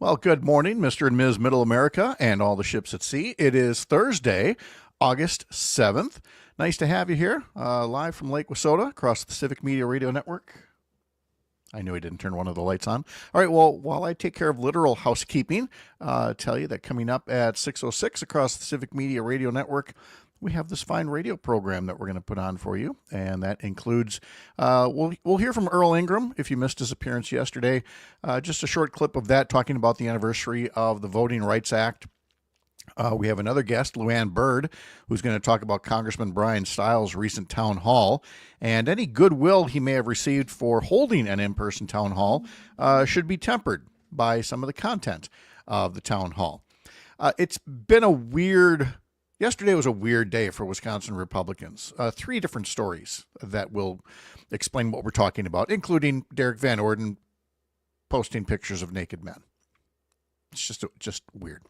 Well, good morning, Mr. and Ms. Middle America and all the ships at sea. It is Thursday, August 7th. Nice to have you here, live from Lake Wissota across the Civic Media Radio Network. I knew I didn't turn one of the lights on. All right, well, while I take care of literal housekeeping, tell you that coming up at 6:06 across the Civic Media Radio Network, we have this fine radio program that we're going to put on for you, and that includes we'll hear from Earl Ingram if you missed his appearance yesterday. Just a short clip of that talking about the anniversary of the Voting Rights Act. We have another guest, LuAnn Bird, who's going to talk about Congressman Bryan Steil's recent town hall and any goodwill he may have received for holding an in-person town hall should be tempered by some of the content of the town hall. It's been a weird. Yesterday was a weird day for Wisconsin Republicans. Three different stories that will explain what we're talking about, including Derrick Van Orden posting pictures of naked men. It's just weird.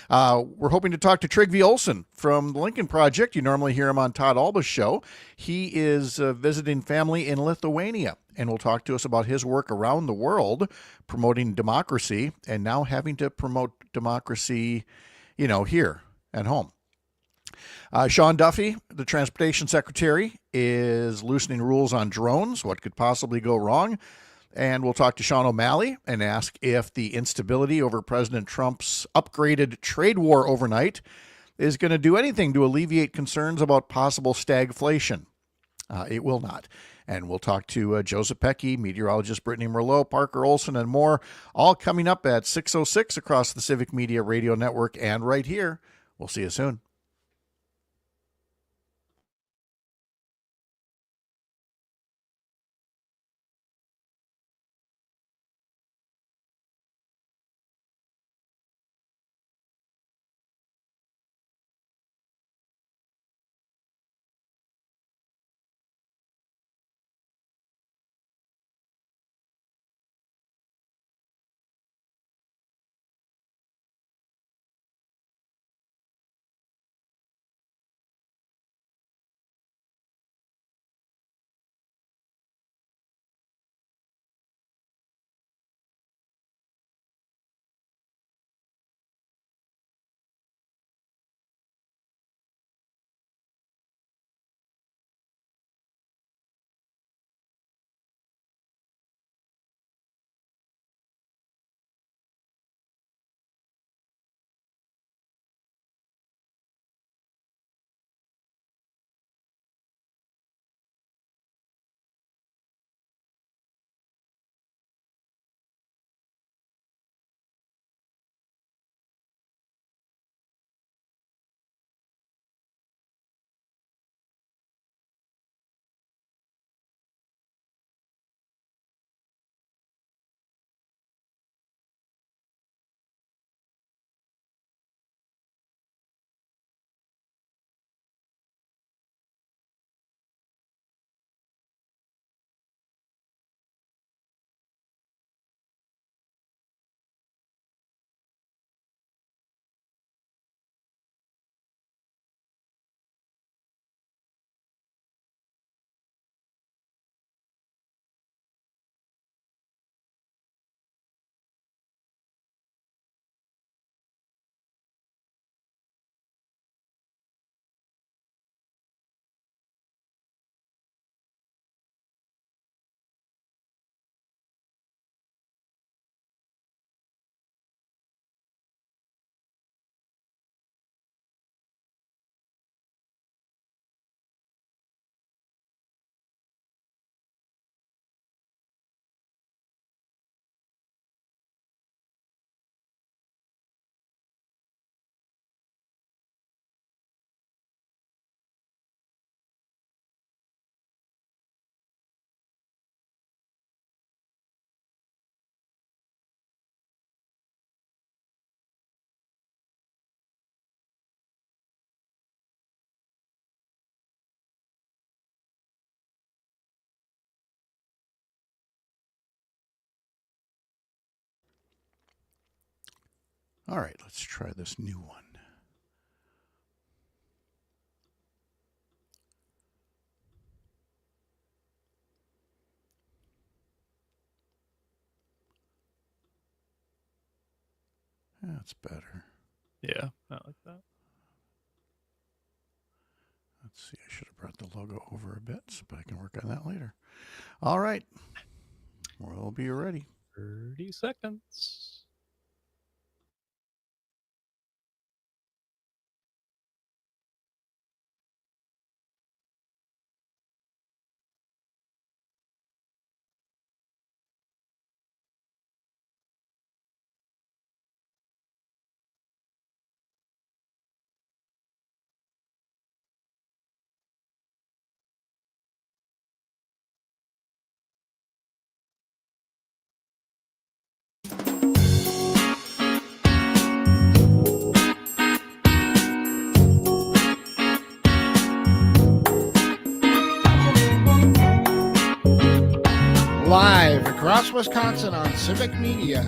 We're hoping to talk to Trygve Olson from the Lincoln Project. You normally hear him on Todd Alba's show. He is visiting family in Lithuania and will talk to us about his work around the world promoting democracy and now having to promote democracy, here at home. Sean Duffy, the Transportation Secretary, is loosening rules on drones. What could possibly go wrong? And we'll talk to Sean O'Malley and ask if the instability over President Trump's upgraded trade war overnight is going to do anything to alleviate concerns about possible stagflation. It will not. And we'll talk to Joe Zepecki, meteorologist Brittany Merlot, Parker Olson, and more, all coming up at 6:06 across the Civic Media Radio Network and right here. We'll see you soon. All right, let's try this new one. That's better. Yeah, I like that. Let's see. I should have brought the logo over a bit, but I can work on that later. All right. We'll be ready. 30 seconds. Live across Wisconsin on Civic Media,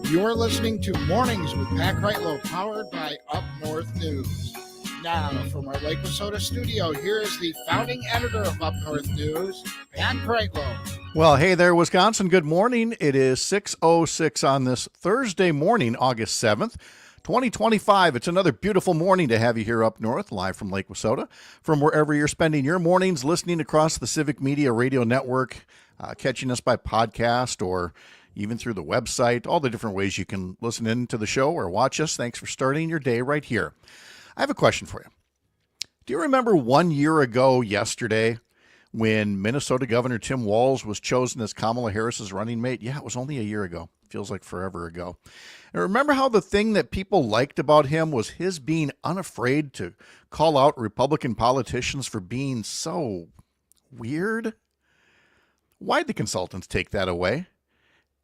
you're listening to Mornings with Pat Kreitlow, powered by Up North News. Now, from our Lake Wissota studio, here is the founding editor of Up North News, Pat Kreitlow. Well, hey there, Wisconsin. Good morning. It is 6:06 on this Thursday morning, August 7th. 2025. It's another beautiful morning to have you here up north, live from Lake Wissota, from wherever you're spending your mornings, listening across the Civic Media Radio Network, catching us by podcast or even through the website, all the different ways you can listen in to the show or watch us. Thanks for starting your day right here. I have a question for you. Do you remember 1 year ago yesterday when Minnesota Governor Tim Walz was chosen as Kamala Harris's running mate? Yeah, it was only a year ago. Feels like forever ago. And remember how the thing that people liked about him was his being unafraid to call out Republican politicians for being so weird? Why'd the consultants take that away?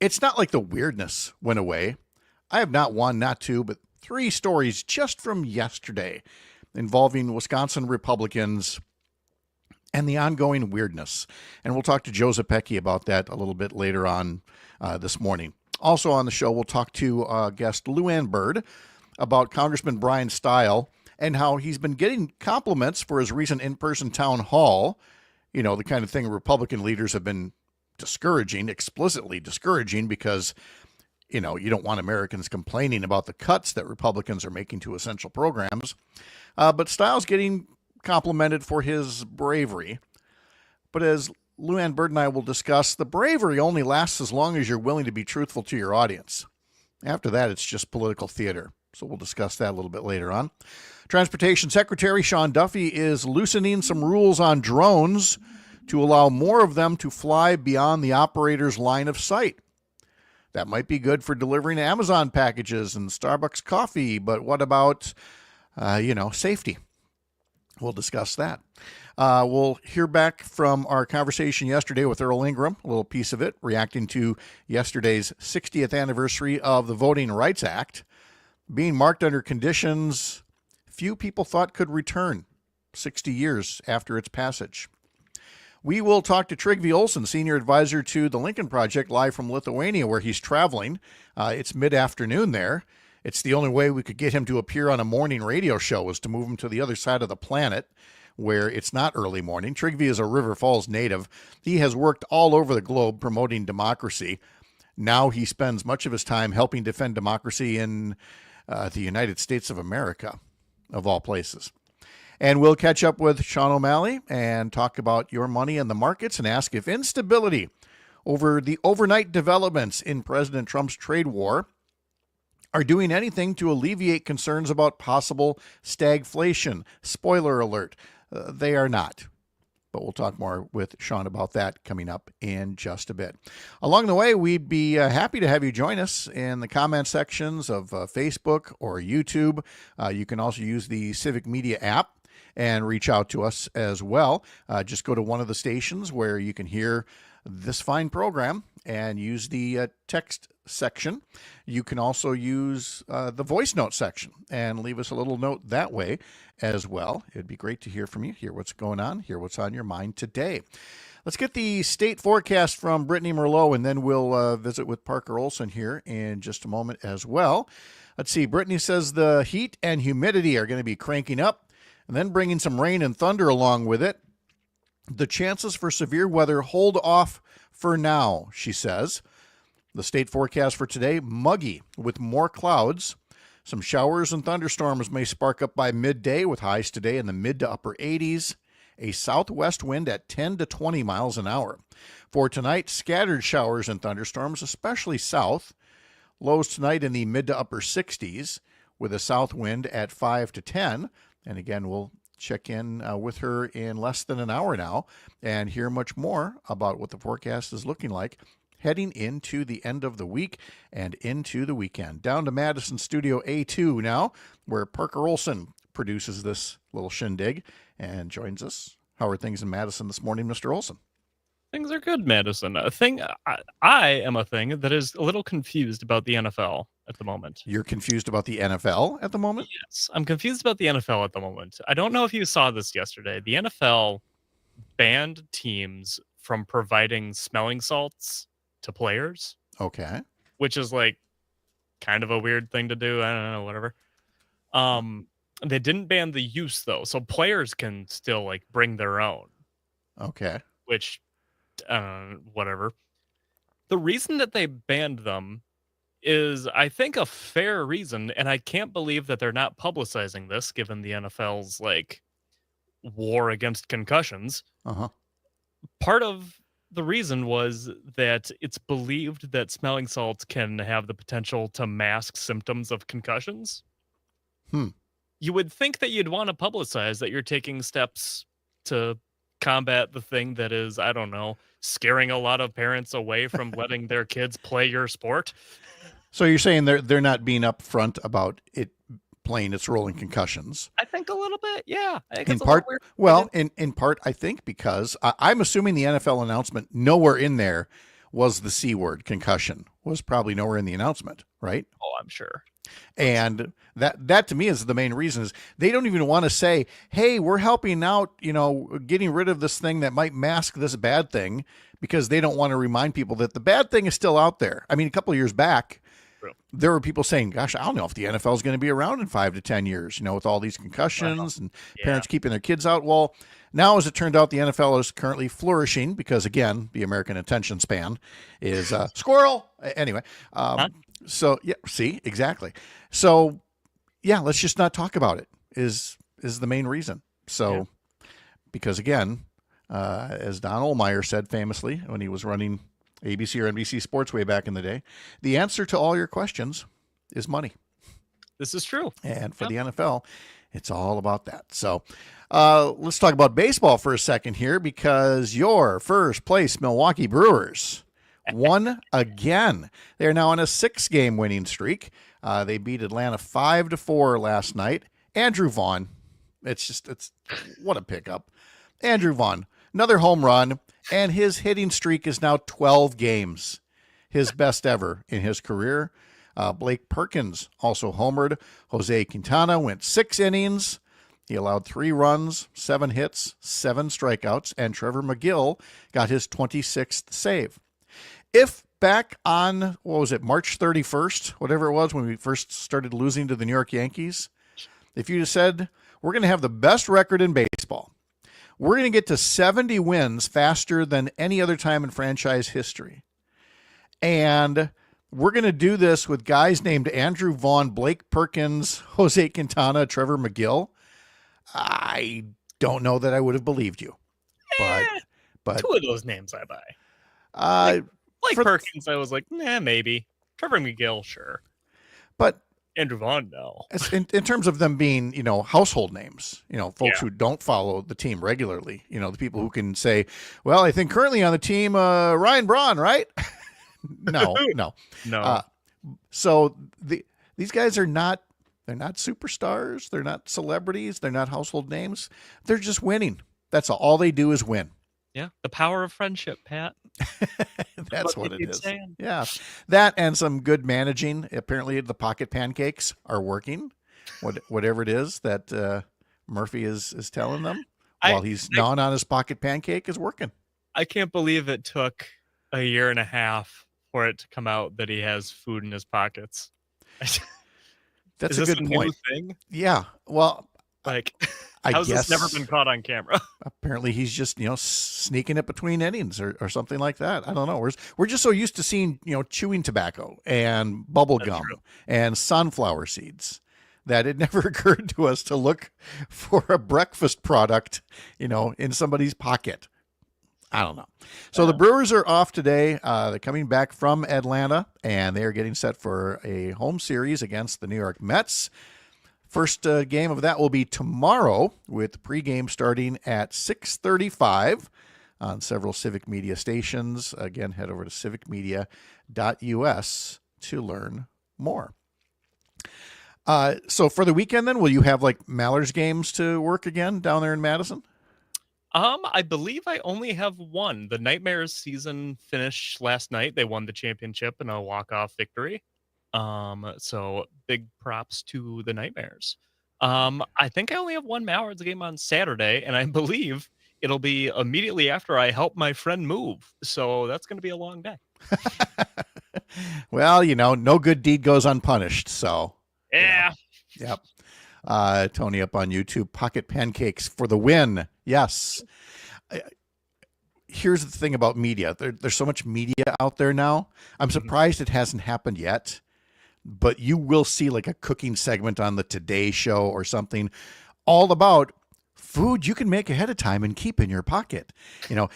It's not like the weirdness went away. I have not one, not two, but 3 stories just from yesterday involving Wisconsin Republicans and the ongoing weirdness. And we'll talk to Joe Zepecki about that a little bit later on this morning. Also on the show, we'll talk to guest LuAnn Bird about Congressman Bryan Steil and how he's been getting compliments for his recent in-person town hall. You know, the kind of thing Republican leaders have been discouraging, explicitly discouraging, because, you know, you don't want Americans complaining about the cuts that Republicans are making to essential programs. But Steil's getting complimented for his bravery. But as LuAnn Bird and I will discuss, the bravery only lasts as long as you're willing to be truthful to your audience. After that, it's just political theater. So we'll discuss that a little bit later on. Transportation Secretary Sean Duffy is loosening some rules on drones to allow more of them to fly beyond the operator's line of sight. That might be good for delivering Amazon packages and Starbucks coffee, but what about, safety? We'll discuss that. We'll hear back from our conversation yesterday with Earl Ingram, a little piece of it, reacting to yesterday's 60th anniversary of the Voting Rights Act, being marked under conditions few people thought could return 60 years after its passage. We will talk to Trygve Olson, senior advisor to the Lincoln Project, live from Lithuania, where he's traveling. It's mid-afternoon there. It's the only way we could get him to appear on a morning radio show was to move him to the other side of the planet, where it's not early morning. Trygve is a River Falls native. He has worked all over the globe promoting democracy. Now he spends much of his time helping defend democracy in the United States of America, of all places. And we'll catch up with Sean O'Malley and talk about your money and the markets and ask if instability over the overnight developments in President Trump's trade war are doing anything to alleviate concerns about possible stagflation. Spoiler alert, they are not. But we'll talk more with Sean about that coming up in just a bit. Along the way, we'd be happy to have you join us in the comment sections of Facebook or YouTube. You can also use the Civic Media app and reach out to us as well. Just go to one of the stations where you can hear this fine program and use the text section. You can also use the voice note section and leave us a little note that way as well. It'd be great to hear from you, hear what's going on, hear what's on your mind today. Let's get the state forecast from Brittany Merlot, and then we'll visit with Parker Olson here in just a moment as well. Let's see. Brittany says the heat and humidity are going to be cranking up and then bringing some rain and thunder along with it. The chances for severe weather hold off for now, she says. The state forecast for today, muggy with more clouds. Some showers and thunderstorms may spark up by midday with highs today in the mid to upper 80s. A southwest wind at 10 to 20 miles an hour. For tonight, scattered showers and thunderstorms, especially south. Lows tonight in the mid to upper 60s with a south wind at 5 to 10. And again, we'll check in with her in less than an hour now and hear much more about what the forecast is looking like heading into the end of the week and into the weekend. Down to Madison Studio A2 now, where Parker Olson produces this little shindig and joins us. How are things in Madison this morning, Mr. Olson? Things are good, Madison. I am a thing that is a little confused about the NFL at the moment. You're confused about the NFL at the moment? Yes, I'm confused about the NFL at the moment. I don't know if you saw this yesterday. The NFL banned teams from providing smelling salts to players. Okay. Which is like kind of a weird thing to do. I don't know, whatever. They didn't ban the use though, so players can still like bring their own. Okay. Which, whatever. The reason that they banned them is, I think, a fair reason, and I can't believe that they're not publicizing this, given the NFL's like war against concussions. Part of the reason was that it's believed that smelling salts can have the potential to mask symptoms of concussions. You would think that you'd want to publicize that you're taking steps to combat the thing that is, I don't know, scaring a lot of parents away from letting their kids play your sport. So you're saying they're not being upfront about it playing its role in concussions? I think a little bit, yeah. I think in it's part, a little weird. well, in part, I think because I'm assuming the NFL announcement, nowhere in there was the C word, concussion, was probably nowhere in the announcement, right? Oh, I'm sure. And that to me is the main reason is they don't even want to say, hey, we're helping out, getting rid of this thing that might mask this bad thing, because they don't want to remind people that the bad thing is still out there. I mean, a couple of years back, there were people saying, gosh, I don't know if the NFL is going to be around in 5 to 10 years, with all these concussions and parents keeping their kids out. Well, now, as it turned out, the NFL is currently flourishing because, again, the American attention span is squirrel. Anyway, so, yeah, see, exactly. So, yeah, let's just not talk about it is the main reason. So, because, again, as Don Ohlmeyer said famously when he was running ABC or NBC Sports way back in the day, the answer to all your questions is money. This is true. And for the NFL, it's all about that. So let's talk about baseball for a second here, because your first place Milwaukee Brewers won again. They're now on a 6-game winning streak. They beat Atlanta 5-4 last night. Andrew Vaughn, it's what a pickup. Andrew Vaughn, another home run, and his hitting streak is now 12 games, his best ever in his career. Blake Perkins also homered. Jose Quintana went 6 innings. He allowed 3 runs, 7 hits, 7 strikeouts, and Trevor McGill got his 26th save. If back on, March 31st, whatever it was, when we first started losing to the New York Yankees, if you said, we're going to have the best record in baseball, we're going to get to 70 wins faster than any other time in franchise history, and we're going to do this with guys named Andrew Vaughn, Blake Perkins, Jose Quintana, Trevor McGill, I don't know that I would have believed you. But 2 of those names I buy. Blake Perkins, I was like, maybe. Trevor McGill, sure. But Andrew Vaughn, no. In terms of them being, household names, folks who don't follow the team regularly, the people who can say, well, I think currently on the team, Ryan Braun, right? No. So these guys are not, they're not superstars. They're not celebrities. They're not household names. They're just winning. That's all they do is win. Yeah. The power of friendship, Pat. That's what it is. Saying. Yeah. That and some good managing. Apparently the pocket pancakes are working. Whatever it is that Murphy is telling them while he's gnawing on his pocket pancake is working. I can't believe it took a year and a half for it to come out that he has food in his pockets. That's is a this good a point. New thing? Yeah. Well, like I How's guess this never been caught on camera? apparently he's just, sneaking it between innings or something like that. I don't know. We're just so used to seeing, chewing tobacco and bubble That's gum true. and sunflower seeds that it never occurred to us to look for a breakfast product, in somebody's pocket. I don't know. So the Brewers are off today. They're coming back from Atlanta, and they are getting set for a home series against the New York Mets. First game of that will be tomorrow, with the pregame starting at 6:35 on several Civic Media stations. Again, head over to civicmedia.us to learn more. So for the weekend, then, will you have like Mallards games to work again down there in Madison? I believe I only have one. The Nightmares season finished last night. They won the championship in a walk-off victory. So big props to the Nightmares. I think I only have one Mallards game on Saturday, and I believe it'll be immediately after I help my friend move. So that's going to be a long day. Well, no good deed goes unpunished. So Yeah. Yep. Tony up on YouTube, pocket pancakes for the win. Yes. Here's the thing about media. There's so much media out there now. I'm surprised it hasn't happened yet, but you will see like a cooking segment on the Today Show or something all about food you can make ahead of time and keep in your pocket.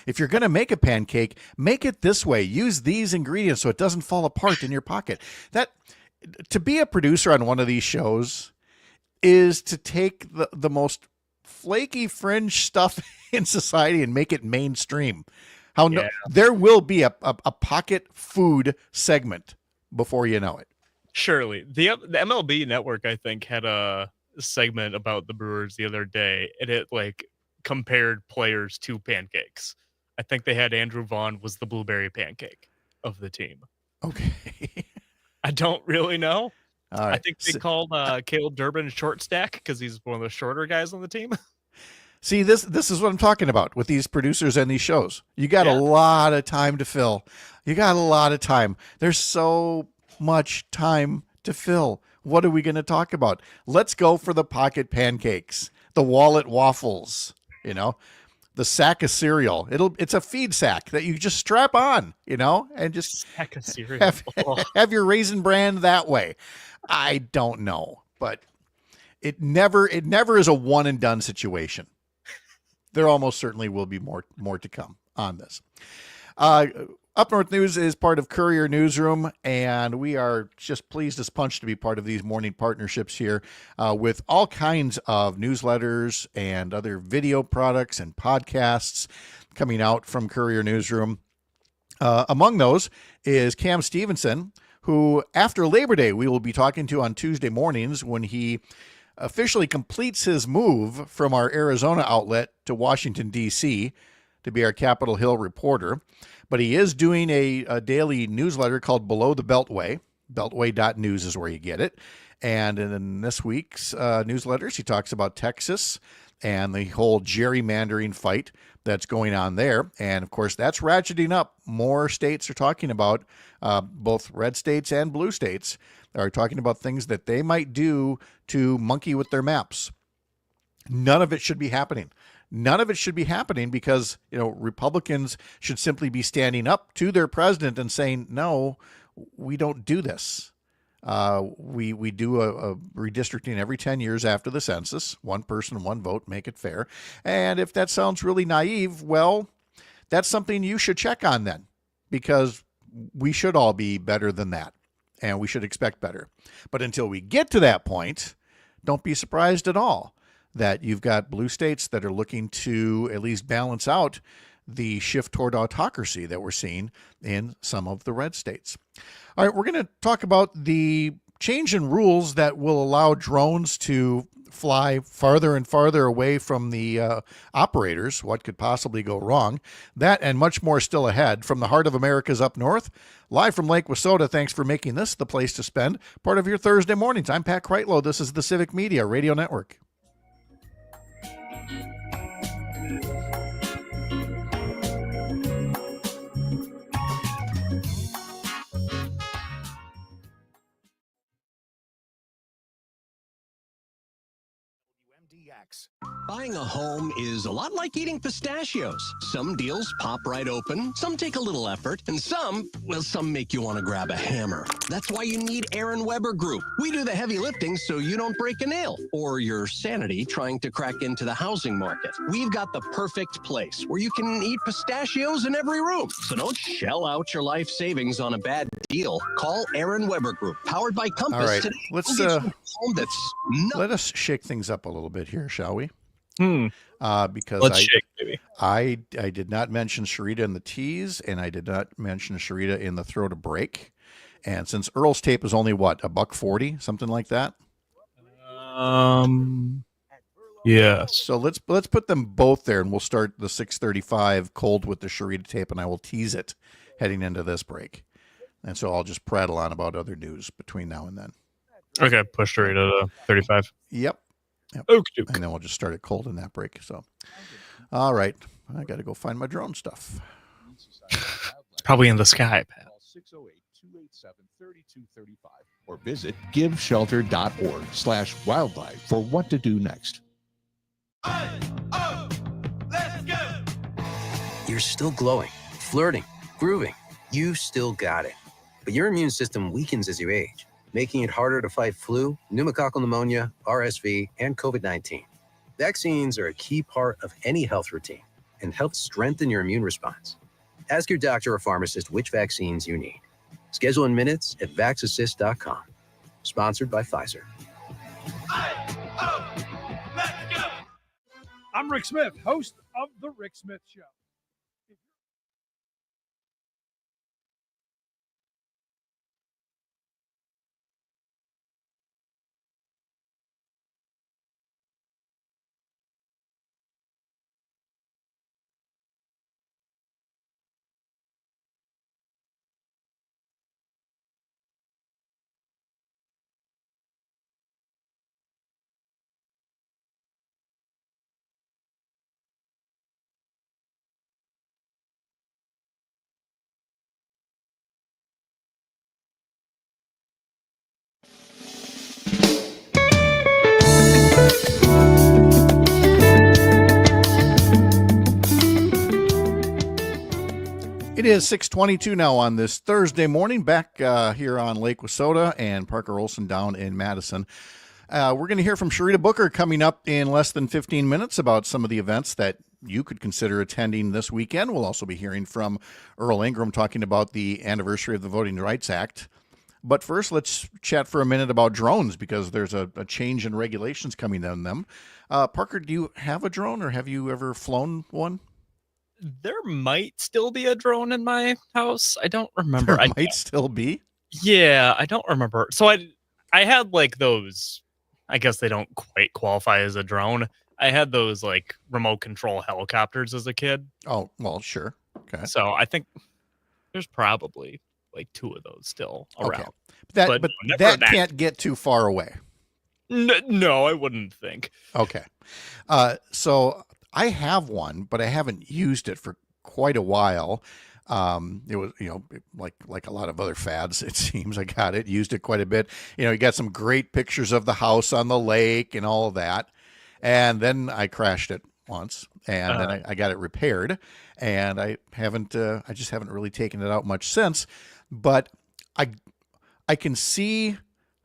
If you're going to make a pancake, make it this way. Use these ingredients so it doesn't fall apart in your pocket. To be a producer on one of these shows is to take the most flaky fringe stuff in society and make it mainstream. There will be a pocket food segment before you know it. Surely. The MLB Network, I think, had a segment about the Brewers the other day, and it compared players to pancakes. I think they had Andrew Vaughn was the blueberry pancake of the team. Okay. I don't really know. All right. I think they called Caleb Durbin short stack because he's one of the shorter guys on the team. See, this is what I'm talking about with these producers and these shows. You got a lot of time to fill. You got a lot of time. There's so much time to fill. What are we going to talk about? Let's go for the pocket pancakes, the wallet waffles, the sack of cereal. It's a feed sack that you just strap on, and just sack of cereal. have your Raisin Bran that way. I don't know, but it never is a one and done situation. There almost certainly will be more to come on this. Up North News is part of Courier Newsroom, and we are just pleased as punch to be part of these morning partnerships here with all kinds of newsletters and other video products and podcasts coming out from Courier Newsroom. Among those is Cam Stevenson, who after Labor Day we will be talking to on Tuesday mornings when he officially completes his move from our Arizona outlet to Washington, D.C. to be our Capitol Hill reporter. But he is doing a daily newsletter called Below the Beltway. Beltway.news is where you get it. And in this week's newsletters, he talks about Texas and the whole gerrymandering fight that's going on there. And, of course, that's ratcheting up. More states are talking about, both red states and blue states, are talking about things that they might do to monkey with their maps. None of it should be happening. None of it should be happening because, Republicans should simply be standing up to their president and saying, no, we don't do this. We do a redistricting every 10 years after the census, one person, one vote, make it fair. And if that sounds really naive, well, that's something you should check on then, because we should all be better than that and we should expect better. But until we get to that point, don't be surprised at all that you've got blue states that are looking to at least balance out the shift toward autocracy that we're seeing in some of the red states. All right, we're going to talk about the change in rules that will allow drones to fly farther and farther away from the operators. What could possibly go wrong? That and much more still ahead. From the heart of America's up north, live from Lake Wissota, thanks for making this the place to spend part of your Thursday mornings. I'm Pat Kreitlow. This is the Civic Media Radio Network. Buying a home is a lot like eating pistachios. Some deals pop right open, some take a little effort, and some make you want to grab a hammer. That's why you need Aaron Weber Group. We do the heavy lifting so you don't break a nail or your sanity trying to crack into the housing market. We've got the perfect place where you can eat pistachios in every room. So don't shell out your life savings on a bad deal. Call Aaron Weber Group, powered by Compass. All right, today. let's We'll get you a home that's let us shake things up a little bit here, shall we? Because Let's shake, baby. I did not mention Sharita in the tease, and I did not mention Sharita in the throw to break. And since Earl's tape is only what, $140, something like that. Yeah. So let's put them both there, and we'll start the 635 cold with the Sharita tape, and I will tease it heading into this break. And so I'll just prattle on about other news between now and then. Okay, push her to 35. Yep. Okay. And then we'll just start it cold in that break. So, all right. I got to go find my drone stuff. It's probably in the sky, Pat. 608-287-3235 or visit giveshelter.org/wildlife for what to do next. Let's go! You're still glowing, flirting, grooving. You still got it. But your immune system weakens as you age, making it harder to fight flu, pneumococcal pneumonia, RSV, and COVID-19. Vaccines are a key part of any health routine and help strengthen your immune response. Ask your doctor or pharmacist which vaccines you need. Schedule in minutes at vaxassist.com. Sponsored by Pfizer. Let's go! I'm Rick Smith, host of The Rick Smith Show. It is 6:22 now on this Thursday morning, back here on Lake Wissota and Parker Olson down in Madison. We're going to hear from Sharita Booker coming up in less than 15 minutes about some of the events that you could consider attending this weekend. We'll also be hearing from Earl Ingram talking about the anniversary of the Voting Rights Act. But first, let's chat for a minute about drones, because there's a change in regulations coming on them. Parker, do you have a drone, or have you ever flown one? There might still be a drone in my house. I don't remember. There might still be? Yeah, I don't remember. So I had like those, I guess they don't quite qualify as a drone. I had those like remote control helicopters as a kid. Oh, well, sure. Okay. So I think there's probably like 2 of those still around. Okay. But never that can't get too far away. No, I wouldn't think. Okay. So I have one, but I haven't used it for quite a while. It was, like a lot of other fads, it seems. I got it, used it quite a bit. You got some great pictures of the house on the lake and all of that. And then I crashed it once, and then I got it repaired, and I just haven't really taken it out much since. But I can see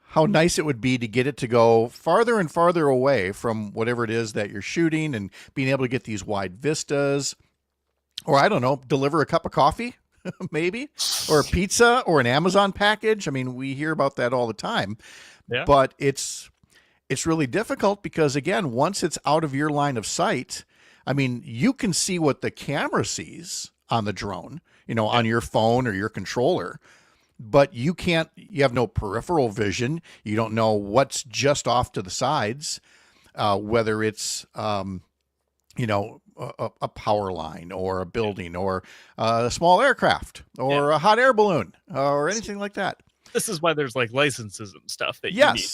how nice it would be to get it to go farther and farther away from whatever it is that you're shooting, and being able to get these wide vistas, or I don't know, deliver a cup of coffee, maybe, or a pizza, or an Amazon package. I mean, we hear about that all the time, but it's really difficult because, again, once it's out of your line of sight, I mean, you can see what the camera sees on the drone, on your phone or your controller, but you have no peripheral vision. You don't know what's just off to the sides, whether it's, a power line or a building or a small aircraft or a hot air balloon or anything like that. This is why there's like licenses and stuff that you need.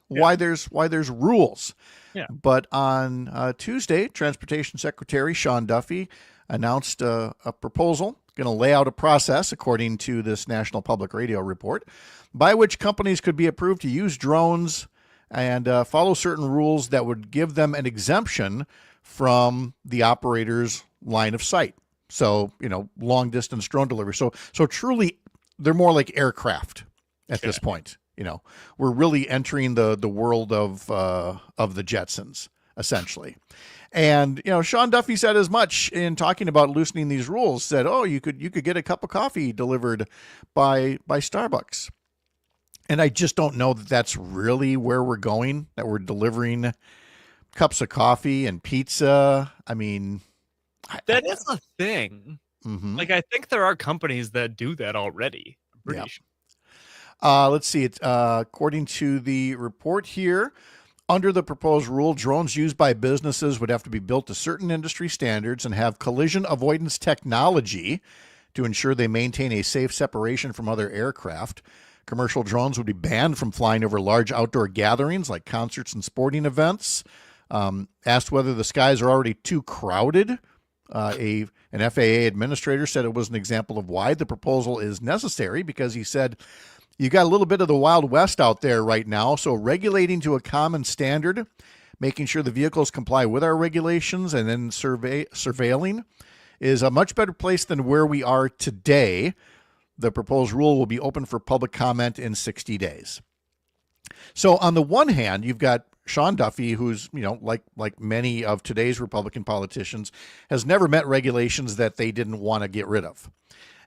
Why there's rules. Yeah. But on Tuesday, Transportation Secretary Sean Duffy announced a proposal going to lay out a process, according to this National Public Radio report, by which companies could be approved to use drones and follow certain rules that would give them an exemption from the operator's line of sight. So, long distance drone delivery. So truly, they're more like aircraft at this point. We're really entering the world of the Jetsons, essentially. And, Sean Duffy said as much in talking about loosening these rules, said, oh, you could get a cup of coffee delivered by Starbucks. And I just don't know that that's really where we're going, that we're delivering cups of coffee and pizza. I mean, that is a thing. Mm-hmm. Like, I think there are companies that do that already. I'm pretty sure. Let's see. According to the report here, under the proposed rule, drones used by businesses would have to be built to certain industry standards and have collision avoidance technology to ensure they maintain a safe separation from other aircraft. Commercial drones would be banned from flying over large outdoor gatherings like concerts and sporting events. Asked whether the skies are already too crowded, an FAA administrator said it was an example of why the proposal is necessary, because he said, you got a little bit of the Wild West out there right now, so regulating to a common standard, making sure the vehicles comply with our regulations, and then surveilling is a much better place than where we are today. The proposed rule will be open for public comment in 60 days. So on the one hand, you've got Sean Duffy, who's, like many of today's Republican politicians, has never met regulations that they didn't want to get rid of.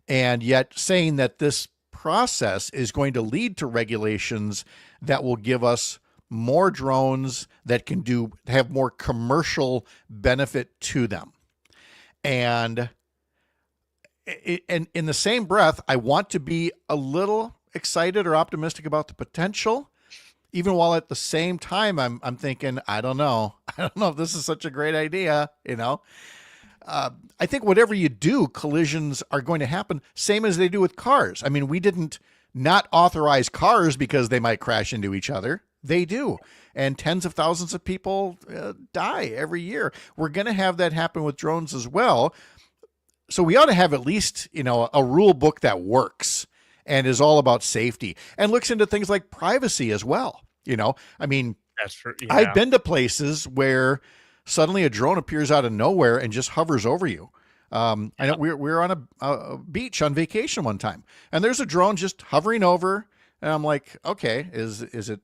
And yet saying that this process is going to lead to regulations that will give us more drones that can have more commercial benefit to them. And in the same breath, I want to be a little excited or optimistic about the potential, even while at the same time I'm thinking, I don't know if this is such a great idea. I think whatever you do, collisions are going to happen, same as they do with cars. I mean, we didn't not authorize cars because they might crash into each other. They do. And tens of thousands of people die every year. We're going to have that happen with drones as well. So we ought to have at least, a rule book that works and is all about safety and looks into things like privacy as well. I mean, that's true. Yeah. I've been to places where suddenly a drone appears out of nowhere and just hovers over you. I know we were on a beach on vacation one time, and there's a drone just hovering over, and I'm like, okay, is it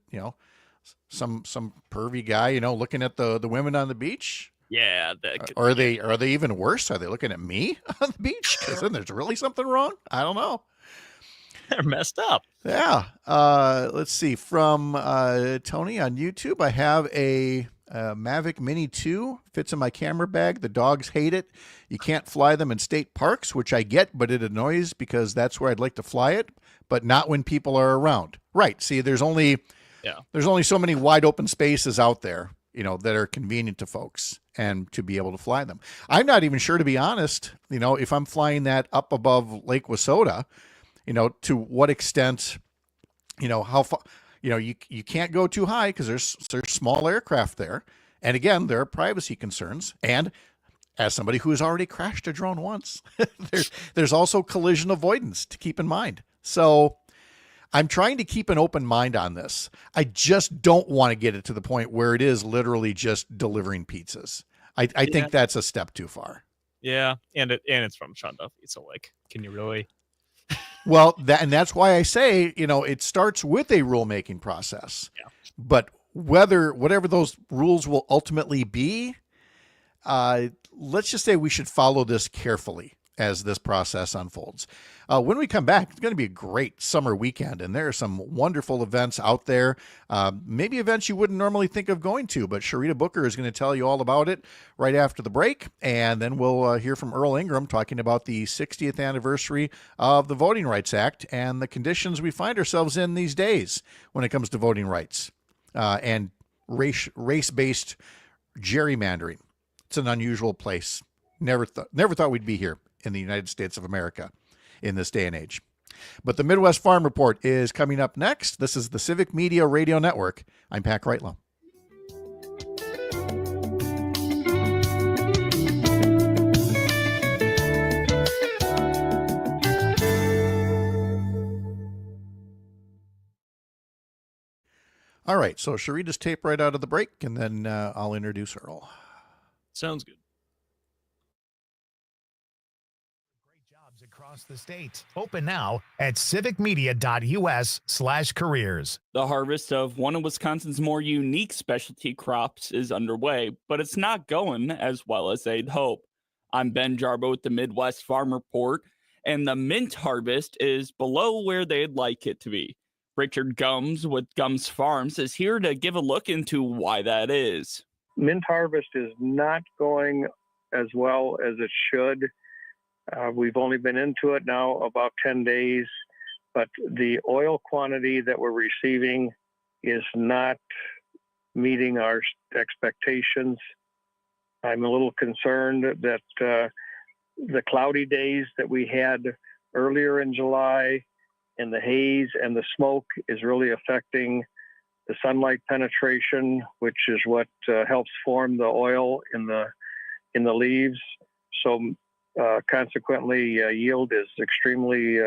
some pervy guy looking at the women on the beach? Yeah. Or are they even worse? Are they looking at me on the beach? Because then there's really something wrong. I don't know. They're messed up. Yeah. Let's see. From Tony on YouTube, I have a Mavic Mini 2, fits in my camera bag. The dogs hate it. You can't fly them in state parks, which I get, but it annoys because that's where I'd like to fly it, but not when people are around. Right. See, there's only so many wide open spaces out there, that are convenient to folks and to be able to fly them. I'm not even sure, to be honest, if I'm flying that up above Lake Wissota, to what extent, how far, you can't go too high because there's small aircraft there. And again, there are privacy concerns. And as somebody who has already crashed a drone once, there's also collision avoidance to keep in mind. So I'm trying to keep an open mind on this. I just don't want to get it to the point where it is literally just delivering pizzas. I think that's a step too far. Yeah. And it's from Sean Duffy. So can you really? Well, that's why I say, it starts with a rulemaking process. Yeah. But whatever those rules will ultimately be, let's just say we should follow this carefully as this process unfolds. When we come back, it's going to be a great summer weekend, and there are some wonderful events out there, maybe events you wouldn't normally think of going to, but Sharita Booker is going to tell you all about it right after the break, and then we'll hear from Earl Ingram talking about the 60th anniversary of the Voting Rights Act and the conditions we find ourselves in these days when it comes to voting rights and race-based gerrymandering. It's an unusual place. Never thought we'd be here in the United States of America in this day and age. But the Midwest Farm Report is coming up next. This is the Civic Media Radio Network. I'm Pat Kreitlow. All right, so should we just tape right out of the break, and then I'll introduce Earl. Sounds good. Great jobs across the state. Open now at civicmedia.us/careers. The harvest of one of Wisconsin's more unique specialty crops is underway, but it's not going as well as they'd hope. I'm Ben Jarbo with the Midwest Farm Report, and the mint harvest is below where they'd like it to be. Richard Gums with Gums Farms is here to give a look into why that is. Mint harvest is not going as well as it should. We've only been into it now about 10 days, but the oil quantity that we're receiving is not meeting our expectations. I'm a little concerned that the cloudy days that we had earlier in July and the haze and the smoke is really affecting the sunlight penetration, which is what helps form the oil in the leaves. So consequently, yield is extremely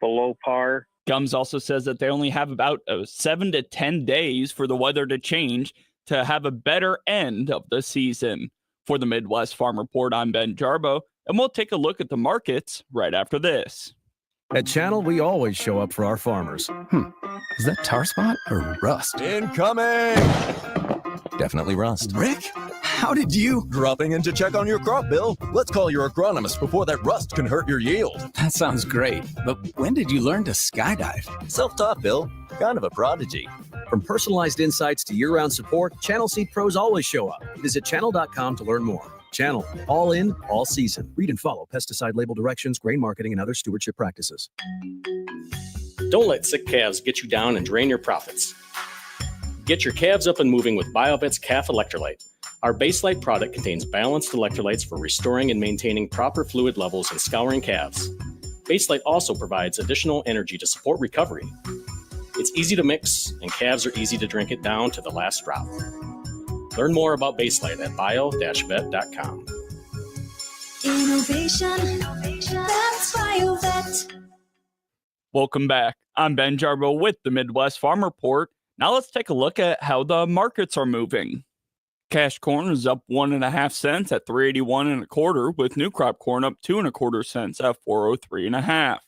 below par. Gums also says that they only have about 7 to 10 days for the weather to change to have a better end of the season. For the Midwest Farm Report, I'm Ben Jarbo, and we'll take a look at the markets right after this. At Channel, we always show up for our farmers. Is that tar spot or rust? Incoming! Definitely rust. Rick, how did you? Dropping in to check on your crop, Bill. Let's call your agronomist before that rust can hurt your yield. That sounds great. But when did you learn to skydive? Self-taught, Bill. Kind of a prodigy. From personalized insights to year-round support, Channel Seed pros always show up. Visit channel.com to learn more. Channel, all in, all season. Read and follow pesticide label directions, grain marketing, and other stewardship practices. Don't let sick calves get you down and drain your profits. Get your calves up and moving with BioVet's Calf Electrolyte. Our Baselite product contains balanced electrolytes for restoring and maintaining proper fluid levels in scouring calves. Baselite also provides additional energy to support recovery. It's easy to mix, and calves are easy to drink it down to the last drop. Learn more about Baselite at bio-vet.com. Innovation, that's BioVet. Welcome back. I'm Ben Jarbo with the Midwest Farm Report. Now let's take a look at how the markets are moving. Cash corn is up 1.5 cents at $3.81 1/4, with new crop corn up 2.25 cents at $4.03 1/2.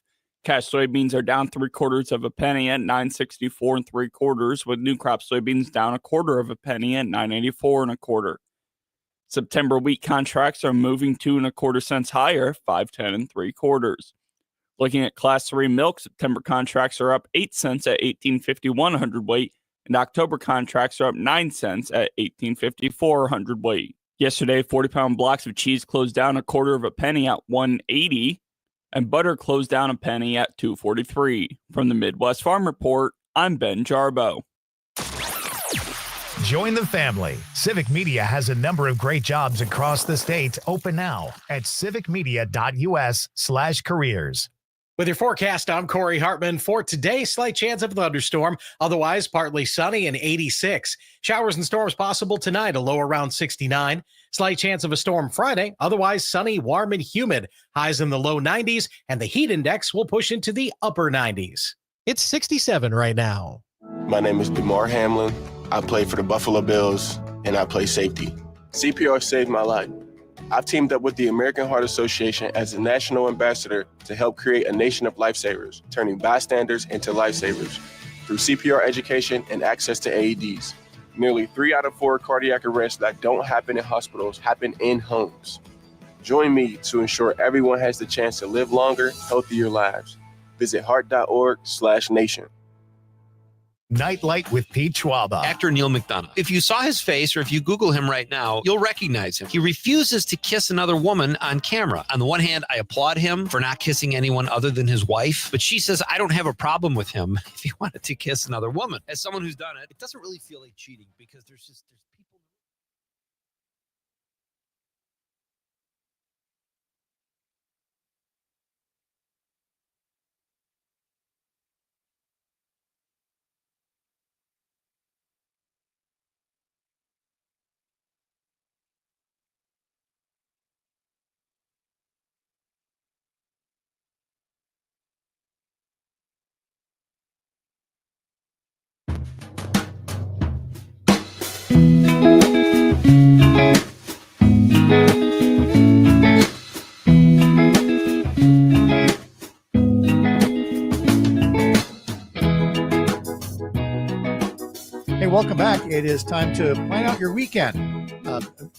Cash soybeans are down 3/4 penny at $9.64 3/4, with new crop soybeans down 1/4 penny at $9.84 1/4. September wheat contracts are moving 2.25 cents higher, $5.10 3/4. Looking at Class 3 milk, September contracts are up 8 cents at $18.51 hundredweight, and October contracts are up 9 cents at $18.54 hundredweight. Yesterday, 40-pound blocks of cheese closed down 1/4 penny at $1.80, and butter closed down a penny at $2.43. From the Midwest Farm Report, I'm Ben Jarbo. Join the family. Civic Media has a number of great jobs across the state. Open now at civicmedia.us/careers. With your forecast, I'm Corey Hartman. For today, slight chance of a thunderstorm, otherwise partly sunny and 86. Showers and storms possible tonight, a low around 69. Slight chance of a storm Friday, otherwise sunny, warm, and humid. Highs in the low 90s, and the heat index will push into the upper 90s. It's 67 right now. My name is DeMar Hamlin. I play for the Buffalo Bills, and I play safety. CPR saved my life. I've teamed up with the American Heart Association as a national ambassador to help create a nation of lifesavers, turning bystanders into lifesavers through CPR education and access to AEDs. Nearly 3 out of 4 cardiac arrests that don't happen in hospitals happen in homes. Join me to ensure everyone has the chance to live longer, healthier lives. Visit heart.org/nation. Nightlight with Pete Schwaba. Actor Neil McDonough. If you saw his face or if you Google him right now, you'll recognize him. He refuses to kiss another woman on camera. On the one hand, I applaud him for not kissing anyone other than his wife, but she says I don't have a problem with him if he wanted to kiss another woman. As someone who's done it, it doesn't really feel like cheating because there's people. Hey, welcome back. It is time to plan out your weekend.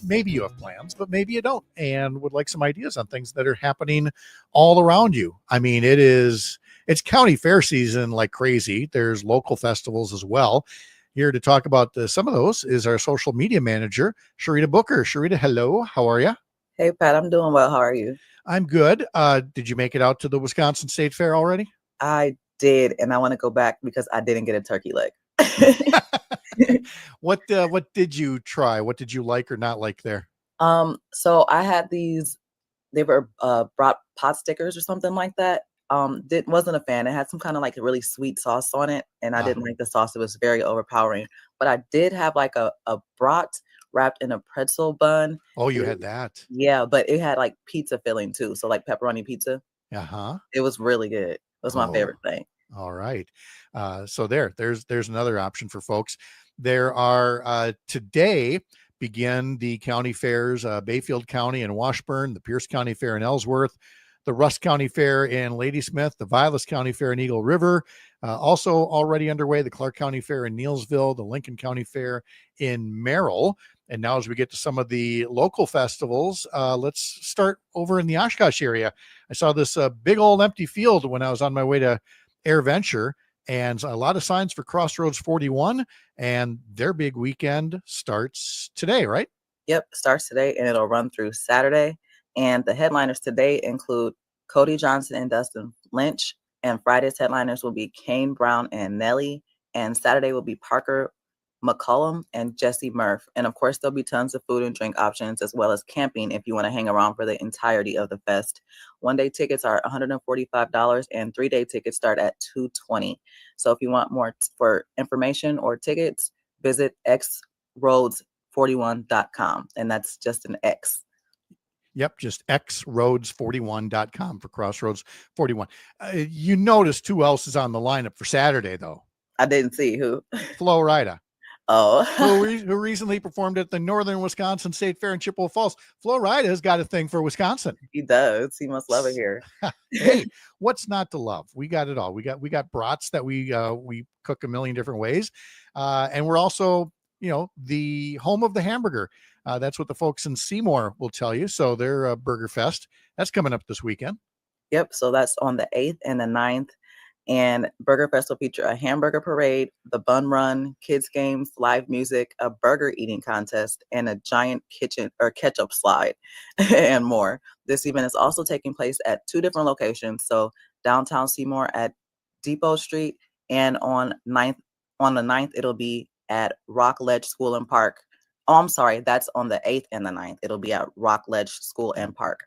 Maybe you have plans, but maybe you don't, and would like some ideas on things that are happening all around you. I mean, it's county fair season like crazy. There's local festivals as well. Here to talk about some of those is our social media manager, Sharita Booker. Sharita, hello. How are you? Hey, Pat, I'm doing well. How are you? I'm good. Did you make it out to the Wisconsin State Fair already? I did, and I want to go back because I didn't get a turkey leg. What did you try? What did you like or not like there? So I had these, they were brought pot stickers or something like that. Wasn't a fan. It had some kind of like a really sweet sauce on it, and I didn't like the sauce. It was very overpowering. But I did have like a brat wrapped in a pretzel bun. Oh, you had that? Yeah, but it had like pizza filling too. So like pepperoni pizza. Uh-huh. It was really good. It was my favorite thing. All right. So there's another option for folks. There are today begin the county fairs, Bayfield County and Washburn, the Pierce County Fair in Ellsworth, the Rusk County Fair in Ladysmith, the Vilas County Fair in Eagle River, also already underway, the Clark County Fair in Neillsville, the Lincoln County Fair in Merrill. And now as we get to some of the local festivals, let's start over in the Oshkosh area. I saw this big old empty field when I was on my way to Air Venture, and a lot of signs for Crossroads 41, and their big weekend starts today, right? Yep, starts today, and it'll run through Saturday. And the headliners today include Cody Johnson and Dustin Lynch, and Friday's headliners will be Kane Brown and Nelly, and Saturday will be Parker McCollum and Jesse Murph. And of course, there'll be tons of food and drink options as well as camping if you want to hang around for the entirety of the fest. One-day tickets are $145 and 3-day tickets start at $220. So if you want more for information or tickets, visit xroads41.com. And that's just an X. Yep, just xroads41.com for Crossroads 41. You noticed who else is on the lineup for Saturday, though? I didn't see who. Flo Rida. Oh. who recently performed at the Northern Wisconsin State Fair in Chippewa Falls. Flo Rida has got a thing for Wisconsin. He does. He must love it here. Hey, what's not to love? We got it all. We got brats that we cook a million different ways. And we're also, the home of the hamburger. That's what the folks in Seymour will tell you. So their Burger Fest, that's coming up this weekend. Yep. So that's on the 8th and the 9th. And Burger Fest will feature a hamburger parade, the bun run, kids games, live music, a burger eating contest, and a giant kitchen or ketchup slide and more. This event is also taking place at 2 different locations. So downtown Seymour at Depot Street, and on the 9th, it'll be at Rockledge School and Park. Oh, I'm sorry. That's on the 8th and the 9th. It'll be at Rockledge School and Park.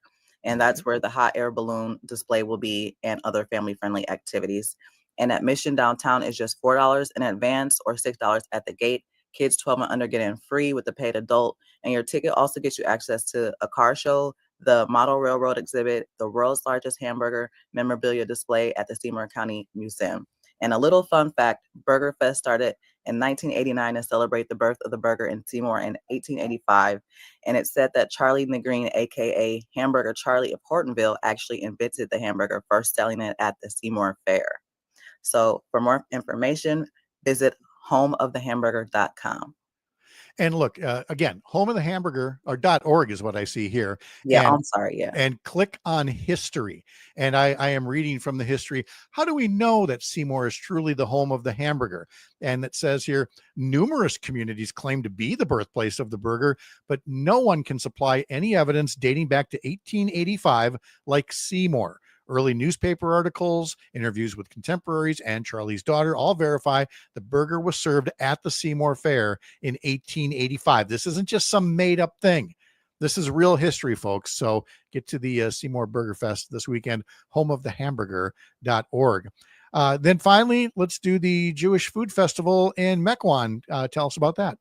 And that's where the hot air balloon display will be and other family-friendly activities. And admission downtown is just $4 in advance or $6 at the gate. Kids 12 and under get in free with the paid adult. And your ticket also gets you access to a car show, the Model Railroad exhibit, the world's largest hamburger memorabilia display at the Seymour County Museum. And a little fun fact, Burger Fest started in 1989 to celebrate the birth of the burger in Seymour in 1885. And it's said that Charlie Negreen, aka Hamburger Charlie of Hortonville, actually invented the hamburger, first selling it at the Seymour Fair. So for more information, visit homeofthehamburger.com. And look, again, homeofthehamburger.org is what I see here. Yeah, and, I'm sorry. Yeah. And click on history. And I am reading from the history. How do we know that Seymour is truly the home of the hamburger? And it says here, numerous communities claim to be the birthplace of the burger, but no one can supply any evidence dating back to 1885 like Seymour. Early newspaper articles, interviews with contemporaries, and Charlie's daughter all verify the burger was served at the Seymour Fair in 1885. This isn't just some made-up thing. This is real history, folks. So get to the Seymour Burger Fest this weekend, homeofthehamburger.org. Then finally, let's do the Jewish Food Festival in Mequon. Tell us about that.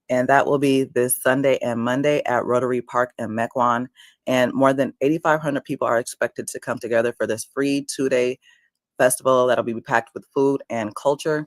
And that will be this Sunday and Monday at Rotary Park in Mequon. And more than 8,500 people are expected to come together for this free 2-day festival that'll be packed with food and culture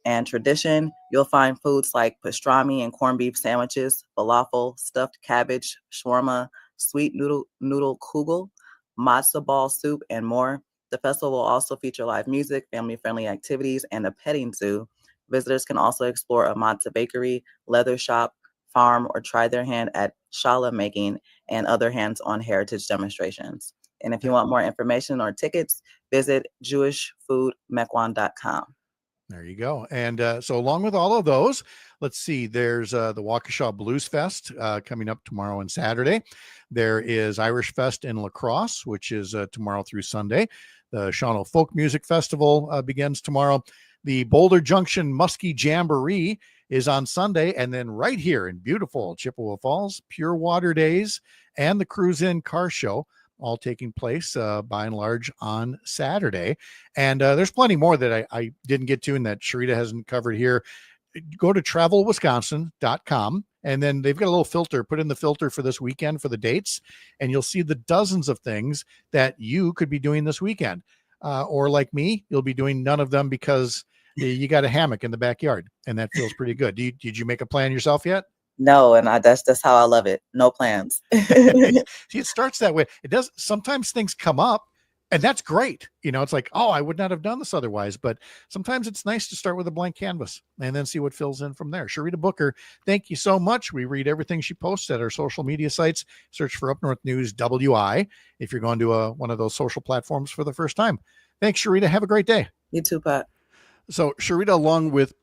and tradition. You'll find foods like pastrami and corned beef sandwiches, falafel, stuffed cabbage, shawarma, sweet noodle kugel, matzo ball soup, and more. The festival will also feature live music, family-friendly activities, and a petting zoo. Visitors can also explore a matzo bakery, leather shop, farm, or try their hand at challah making and other hands-on heritage demonstrations. And if you want more information or tickets, visit jewishfoodmequon.com. There you go. And so along with all of those, let's see, there's the Waukesha Blues Fest coming up tomorrow and Saturday. There is Irish Fest in La Crosse, which is tomorrow through Sunday. The Shawano Folk Music Festival begins tomorrow. The Boulder Junction Muskie Jamboree is on Sunday. And then right here in beautiful Chippewa Falls, Pure Water Days and the Cruise In Car Show, all taking place by and large on Saturday. And there's plenty more that I didn't get to and that Sharita hasn't covered here. Go to travelwisconsin.com and then they've got a little filter. Put in the filter for this weekend for the dates, and you'll see the dozens of things that you could be doing this weekend. Or like me, you'll be doing none of them because you got a hammock in the backyard, and that feels pretty good. Did you make a plan yourself yet? No, and that's how I love it. No plans. See, it starts that way. It does. Sometimes things come up, and that's great. It's like, oh, I would not have done this otherwise. But sometimes it's nice to start with a blank canvas and then see what fills in from there. Sharita Booker, thank you so much. We read everything she posts at our social media sites. Search for Up North News WI if you're going to one of those social platforms for the first time. Thanks, Sharita. Have a great day. You too, Pat. So Sharita, along with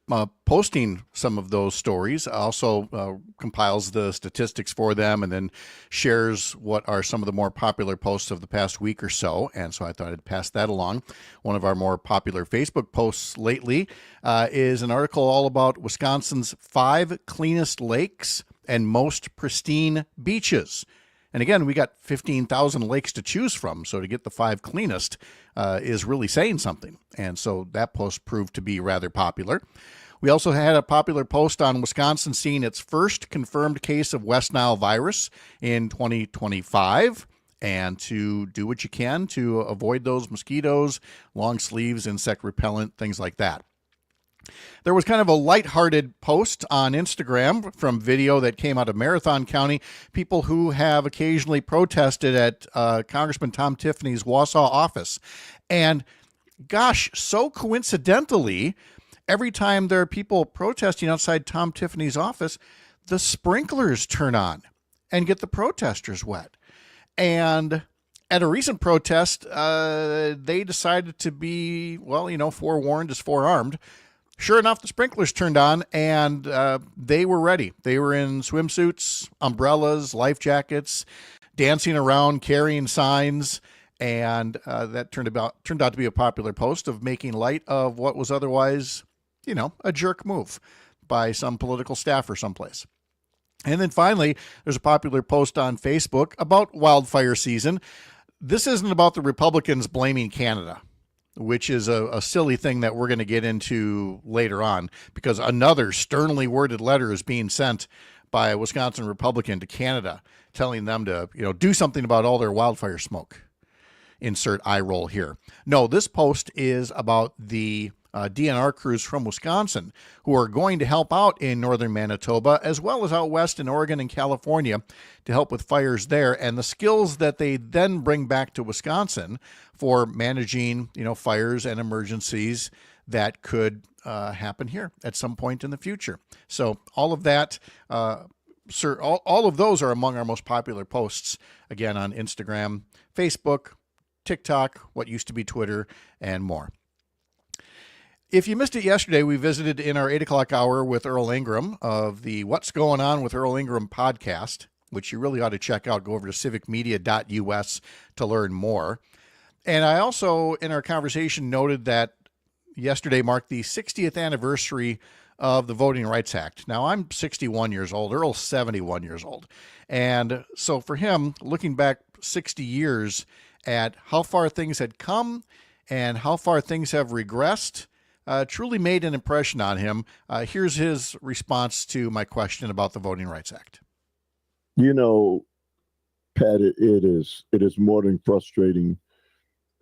posting some of those stories, also compiles the statistics for them and then shares what are some of the more popular posts of the past week or so. And so I thought I'd pass that along. One of our more popular Facebook posts lately is an article all about Wisconsin's 5 cleanest lakes and most pristine beaches. And again, we got 15,000 lakes to choose from. So to get the 5 cleanest is really saying something. And so that post proved to be rather popular. We also had a popular post on Wisconsin seeing its first confirmed case of West Nile virus in 2025. And to do what you can to avoid those mosquitoes, long sleeves, insect repellent, things like that. There was kind of a lighthearted post on Instagram from video that came out of Marathon County, people who have occasionally protested at Congressman Tom Tiffany's Wausau office. And gosh, so coincidentally, every time there are people protesting outside Tom Tiffany's office, the sprinklers turn on and get the protesters wet. And at a recent protest, they decided to be, forewarned is forearmed. Sure enough, the sprinklers turned on, and they were ready. They were in swimsuits, umbrellas, life jackets, dancing around, carrying signs, and that turned out to be a popular post of making light of what was otherwise, a jerk move by some political staffer someplace. And then finally, there's a popular post on Facebook about wildfire season. This isn't about the Republicans blaming Canada, which is a silly thing that we're going to get into later on, because another sternly worded letter is being sent by a Wisconsin Republican to Canada telling them to, do something about all their wildfire smoke. Insert eye roll here. No, this post is about the DNR crews from Wisconsin who are going to help out in northern Manitoba as well as out west in Oregon and California to help with fires there, and the skills that they then bring back to Wisconsin for managing, fires and emergencies that could happen here at some point in the future. So all of that, all of those are among our most popular posts, again, on Instagram, Facebook, TikTok, what used to be Twitter, and more. If you missed it yesterday, we visited in our 8 o'clock hour with Earl Ingram of the What's Going On with Earl Ingram podcast, which you really ought to check out. Go over to civicmedia.us to learn more. And I also, in our conversation, noted that yesterday marked the 60th anniversary of the Voting Rights Act. Now, I'm 61 years old. Earl's 71 years old. And so for him, looking back 60 years at how far things had come and how far things have regressed, truly made an impression on him. Here's his response to my question about the Voting Rights Act. Pat, it is more than frustrating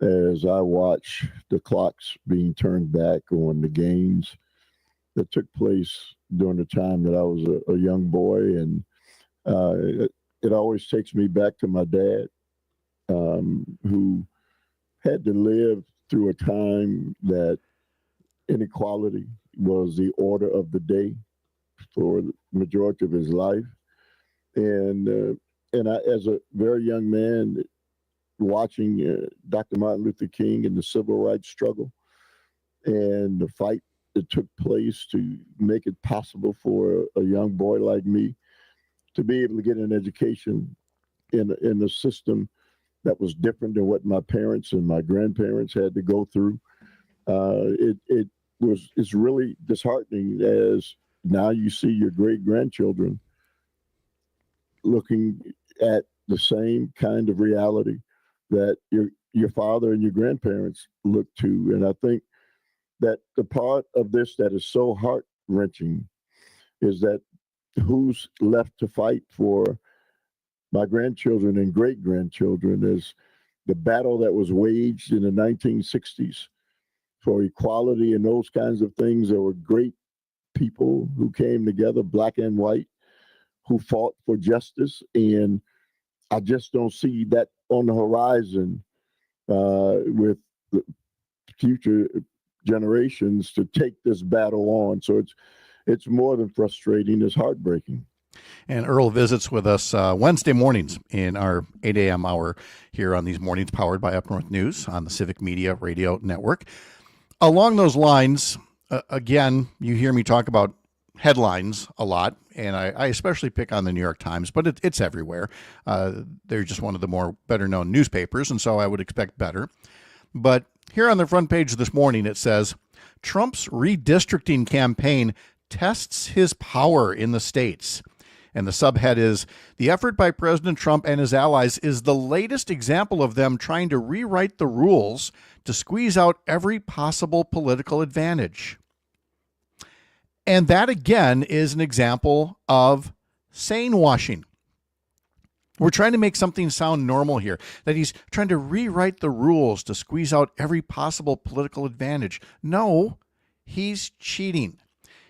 as I watch the clocks being turned back on the games that took place during the time that I was a young boy. And it always takes me back to my dad, who had to live through a time that inequality, was the order of the day for the majority of his life. And I, as a very young man, watching Dr. Martin Luther King and the civil rights struggle and the fight that took place to make it possible for a young boy like me to be able to get an education in a system that was different than what my parents and my grandparents had to go through. It's really disheartening as now you see your great grandchildren looking at the same kind of reality that your father and your grandparents looked to. And I think that the part of this that is so heart-wrenching is that who's left to fight for my grandchildren and great-grandchildren is the battle that was waged in the 1960s for equality and those kinds of things. There were great people who came together, black and white, who fought for justice. And I just don't see that on the horizon with the future generations to take this battle on. So it's more than frustrating, it's heartbreaking. And Earl visits with us Wednesday mornings in our 8 a.m. hour here on these mornings, powered by Up North News on the Civic Media Radio Network. Along those lines, again, you hear me talk about headlines a lot, and I especially pick on the New York Times, but it's everywhere. They're just one of the more better-known newspapers, and so I would expect better. But here on the front page this morning, it says, Trump's redistricting campaign tests his power in the states. And the subhead is, the effort by President Trump and his allies is the latest example of them trying to rewrite the rules to squeeze out every possible political advantage. And that, again, is an example of sane washing. We're trying to make something sound normal here, that he's trying to rewrite the rules to squeeze out every possible political advantage. No, he's cheating.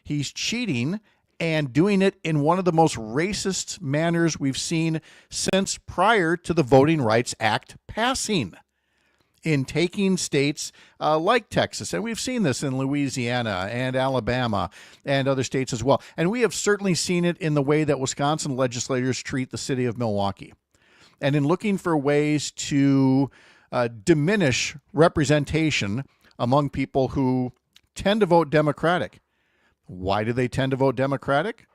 He's cheating and doing it in one of the most racist manners we've seen since prior to the Voting Rights Act passing, in taking states like Texas. And we've seen this in Louisiana and Alabama and other states as well. And we have certainly seen it in the way that Wisconsin legislators treat the city of Milwaukee, and in looking for ways to diminish representation among people who tend to vote Democratic. Why do they tend to vote Democratic?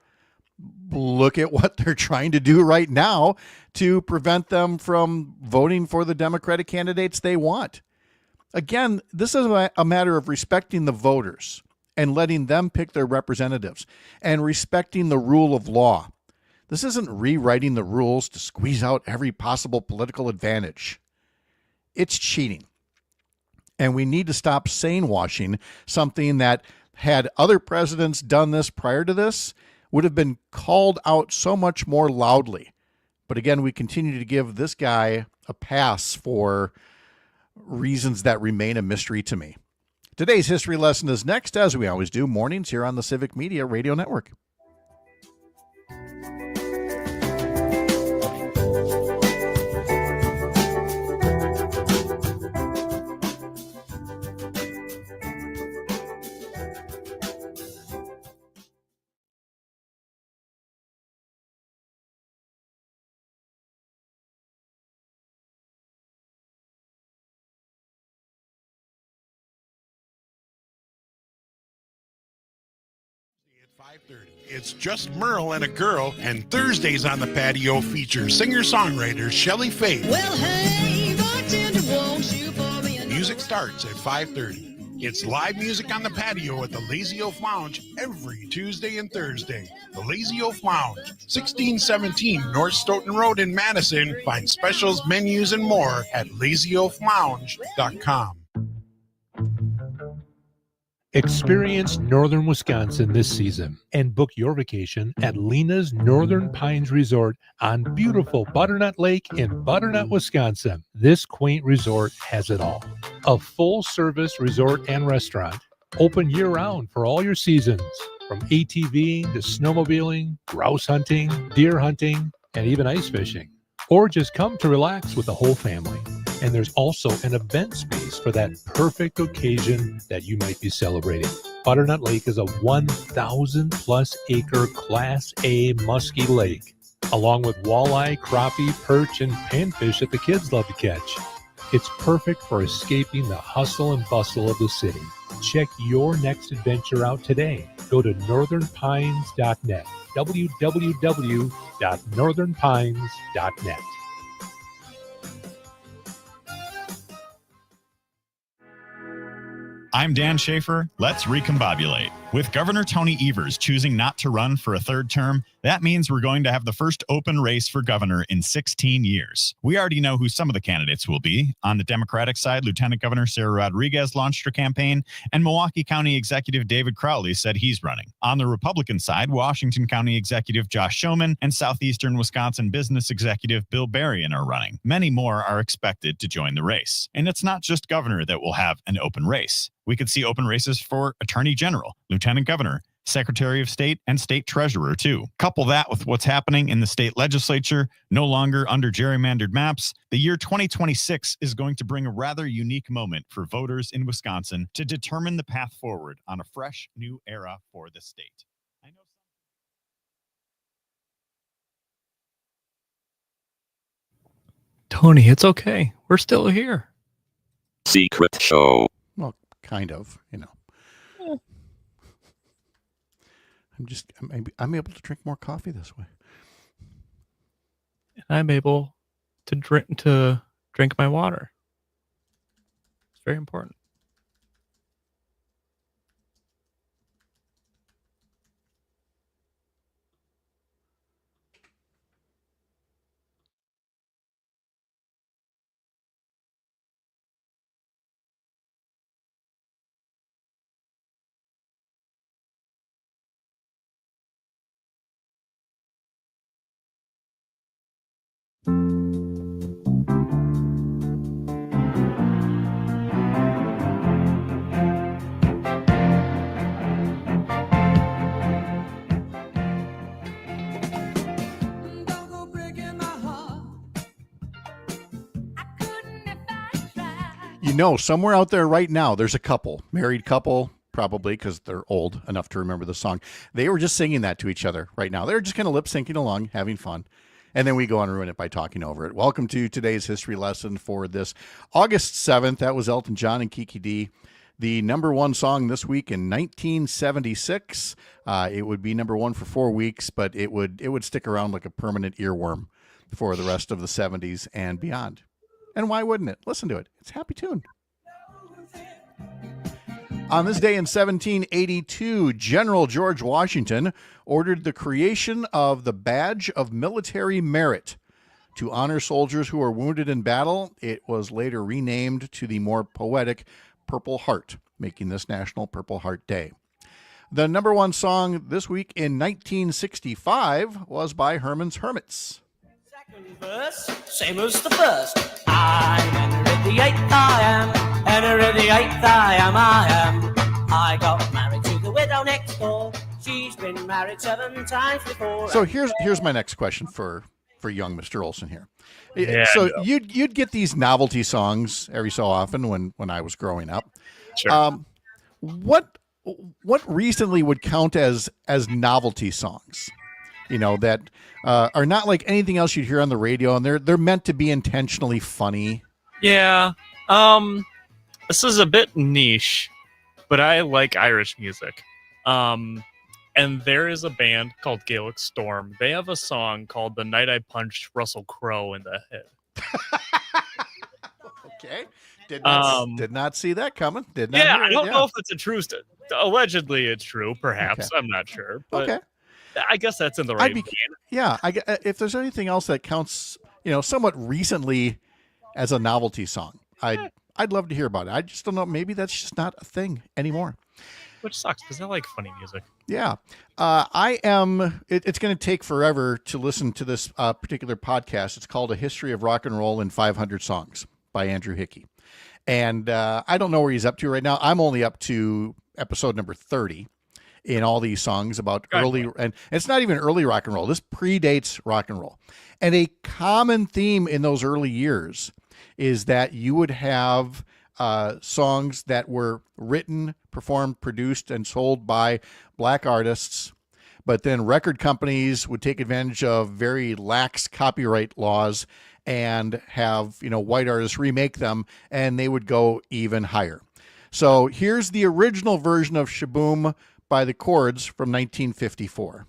Look at what they're trying to do right now to prevent them from voting for the Democratic candidates they want. Again, this is a matter of respecting the voters and letting them pick their representatives and respecting the rule of law. This isn't rewriting the rules to squeeze out every possible political advantage. It's cheating. And we need to stop sane washing, something that, had other presidents done this prior to this, would have been called out so much more loudly. But again, we continue to give this guy a pass for reasons that remain a mystery to me. Today's history lesson is next, as we always do, mornings here on the Civic Media Radio Network. At 5:30. It's just Merle and a girl, and Thursdays on the patio feature singer-songwriter Shelley Faith. Well, hey, bartender, won't you pour me a... Music starts at 5:30. It's live music on the patio at the Lazy Oaf Lounge every Tuesday and Thursday. The Lazy Oaf Lounge, 1617 North Stoughton Road in Madison. Find specials, menus, and more at lazyoaflounge.com. Experience northern Wisconsin this season and book your vacation at Lena's Northern Pines Resort on beautiful Butternut Lake in Butternut, Wisconsin. This quaint resort has it all. A full-service resort and restaurant, open year-round for all your seasons, from ATVing to snowmobiling, grouse hunting, deer hunting, and even ice fishing. Or just come to relax with the whole family. And there's also an event space for that perfect occasion that you might be celebrating. Butternut Lake is a 1,000 plus acre Class A musky lake, along with walleye, crappie, perch, and panfish that the kids love to catch. It's perfect for escaping the hustle and bustle of the city. Check your next adventure out today. Go to northernpines.net, www.northernpines.net. I'm Dan Schaefer. Let's recombobulate. With Governor Tony Evers choosing not to run for a third term, that means we're going to have the first open race for governor in 16 years. We already know who some of the candidates will be. On the Democratic side, Lieutenant Governor Sarah Rodriguez launched her campaign, and Milwaukee County Executive David Crowley said he's running. On the Republican side, Washington County Executive Josh Schoeman and Southeastern Wisconsin Business Executive Bill Berrien are running. Many more are expected to join the race. And it's not just governor that will have an open race. We could see open races for Attorney General, Lieutenant Governor, Secretary of State, and State Treasurer, too. Couple that with what's happening in the state legislature, no longer under gerrymandered maps. The year 2026 is going to bring a rather unique moment for voters in Wisconsin to determine the path forward on a fresh new era for the state. Tony, it's okay. We're still here. Secret show. Well, kind of, I'm able to drink more coffee this way. I'm able to drink my water. It's very important. Somewhere out there right now, there's a couple, married couple, probably because they're old enough to remember the song. They were just singing that to each other right now. They're just kind of lip syncing along, having fun. And then we go on and ruin it by talking over it. Welcome to today's history lesson for this August 7th. That was Elton John and Kiki D. The number one song this week in 1976. It would be number one for 4 weeks, but it would stick around like a permanent earworm for the rest of the 70s and beyond. And why wouldn't it? Listen to it. It's a happy tune. On this day in 1782, General George Washington ordered the creation of the Badge of Military Merit to honor soldiers who were wounded in battle. It was later renamed to the more poetic Purple Heart, making this National Purple Heart Day. The number one song this week in 1965 was by Herman's Hermits. Verse, same as the first. I'm Henry the Eighth, I am. Henry the Eighth, I am. I got married to the widow next door. She's been married 7 times before. So here's my next question for young Mr. Olson here. Yeah, so you'd get these novelty songs every so often when I was growing up. Sure. What recently would count as novelty songs? That are not like anything else you'd hear on the radio, and they're meant to be intentionally funny. Yeah. This is a bit niche, but I like Irish music. And there is a band called Gaelic Storm. They have a song called The Night I Punched Russell Crowe in the Head. Okay. Did not see that coming. Did not. Yeah, hear I it. don't know if it's a true allegedly it's true, perhaps. Okay. I'm not sure. But Okay. I guess that's in the right vein. Yeah, if there's anything else that counts, somewhat recently as a novelty song, I'd love to hear about it. I just don't know. Maybe that's just not a thing anymore. Which sucks because I like funny music. Yeah. It's going to take forever to listen to this particular podcast. It's called A History of Rock and Roll in 500 Songs by Andrew Hickey. And I don't know where he's up to right now. I'm only up to episode number 30 in all these songs about early, and it's not even early rock and roll. This predates rock and roll. And a common theme in those early years is that you would have songs that were written, performed, produced, and sold by black artists. But then record companies would take advantage of very lax copyright laws and have, white artists remake them, and they would go even higher. So here's the original version of Shaboom by the Chords from 1954.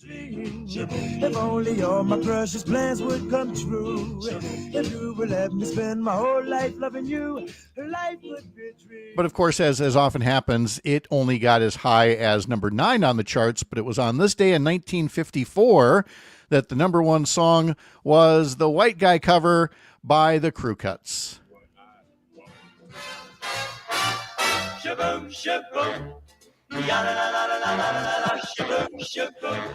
If only all my precious plans would come true. If you would let me spend my whole life loving you, life would be a dream. But of course, as often happens, it only got as high as number 9 on the charts, but it was on this day in 1954 that the number 1 song was the White Guy cover by the Crew Cuts. Shaboom, shaboom. Shaboom, shaboom.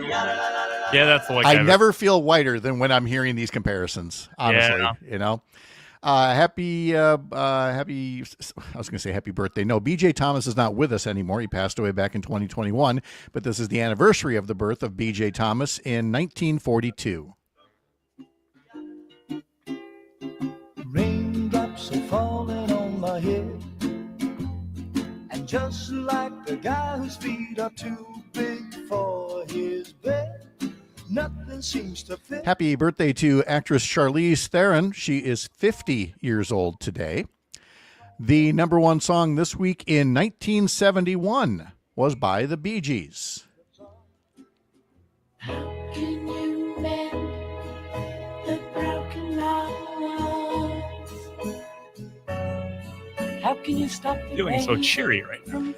Yeah, that's the White Guy. I never feel whiter than when I'm hearing these comparisons, honestly, happy, I was going to say happy birthday. No, BJ Thomas is not with us anymore. He passed away back in 2021, but this is the anniversary of the birth of BJ Thomas in 1942. Raindrops are falling on my head, and just like the guy whose feet are too big for his bed, nothing seems to fit. Happy birthday to actress Charlize Theron. She is 50 years old today. The number 1 song this week in 1971 was by the Bee Gees. How can you mend the broken hearts? How can you stop the Doing so rain cheery right now.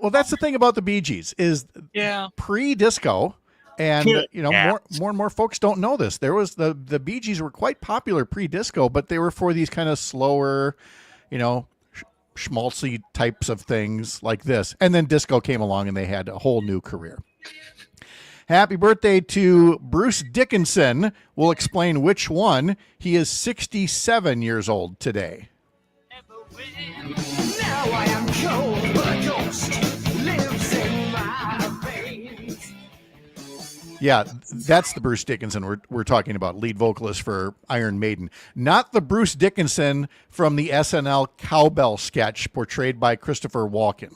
Well, that's the thing about the Bee Gees is pre-disco. And, more and more folks don't know this. There was the Bee Gees were quite popular pre-disco, but they were for these kind of slower, schmaltzy types of things like this. And then disco came along and they had a whole new career. Happy birthday to Bruce Dickinson. We'll explain which one. He is 67 years old today. Now I am cold, but a ghost lives in my veins. Yeah, that's the Bruce Dickinson we're talking about, lead vocalist for Iron Maiden. Not the Bruce Dickinson from the SNL Cowbell sketch portrayed by Christopher Walken.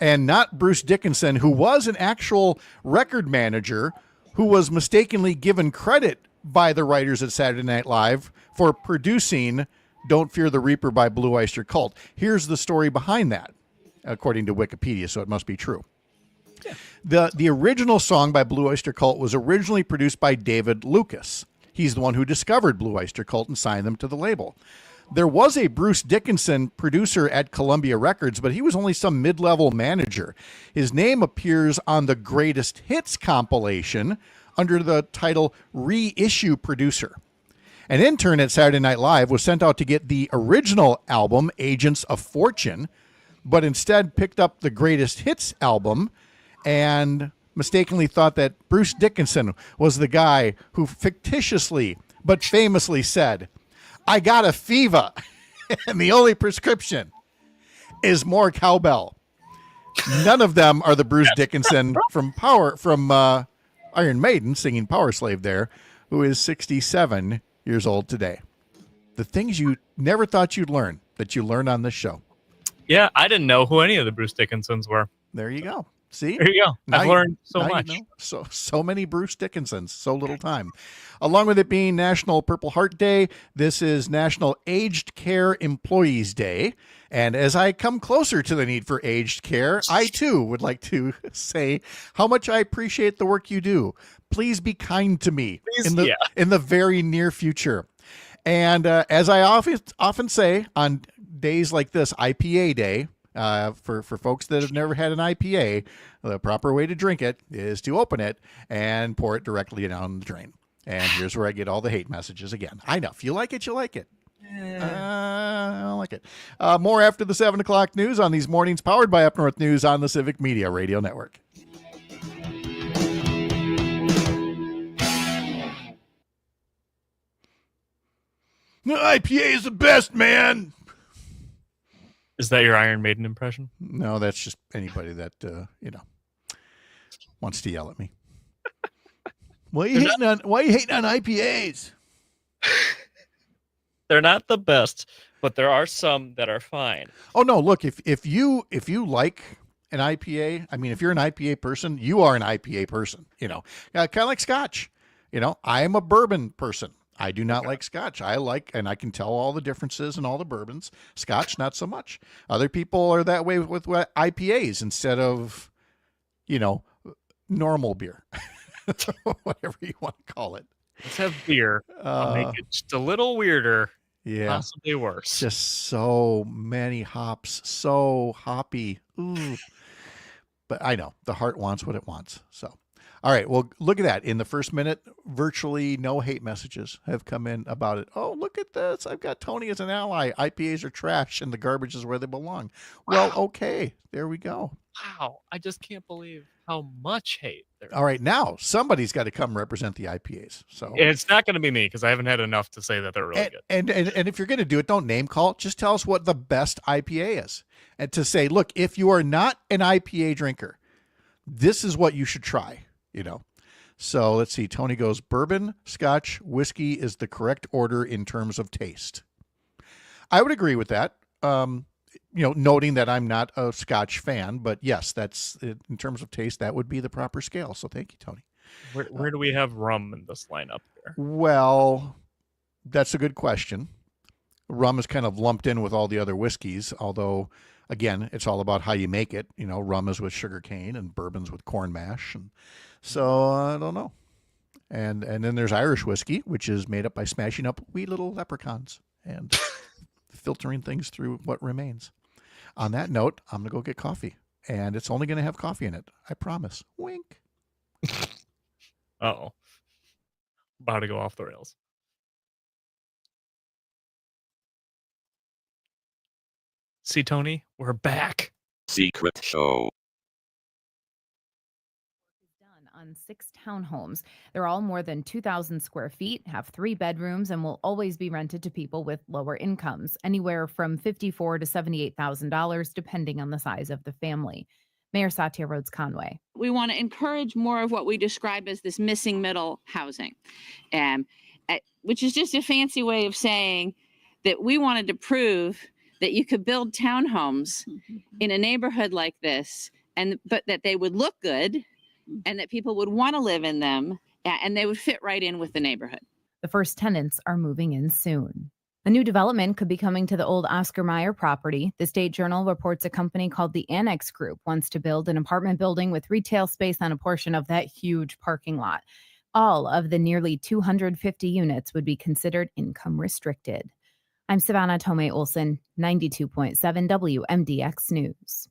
And not Bruce Dickinson, who was an actual record manager who was mistakenly given credit by the writers at Saturday Night Live for producing Don't Fear the Reaper by Blue Oyster Cult. Here's the story behind that, according to Wikipedia, so it must be true. Yeah. The original song by Blue Oyster Cult was originally produced by David Lucas. He's the one who discovered Blue Oyster Cult and signed them to the label. There was a Bruce Dickinson producer at Columbia Records, but he was only some mid-level manager. His name appears on the Greatest Hits compilation under the title Reissue Producer. An intern at Saturday Night Live was sent out to get the original album, Agents of Fortune, but instead picked up the Greatest Hits album and mistakenly thought that Bruce Dickinson was the guy who fictitiously but famously said, "I got a fever, and the only prescription is more cowbell." None of them are the Bruce Dickinson from Iron Maiden singing Power Slave there, who is 67 years old today. The things you never thought you'd learn that you learned on this show. Yeah, I didn't know who any of the Bruce Dickinsons were. There you go. See? There you go. I've learned so much. You know. So many Bruce Dickinsons, so little time. Along with it being National Purple Heart Day, this is National Aged Care Employees Day. And as I come closer to the need for aged care, I too would like to say how much I appreciate the work you do. Please be kind to me in the very near future. And as I often say on days like this, IPA Day, for folks that have never had an IPA, the proper way to drink it is to open it and pour it directly down the drain. And here's where I get all the hate messages again. I know. If you like it, you like it. I don't like it. More after the 7 o'clock news on these mornings, powered by Up North News on the Civic Media Radio Network. The IPA is the best, man. Is that your Iron Maiden impression? No, that's just anybody that wants to yell at me. Why are you hating on IPAs? They're not the best, But there are some that are fine. Oh no, look, if you like an IPA, I mean, if you're an IPA person, you are an IPA person, kind of like Scotch. I am a bourbon person. I do not like Scotch. And I can tell all the differences in all the bourbons. Scotch, not so much. Other people are that way with IPAs instead of, normal beer, whatever you want to call it. Let's have beer. I'll make it just a little weirder. Yeah. Possibly worse. Just so many hops, so hoppy. Ooh. But I know the heart wants what it wants. So, all right. Well, look at that. In the first minute, virtually no hate messages have come in about it. Oh, look at this. I've got Tony as an ally. IPAs are trash and the garbage is where they belong. Well, Wow. okay. There we go. Wow. I just can't believe how much hate there is. All right. Now somebody's got to come represent the IPAs. So It's not going to be me because I haven't had enough to say that they're really good. And if you're going to do it, don't name call. Just tell us what the best IPA is. And to say, look, if you are not an IPA drinker, this is what you should try, So let's see. Tony goes, bourbon, Scotch, whiskey is the correct order in terms of taste. I would agree with that. Noting that I'm not a Scotch fan, but yes, that's in terms of taste, that would be the proper scale. So thank you, Tony. Where do we have rum in this lineup here? Well, that's a good question. Rum is kind of lumped in with all the other whiskeys, although, again, it's all about how you make it. Rum is with sugar cane and bourbon's with corn mash. And so I don't know. And then there's Irish whiskey, which is made up by smashing up wee little leprechauns and filtering things through what remains. On that note, I'm going to go get coffee. And it's only going to have coffee in it. I promise. Wink. Uh-oh. About to go off the rails. See, Tony, we're back. Secret show. On 6 townhomes. They're all more than 2,000 square feet, have 3 bedrooms, and will always be rented to people with lower incomes, anywhere from $54,000 to $78,000, depending on the size of the family. Mayor Satya Rhodes Conway. We want to encourage more of what we describe as this missing middle housing, which is just a fancy way of saying that we wanted to prove that you could build townhomes in a neighborhood like this, but that they would look good and that people would want to live in them and they would fit right in with the neighborhood. The first tenants are moving in soon. A new development could be coming to the old Oscar Mayer property. The State Journal reports a company called the Annex Group wants to build an apartment building with retail space on a portion of that huge parking lot. All of the nearly 250 units would be considered income restricted. I'm Savannah Tomei Olson, 92.7 WMDX News.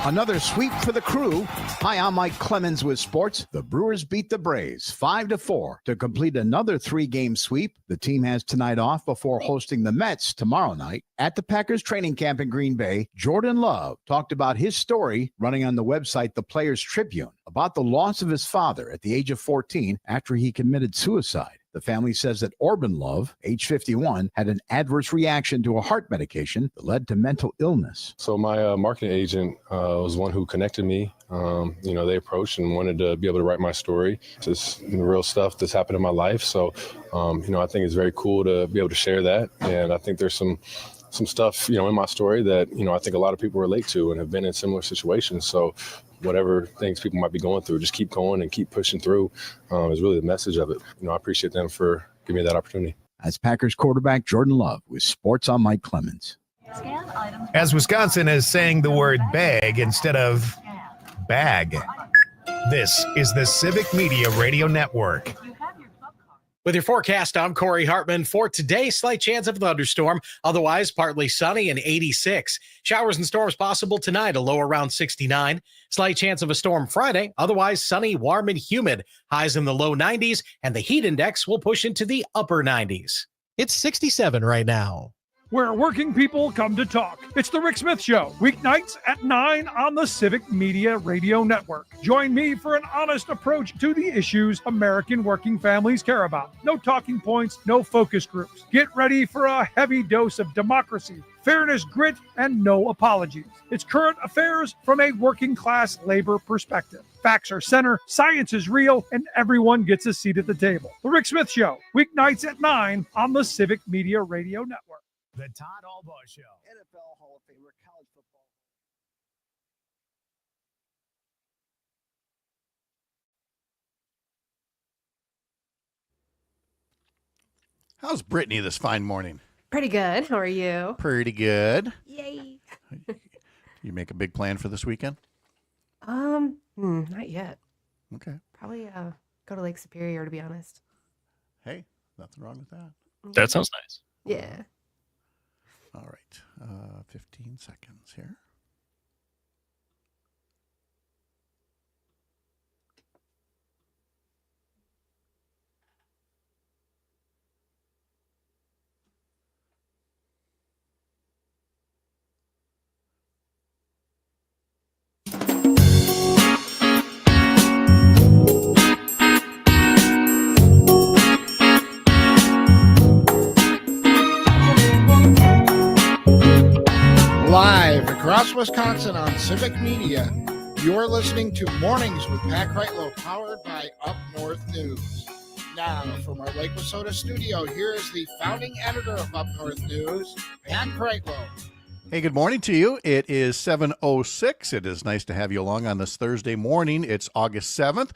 Another sweep for the crew. Hi, I'm Mike Clemens with sports. The Brewers beat the Braves 5-4 to complete another 3-game sweep. The team has tonight off before hosting the Mets tomorrow night. At the Packers training camp in Green Bay, Jordan Love talked about his story running on the website The Players Tribune about the loss of his father at the age of 14 after he committed suicide. The family says that Orban Love, age 51, had an adverse reaction to a heart medication that led to mental illness. So my marketing agent was one who connected me. They approached and wanted to be able to write my story. It's just real stuff that's happened in my life. So, I think it's very cool to be able to share that. And I think there's some stuff, in my story that, I think a lot of people relate to and have been in similar situations. So whatever things people might be going through, just keep going and keep pushing through is really the message of it. I appreciate them for giving me that opportunity. That's Packers quarterback Jordan Love with Sports on Mike Clemens. As Wisconsin is saying the word bag instead of bag. This is the Civic Media Radio Network. With your forecast, I'm Corey Hartman. For today, slight chance of a thunderstorm, otherwise partly sunny and 86. Showers and storms possible tonight, a low around 69. Slight chance of a storm Friday, otherwise sunny, warm, and humid. Highs in the low 90s, and the heat index will push into the upper 90s. It's 67 right now. Where working people come to talk. It's the Rick Smith Show, weeknights at 9 on the Civic Media Radio Network. Join me for an honest approach to the issues American working families care about. No talking points, no focus groups. Get ready for a heavy dose of democracy, fairness, grit, and no apologies. It's current affairs from a working class labor perspective. Facts are center, science is real, and everyone gets a seat at the table. The Rick Smith Show, weeknights at 9 on the Civic Media Radio Network. The Todd Albaugh Show. NFL Hall of Famer, college football. How's Brittany this fine morning? Pretty good. How are you? Pretty good. Yay. You make a big plan for this weekend? Not yet. Okay. Probably go to Lake Superior, to be honest. Hey, nothing wrong with that. That sounds nice. Yeah. All right. 15 seconds here. Live across Wisconsin on Civic Media, you're listening to Mornings with Pat Kreitlow, powered by Up North News. Now, from our Lake Wissota studio, here is the founding editor of Up North News, Pat Kreitlow. Hey, good morning to you. It is 7:06. It is nice to have you along on this Thursday morning. It's August 7th.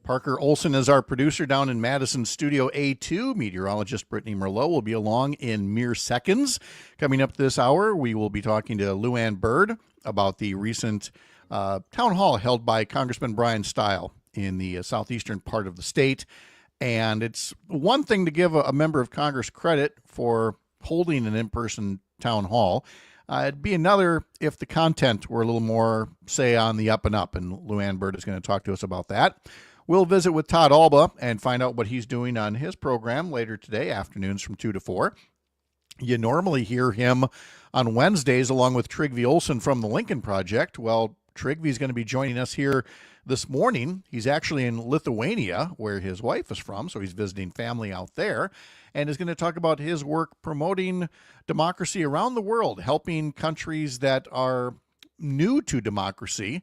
Parker Olson is our producer down in Madison Studio A2. Meteorologist Brittany Merlot will be along in mere seconds. Coming up this hour, we will be talking to LuAnn Bird about the recent town hall held by Congressman Bryan Steil in the southeastern part of the state. And it's one thing to give a member of Congress credit for holding an in-person town hall. It'd be another if the content were a little more, say, on the up and up. And LuAnn Bird is going to talk to us about that. We'll visit with Todd Albaugh and find out what he's doing on his program later today, afternoons from 2 to 4. You normally hear him on Wednesdays along with Trygve Olson from the Lincoln Project. Well, Trygve is going to be joining us here this morning. He's actually in Lithuania, where his wife is from, so he's visiting family out there, and is going to talk about his work promoting democracy around the world, helping countries that are new to democracy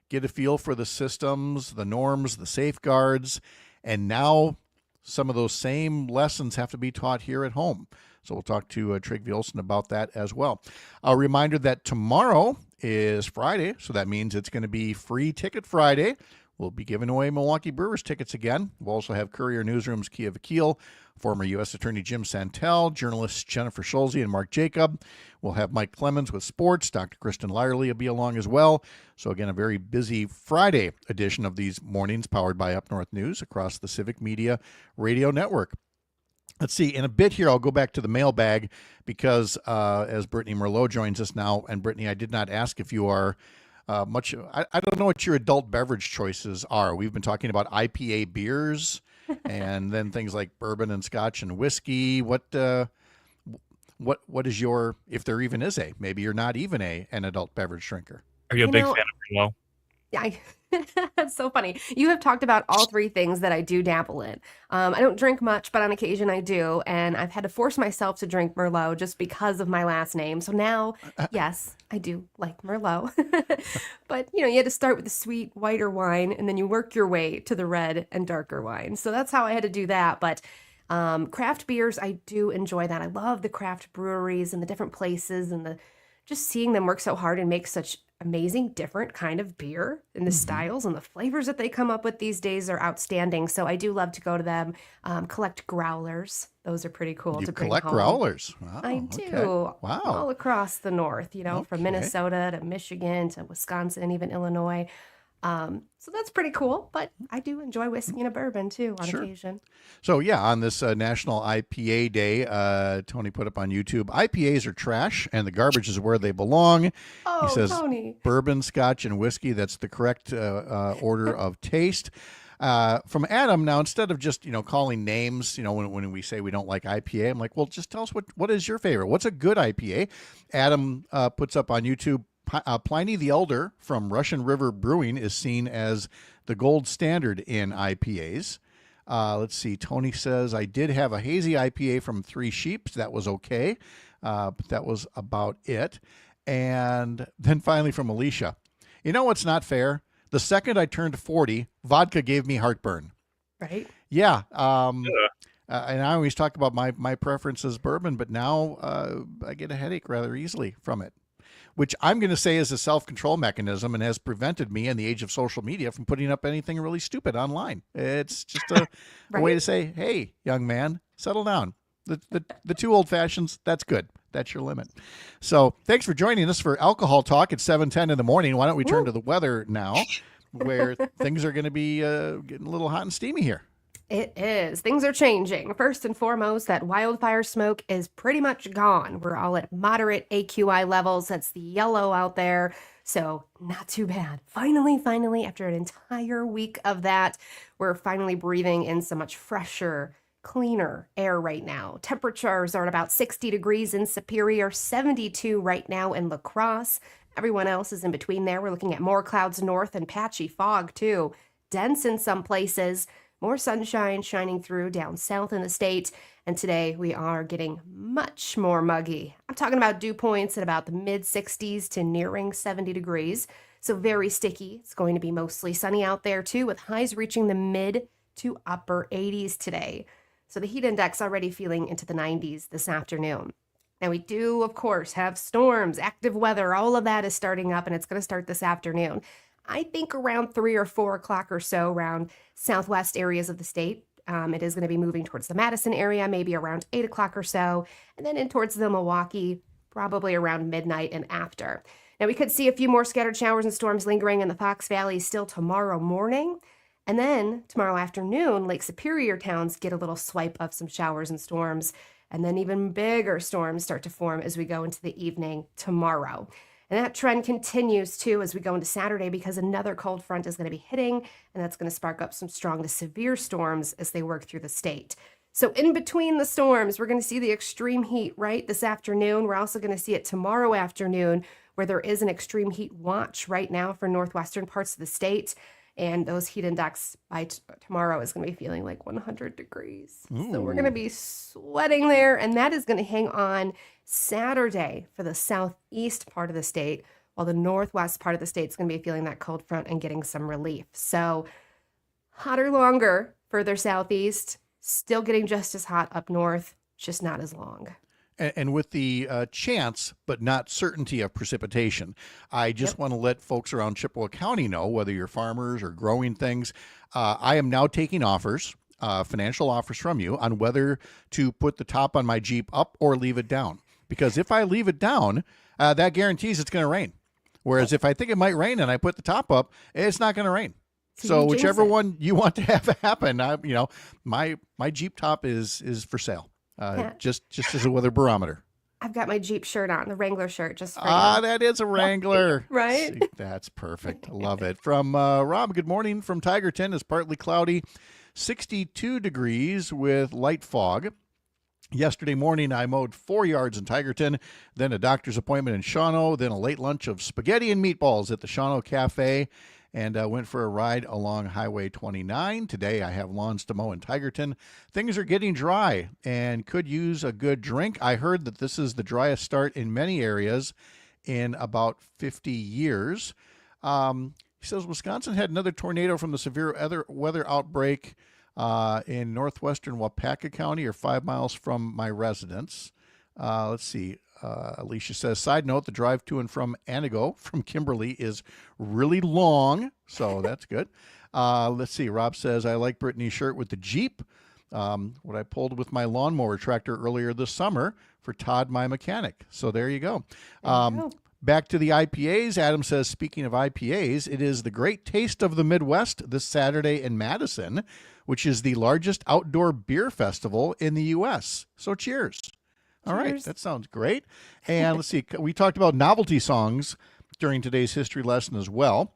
get a feel for the systems, the norms, the safeguards, and now some of those same lessons have to be taught here at home. So we'll talk to Trygve Olson about that as well. A reminder that tomorrow is Friday, so that means it's going to be Free Ticket Friday. We'll be giving away Milwaukee Brewers tickets again. We'll also have Courier Newsroom's Kia Vakil, former U.S. Attorney Jim Santel, journalists Jennifer Schulze and Mark Jacob. We'll have Mike Clemens with sports. Dr. Kristen Lyerly will be along as well. So again, a very busy Friday edition of these mornings powered by Up North News across the Civic Media Radio Network. Let's see, in a bit here, I'll go back to the mailbag because as Brittany Merlot joins us now, and Brittany, I did not ask if you are I don't know what your adult beverage choices are. We've been talking about IPA beers and then things like bourbon and scotch and whiskey. What is your, if there even is a, maybe you're not even an adult beverage drinker. Are you a big fan of Merlot? Yeah, that's so funny. You have talked about all three things that I do dabble in. I don't drink much, but on occasion I do. And I've had to force myself to drink Merlot just because of my last name. So now, yes, I do like Merlot. But, you had to start with the sweet, whiter wine, and then you work your way to the red and darker wine. So that's how I had to do that. But craft beers, I do enjoy that. I love the craft breweries and the different places and just seeing them work so hard and make such amazing different kind of beer, and the styles and the flavors that they come up with these days are outstanding. So I do love to go to them, collect growlers. Those are pretty cool to bring home. You collect growlers? Wow, I do. Okay. Wow. All across the north, from Minnesota to Michigan to Wisconsin, even Illinois. So that's pretty cool, but I do enjoy whiskey and a bourbon too on occasion. So yeah, on this National IPA Day, Tony put up on YouTube, IPAs are trash and the garbage is where they belong. Oh, he says Tony. Bourbon, scotch, and whiskey. That's the correct order of taste. From Adam, now instead of just calling names, when we say we don't like IPA, I'm like, well, just tell us what is your favorite? What's a good IPA? Adam puts up on YouTube. Pliny the Elder from Russian River Brewing is seen as the gold standard in IPAs. Let's see. Tony says, I did have a hazy IPA from Three Sheeps. That was okay. But that was about it. And then finally from Alicia, you know what's not fair? The second I turned 40, vodka gave me heartburn. Right? Yeah. And I always talk about my preference is bourbon, but now I get a headache rather easily from it, which I'm going to say is a self-control mechanism and has prevented me in the age of social media from putting up anything really stupid online. It's just a way to say, hey, young man, settle down. The two old fashions, that's good. That's your limit. So thanks for joining us for Alcohol Talk at 7:10 in the morning. Why don't we turn to the weather now, where things are going to be getting a little hot and steamy here. It is. Things are changing. First and foremost, that wildfire smoke is pretty much gone. We're all at moderate AQI levels. That's the yellow out there. So not too bad. Finally, after an entire week of that, we're finally breathing in so much fresher, cleaner air right now. Temperatures are at about 60 degrees in Superior, 72 right now in La Crosse. Everyone else is in between there. We're looking at more clouds north and patchy fog too. Dense in some places. More sunshine shining through down south in the state. And today we are getting much more muggy. I'm talking about dew points at about the mid 60s to nearing 70 degrees. So very sticky. It's going to be mostly sunny out there too, with highs reaching the mid to upper 80s today. So the heat index already feeling into the 90s this afternoon. Now we do, of course, have storms, active weather. All of that is starting up, and it's going to start this afternoon. I think around 3 or 4 o'clock or so around southwest areas of the state. It is going to be moving towards the Madison area, maybe around 8 o'clock or so, and then in towards the Milwaukee, probably around midnight and after. Now, we could see a few more scattered showers and storms lingering in the Fox Valley still tomorrow morning. And then tomorrow afternoon, Lake Superior towns get a little swipe of some showers and storms, and then even bigger storms start to form as we go into the evening tomorrow. And that trend continues too as we go into Saturday because another cold front is going to be hitting, and that's going to spark up some strong to severe storms as they work through the state. So in between the storms, we're going to see the extreme heat right this afternoon. We're also going to see it tomorrow afternoon, where there is an extreme heat watch right now for northwestern parts of the state. And those heat index by tomorrow is going to be feeling like 100 degrees. Ooh. So we're going to be sweating there. And that is going to hang on Saturday for the southeast part of the state, while the northwest part of the state is going to be feeling that cold front and getting some relief. So hotter longer further southeast, still getting just as hot up north, just not as long. And with the chance, but not certainty of precipitation, I just want to let folks around Chippewa County know, whether you're farmers or growing things, I am now taking offers, financial offers from you on whether to put the top on my Jeep up or leave it down. Because if I leave it down, that guarantees it's going to rain. Whereas if I think it might rain and I put the top up, it's not going to rain. So whichever one you want to have happen, my Jeep top is for sale. Just as a weather barometer. I've got my Jeep shirt on, the Wrangler shirt. Just for that is a Wrangler. Right? See, that's perfect. I love it. From Rob, good morning from Tigerton. It's partly cloudy, 62 degrees with light fog. Yesterday morning, I mowed 4 yards in Tigerton, then a doctor's appointment in Shawano, then a late lunch of spaghetti and meatballs at the Shawano Cafe, and went for a ride along Highway 29. Today, I have lawns to mow in Tigerton. Things are getting dry and could use a good drink. I heard that this is the driest start in many areas in about 50 years. He says Wisconsin had another tornado from the severe weather outbreak in northwestern Wapaka County, or 5 miles from my residence. Let's see. Alicia says, side note, the drive to and from Anago from Kimberly is really long, so that's good. Let's see. Rob says, I like Brittany's shirt with the Jeep, what I pulled with my lawnmower tractor earlier this summer for Todd, my mechanic. So there you go. Back to the IPAs. Adam says, speaking of IPAs, it is the Great Taste of the Midwest this Saturday in Madison, which is the largest outdoor beer festival in the U.S. So cheers. All right, that sounds great. And let's see, we talked about novelty songs during today's history lesson as well.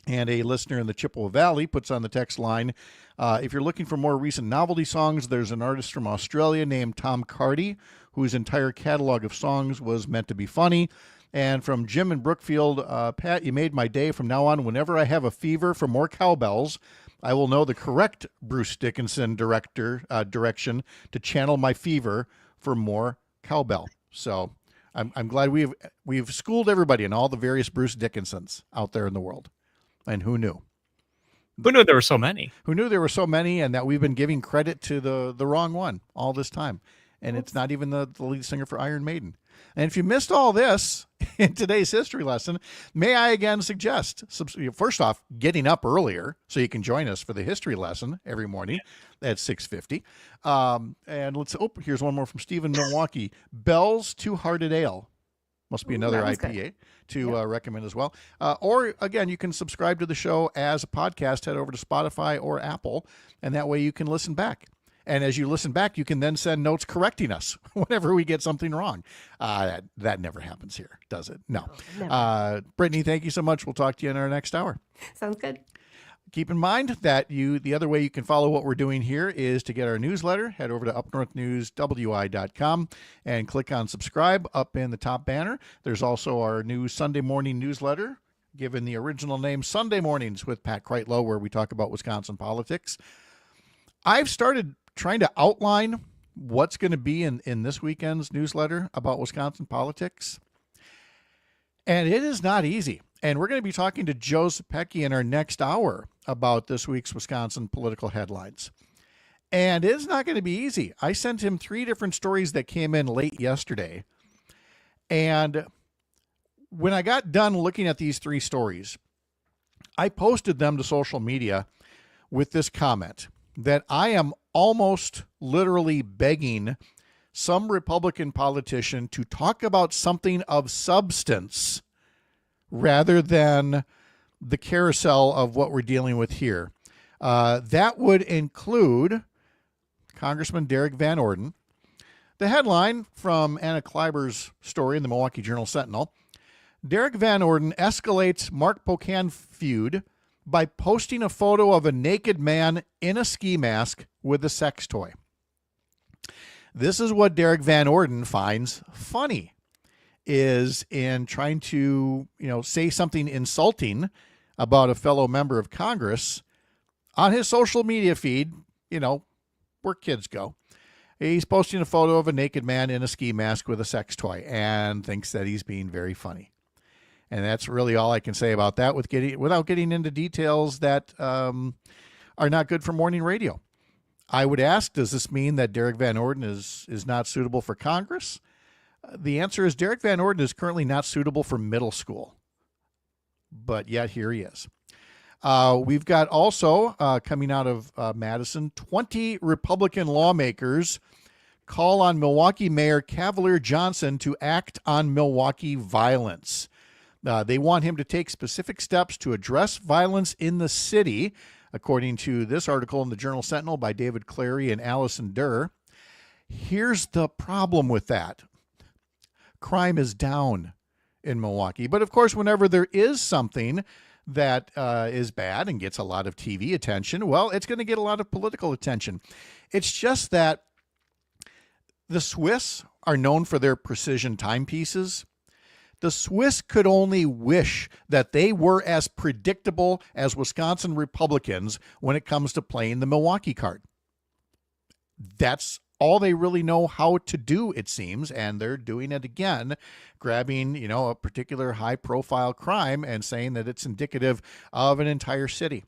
And a listener in the Chippewa Valley puts on the text line, if you're looking for more recent novelty songs, there's an artist from Australia named Tom Cardy, whose entire catalog of songs was meant to be funny. And from Jim in Brookfield, Pat, you made my day. From now on, whenever I have a fever for more cowbells, I will know the correct Bruce Dickinson direction to channel my fever for more cowbell. So I'm glad we've schooled everybody in all the various Bruce Dickinsons out there in the world. And who knew? Who knew there were so many? Who knew there were so many, and that we've been giving credit to the wrong one all this time. And it's not even the lead singer for Iron Maiden. And if you missed all this in today's history lesson, may I again suggest, first off, getting up earlier so you can join us for the history lesson every morning at 6:50. And here's one more from Stephen Milwaukee. Bell's Two-Hearted Ale. Must be another IPA to recommend as well. Or, again, you can subscribe to the show as a podcast. Head over to Spotify or Apple, and that way you can listen back. And as you listen back, you can then send notes correcting us whenever we get something wrong. That never happens here, does it? No. Brittany, thank you so much. We'll talk to you in our next hour. Sounds good. Keep in mind that the other way you can follow what we're doing here is to get our newsletter. Head over to upnorthnewswi.com and click on subscribe up in the top banner. There's also our new Sunday morning newsletter, given the original name Sunday Mornings with Pat Kreitlow, where we talk about Wisconsin politics. I've started trying to outline what's going to be in this weekend's newsletter about Wisconsin politics. And it is not easy. And we're going to be talking to Joe Zepecki in our next hour about this week's Wisconsin political headlines. And it's not going to be easy. I sent him 3 different stories that came in late yesterday. And when I got done looking at these 3 stories, I posted them to social media with this comment that I am almost literally begging some Republican politician to talk about something of substance rather than the carousel of what we're dealing with here. That would include Congressman Derrick Van Orden. The headline from Anna Kleiber's story in the Milwaukee Journal-Sentinel: Derrick Van Orden escalates Mark Pocan feud by posting a photo of a naked man in a ski mask with a sex toy. This is what Derrick Van Orden finds funny, is in trying to, say something insulting about a fellow member of Congress on his social media feed, where kids go. He's posting a photo of a naked man in a ski mask with a sex toy and thinks that he's being very funny. And that's really all I can say about that without getting into details that are not good for morning radio. I would ask, does this mean that Derrick Van Orden is not suitable for Congress? The answer is Derrick Van Orden is currently not suitable for middle school. But yet here he is. We've got also, coming out of Madison, 20 Republican lawmakers call on Milwaukee Mayor Cavalier Johnson to act on Milwaukee violence. They want him to take specific steps to address violence in the city, according to this article in the Journal-Sentinel by David Clary and Allison Durr. Here's the problem with that. Crime is down in Milwaukee. But, of course, whenever there is something that is bad and gets a lot of TV attention, well, it's going to get a lot of political attention. It's just that the Swiss are known for their precision timepieces. The Swiss could only wish that they were as predictable as Wisconsin Republicans when it comes to playing the Milwaukee card. That's all they really know how to do, it seems, and they're doing it again, grabbing, a particular high-profile crime and saying that it's indicative of an entire city,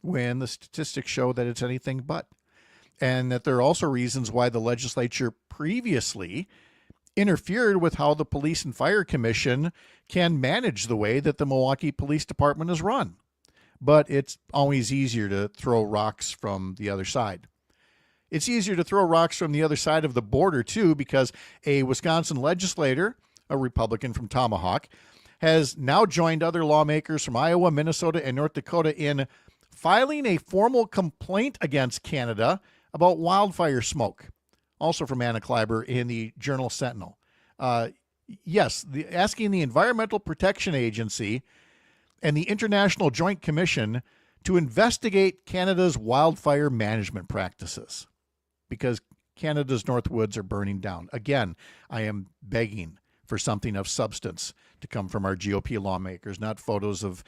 when the statistics show that it's anything but. And that there are also reasons why the legislature previously interfered with how the Police and Fire Commission can manage the way that the Milwaukee Police Department is run. But it's always easier to throw rocks from the other side. It's easier to throw rocks from the other side of the border, too, because a Wisconsin legislator, a Republican from Tomahawk, has now joined other lawmakers from Iowa, Minnesota, and North Dakota in filing a formal complaint against Canada about wildfire smoke. Also from Anna Kleiber in the Journal-Sentinel. Yes, asking the Environmental Protection Agency and the International Joint Commission to investigate Canada's wildfire management practices, because Canada's Northwoods are burning down. Again, I am begging for something of substance to come from our GOP lawmakers, not photos of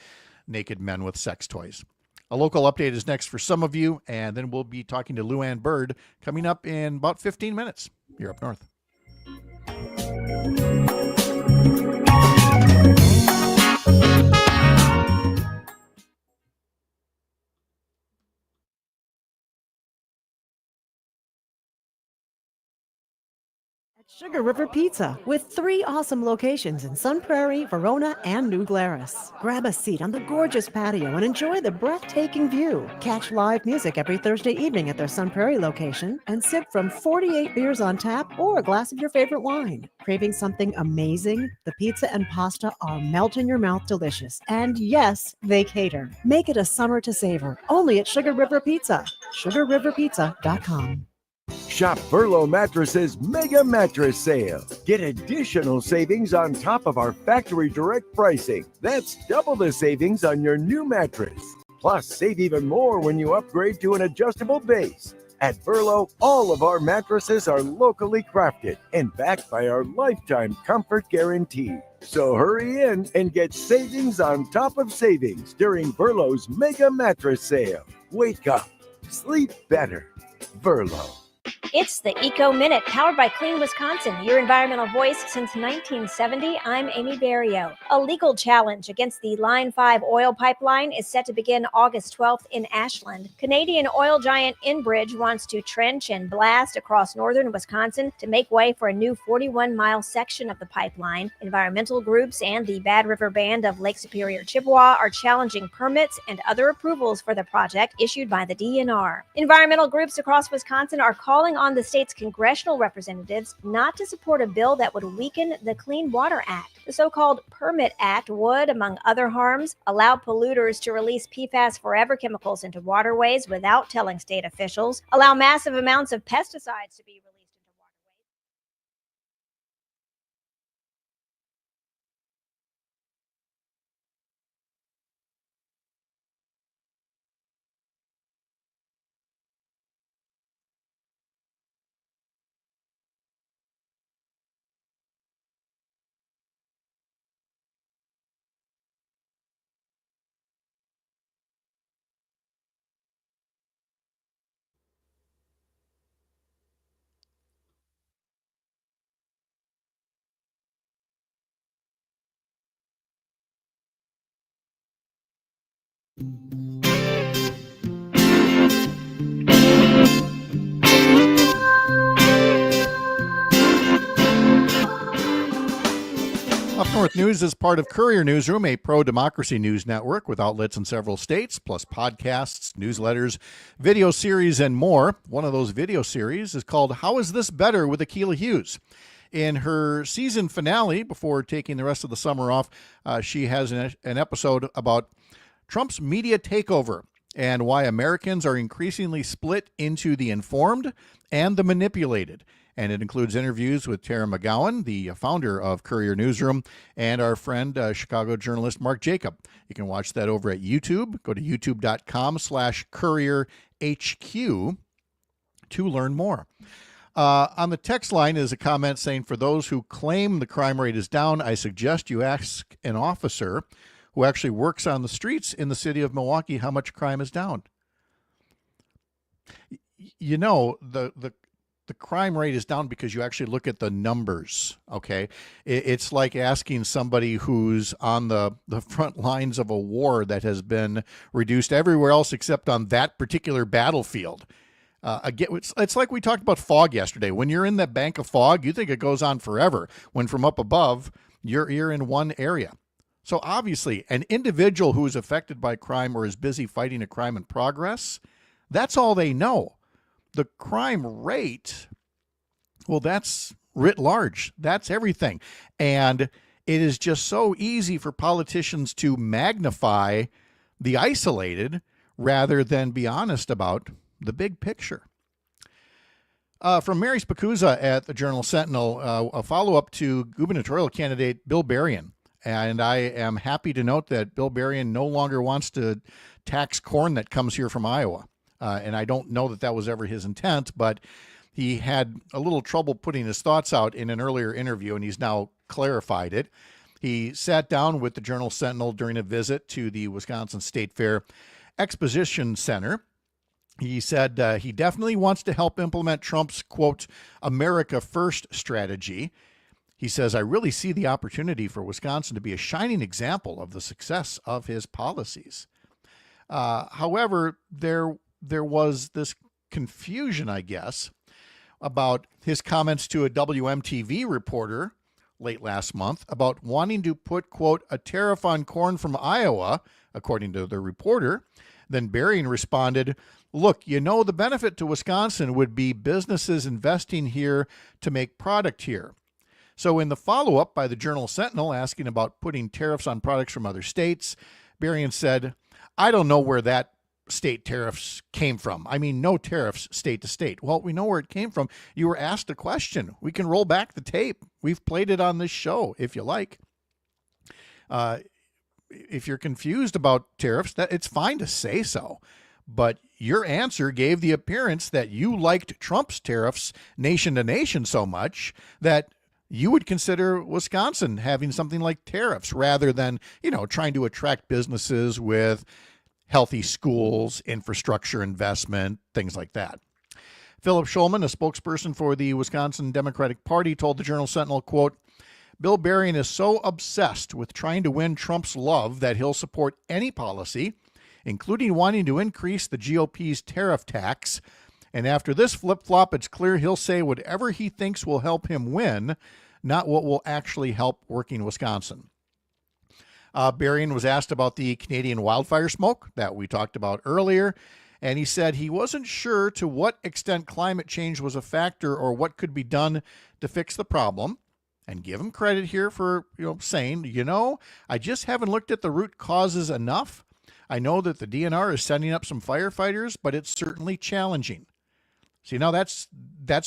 naked men with sex toys. A local update is next for some of you, and then we'll be talking to LuAnn Bird coming up in about 15 minutes. You're up north. Sugar River Pizza, with 3 awesome locations in Sun Prairie, Verona, and New Glarus. Grab a seat on the gorgeous patio and enjoy the breathtaking view. Catch live music every Thursday evening at their Sun Prairie location and sip from 48 beers on tap or a glass of your favorite wine. Craving something amazing? The pizza and pasta are melt in your mouth delicious. And yes, they cater. Make it a summer to savor, only at Sugar River Pizza. SugarRiverPizza.com. Shop Verlo Mattresses Mega Mattress Sale. Get additional savings on top of our factory direct pricing. That's double the savings on your new mattress. Plus, save even more when you upgrade to an adjustable base. At Verlo, all of our mattresses are locally crafted and backed by our lifetime comfort guarantee. So hurry in and get savings on top of savings during Verlo's Mega Mattress Sale. Wake up. Sleep better. Verlo. It's the Eco Minute, powered by Clean Wisconsin, your environmental voice since 1970. I'm Amy Barrio. A legal challenge against the Line 5 oil pipeline is set to begin August 12th in Ashland. Canadian oil giant Enbridge wants to trench and blast across northern Wisconsin to make way for a new 41-mile section of the pipeline. Environmental groups and the Bad River Band of Lake Superior Chippewa are challenging permits and other approvals for the project issued by the DNR. Environmental groups across Wisconsin are calling on the state's congressional representatives not to support a bill that would weaken the Clean Water Act. The so-called Permit Act would, among other harms, allow polluters to release PFAS forever chemicals into waterways without telling state officials, allow massive amounts of pesticides to be released. Up North News is part of Courier Newsroom, a pro-democracy news network with outlets in several states, plus podcasts, newsletters, video series, and more. One of those video series is called How Is This Better with Akilah Hughes. In her season finale, before taking the rest of the summer off, she has an episode about Trump's media takeover and why Americans are increasingly split into the informed and the manipulated. And it includes interviews with Tara McGowan, the founder of Courier Newsroom, and our friend, Chicago journalist Mark Jacob. You can watch that over at YouTube. Go to youtube.com/CourierHQ to learn more. On the text line is a comment saying, for those who claim the crime rate is down, I suggest you ask an officer who actually works on the streets in the city of Milwaukee how much crime is down. You know, the crime rate is down because you actually look at the numbers, okay? It's like asking somebody who's on the front lines of a war that has been reduced everywhere else except on that particular battlefield. Again, it's like we talked about fog yesterday. When you're in that bank of fog, you think it goes on forever. When from up above, you're in one area. So obviously, an individual who is affected by crime or is busy fighting a crime in progress, that's all they know. The crime rate, well, that's writ large. That's everything. And it is just so easy for politicians to magnify the isolated rather than be honest about the big picture. From Mary Spacuzza at the Journal-Sentinel, a follow-up to gubernatorial candidate Bill Berrien. And I am happy to note that Bill Berrien no longer wants to tax corn that comes here from Iowa. And I don't know that was ever his intent, but he had a little trouble putting his thoughts out in an earlier interview, and he's now clarified it. He sat down with the Journal-Sentinel during a visit to the Wisconsin State Fair Exposition Center. He said he definitely wants to help implement Trump's, quote, America First strategy. He says, I really see the opportunity for Wisconsin to be a shining example of the success of his policies. However, there was this confusion, I guess, about his comments to a WMTV reporter late last month about wanting to put, quote, a tariff on corn from Iowa, according to the reporter. Then Berrien responded, look, the benefit to Wisconsin would be businesses investing here to make product here. So in the follow-up by the Journal Sentinel asking about putting tariffs on products from other states, Berrien said, I don't know where that state tariffs came from. I mean, no tariffs state to state. Well, we know where it came from. You were asked a question. We can roll back the tape. We've played it on this show, if you like. If you're confused about tariffs, it's fine to say so. But your answer gave the appearance that you liked Trump's tariffs nation to nation so much that you would consider Wisconsin having something like tariffs rather than, trying to attract businesses with healthy schools, infrastructure investment, things like that. Philip Schulman, a spokesperson for the Wisconsin Democratic Party, told the Journal Sentinel, quote, Bill Berrien is so obsessed with trying to win Trump's love that he'll support any policy, including wanting to increase the GOP's tariff tax. And after this flip-flop, it's clear he'll say whatever he thinks will help him win, not what will actually help working Wisconsin. Berrien was asked about the Canadian wildfire smoke that we talked about earlier, and he said he wasn't sure to what extent climate change was a factor or what could be done to fix the problem. And give him credit here for saying, I just haven't looked at the root causes enough. I know that the DNR is sending up some firefighters, but it's certainly challenging. See, now that's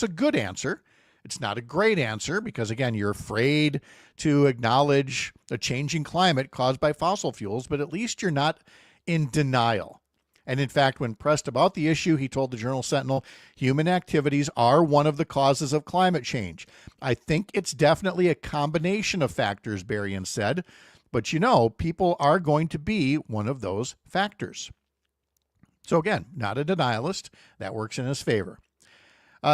a good answer. It's not a great answer because, again, you're afraid to acknowledge a changing climate caused by fossil fuels, but at least you're not in denial. And in fact, when pressed about the issue, he told the Journal Sentinel, human activities are one of the causes of climate change. I think it's definitely a combination of factors, Berrien said, but people are going to be one of those factors. So again, not a denialist. That works in his favor.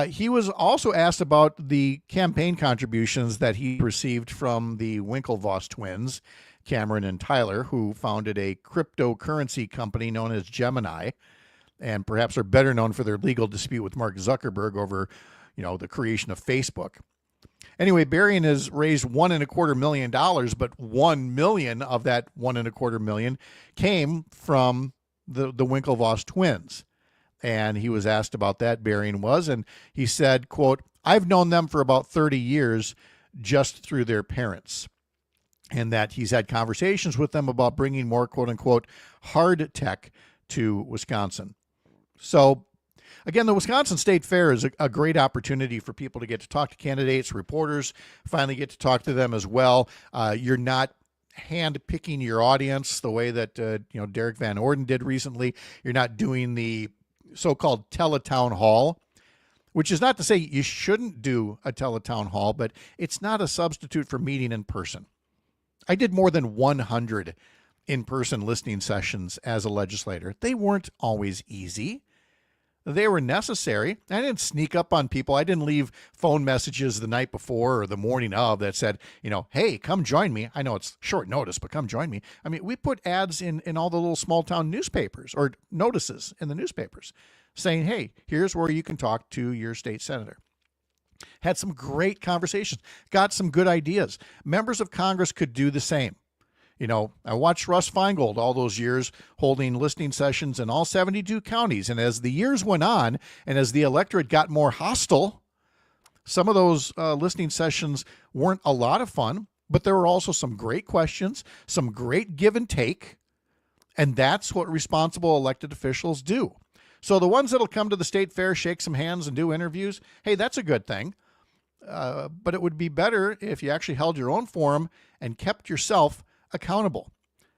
He was also asked about the campaign contributions that he received from the Winklevoss twins, Cameron and Tyler, who founded a cryptocurrency company known as Gemini, and perhaps are better known for their legal dispute with Mark Zuckerberg over, the creation of Facebook. Anyway, Berrien has raised $1.25 million, but $1 million of that $1.25 million came from the Winklevoss twins. And he was asked about that, Berrien was, and he said, quote, I've known them for about 30 years just through their parents, and that he's had conversations with them about bringing more, quote unquote, hard tech to Wisconsin. So again, the Wisconsin State Fair is a great opportunity for people to get to talk to candidates, reporters, finally get to talk to them as well. You're not hand-picking your audience the way that Derrick Van Orden did recently. You're not doing the so-called teletown hall, which is not to say you shouldn't do a teletown hall, but it's not a substitute for meeting in person. I did more than 100 in-person listening sessions as a legislator. They weren't always easy. They were necessary. I didn't sneak up on people. I didn't leave phone messages the night before or the morning of that said, hey, come join me. I know it's short notice, but come join me. I mean, we put ads in all the little small town newspapers or notices in the newspapers saying, hey, here's where you can talk to your state senator. Had some great conversations, got some good ideas. Members of Congress could do the same. I watched Russ Feingold all those years holding listening sessions in all 72 counties. And as the years went on and as the electorate got more hostile, some of those listening sessions weren't a lot of fun, but there were also some great questions, some great give and take. And that's what responsible elected officials do. So the ones that'll come to the state fair, shake some hands and do interviews, hey, that's a good thing. But it would be better if you actually held your own forum and kept yourself accountable.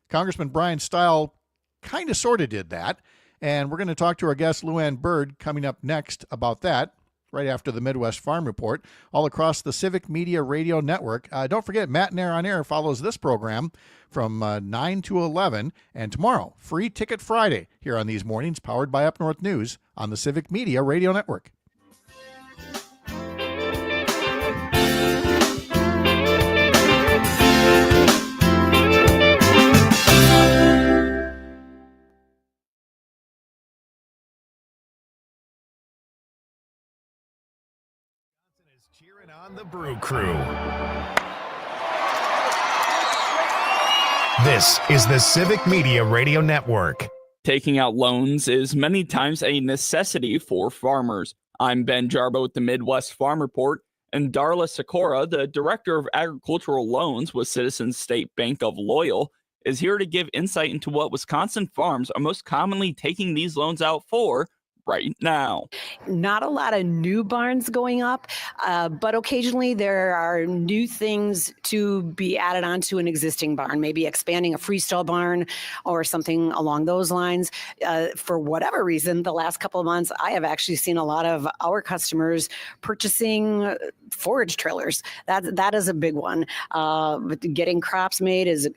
Congressman Bryan Steil kind of sort of did that, and we're going to talk to our guest LuAnn Bird coming up next about that right after the Midwest Farm Report, all across the Civic Media Radio Network. Don't forget, Matt and Air on Air follows this program from 9 to 11, and tomorrow, Free Ticket Friday here on these mornings, powered by Up North News on the Civic Media Radio Network. Cheering on the Brew Crew. This is the Civic Media Radio Network. Taking out loans is many times a necessity for farmers. I'm Ben Jarbo with the Midwest Farm Report, and Darla Sikora, the Director of Agricultural Loans with Citizens State Bank of Loyal, is here to give insight into what Wisconsin farms are most commonly taking these loans out for right now. Not a lot of new barns going up, but occasionally there are new things to be added onto an existing barn, maybe expanding a freestall barn or something along those lines. For whatever reason, the last couple of months, I have actually seen a lot of our customers purchasing forage trailers. That is a big one. But getting crops made is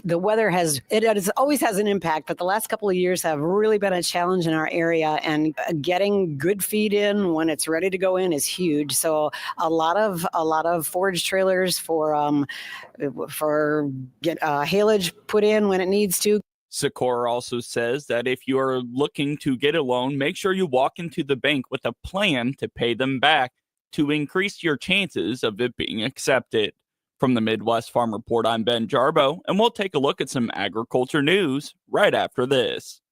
the weather it always has an impact, but the last couple of years have really been a challenge in our area, and getting good feed in when it's ready to go in is huge. So a lot of forage trailers for haylage put in when it needs to. Sikora also says that if you are looking to get a loan, make sure you walk into the bank with a plan to pay them back to increase your chances of it being accepted. From the Midwest Farm Report, I'm Ben Jarbo, and we'll take a look at some agriculture news right after this.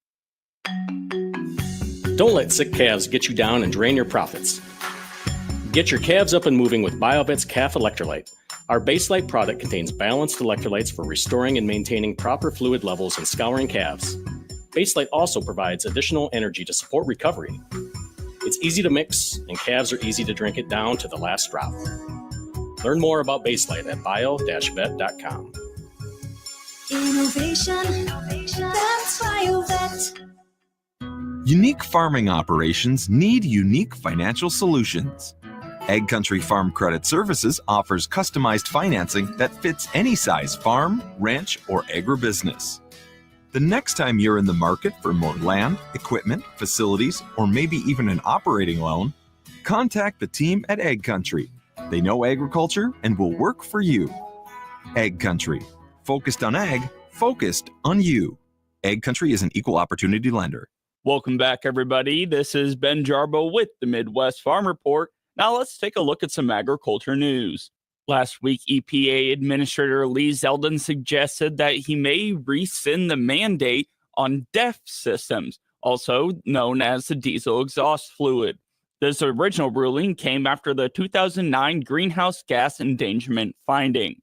Don't let sick calves get you down and drain your profits. Get your calves up and moving with BioVet's Calf Electrolyte. Our Baselight product contains balanced electrolytes for restoring and maintaining proper fluid levels and scouring calves. Baselight also provides additional energy to support recovery. It's easy to mix, and calves are easy to drink it down to the last drop. Learn more about Baselight at bio-vet.com. Innovation, that's BioVet. Unique farming operations need unique financial solutions. Ag Country Farm Credit Services offers customized financing that fits any size farm, ranch, or agribusiness. The next time you're in the market for more land, equipment, facilities, or maybe even an operating loan, contact the team at Ag Country. They know agriculture and will work for you. Ag Country. Focused on ag, focused on you. Ag Country is an equal opportunity lender. Welcome back, everybody. This is Ben Jarbo with the Midwest Farm Report. Now let's take a look at some agriculture news. Last week, EPA Administrator Lee Zeldin suggested that he may rescind the mandate on DEF systems, also known as the diesel exhaust fluid. This original ruling came after the 2009 greenhouse gas endangerment finding.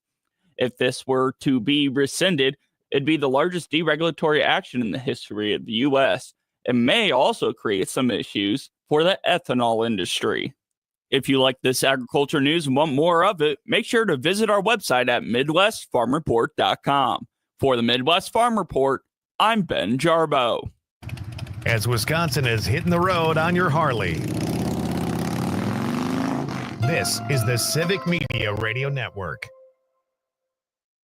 If this were to be rescinded, it'd be the largest deregulatory action in the history of the U.S. It may also create some issues for the ethanol industry. If you like this agriculture news and want more of it, make sure to visit our website at MidwestFarmReport.com. For the Midwest Farm Report, I'm Ben Jarbo. As Wisconsin is hitting the road on your Harley, this is the Civic Media Radio Network.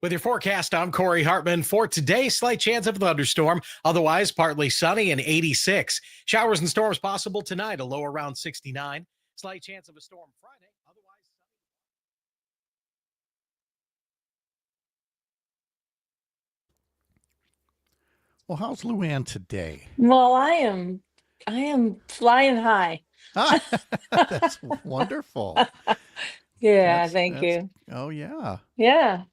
With your forecast, I'm Corey Hartman. For today, slight chance of a thunderstorm, otherwise partly sunny and 86. Showers and storms possible tonight, a low around 69. Slight chance of a storm Friday, otherwise sunny. Well, how's LuAnn today? Well, I am flying high. That's wonderful. Yeah, thank you. Oh, yeah. Yeah.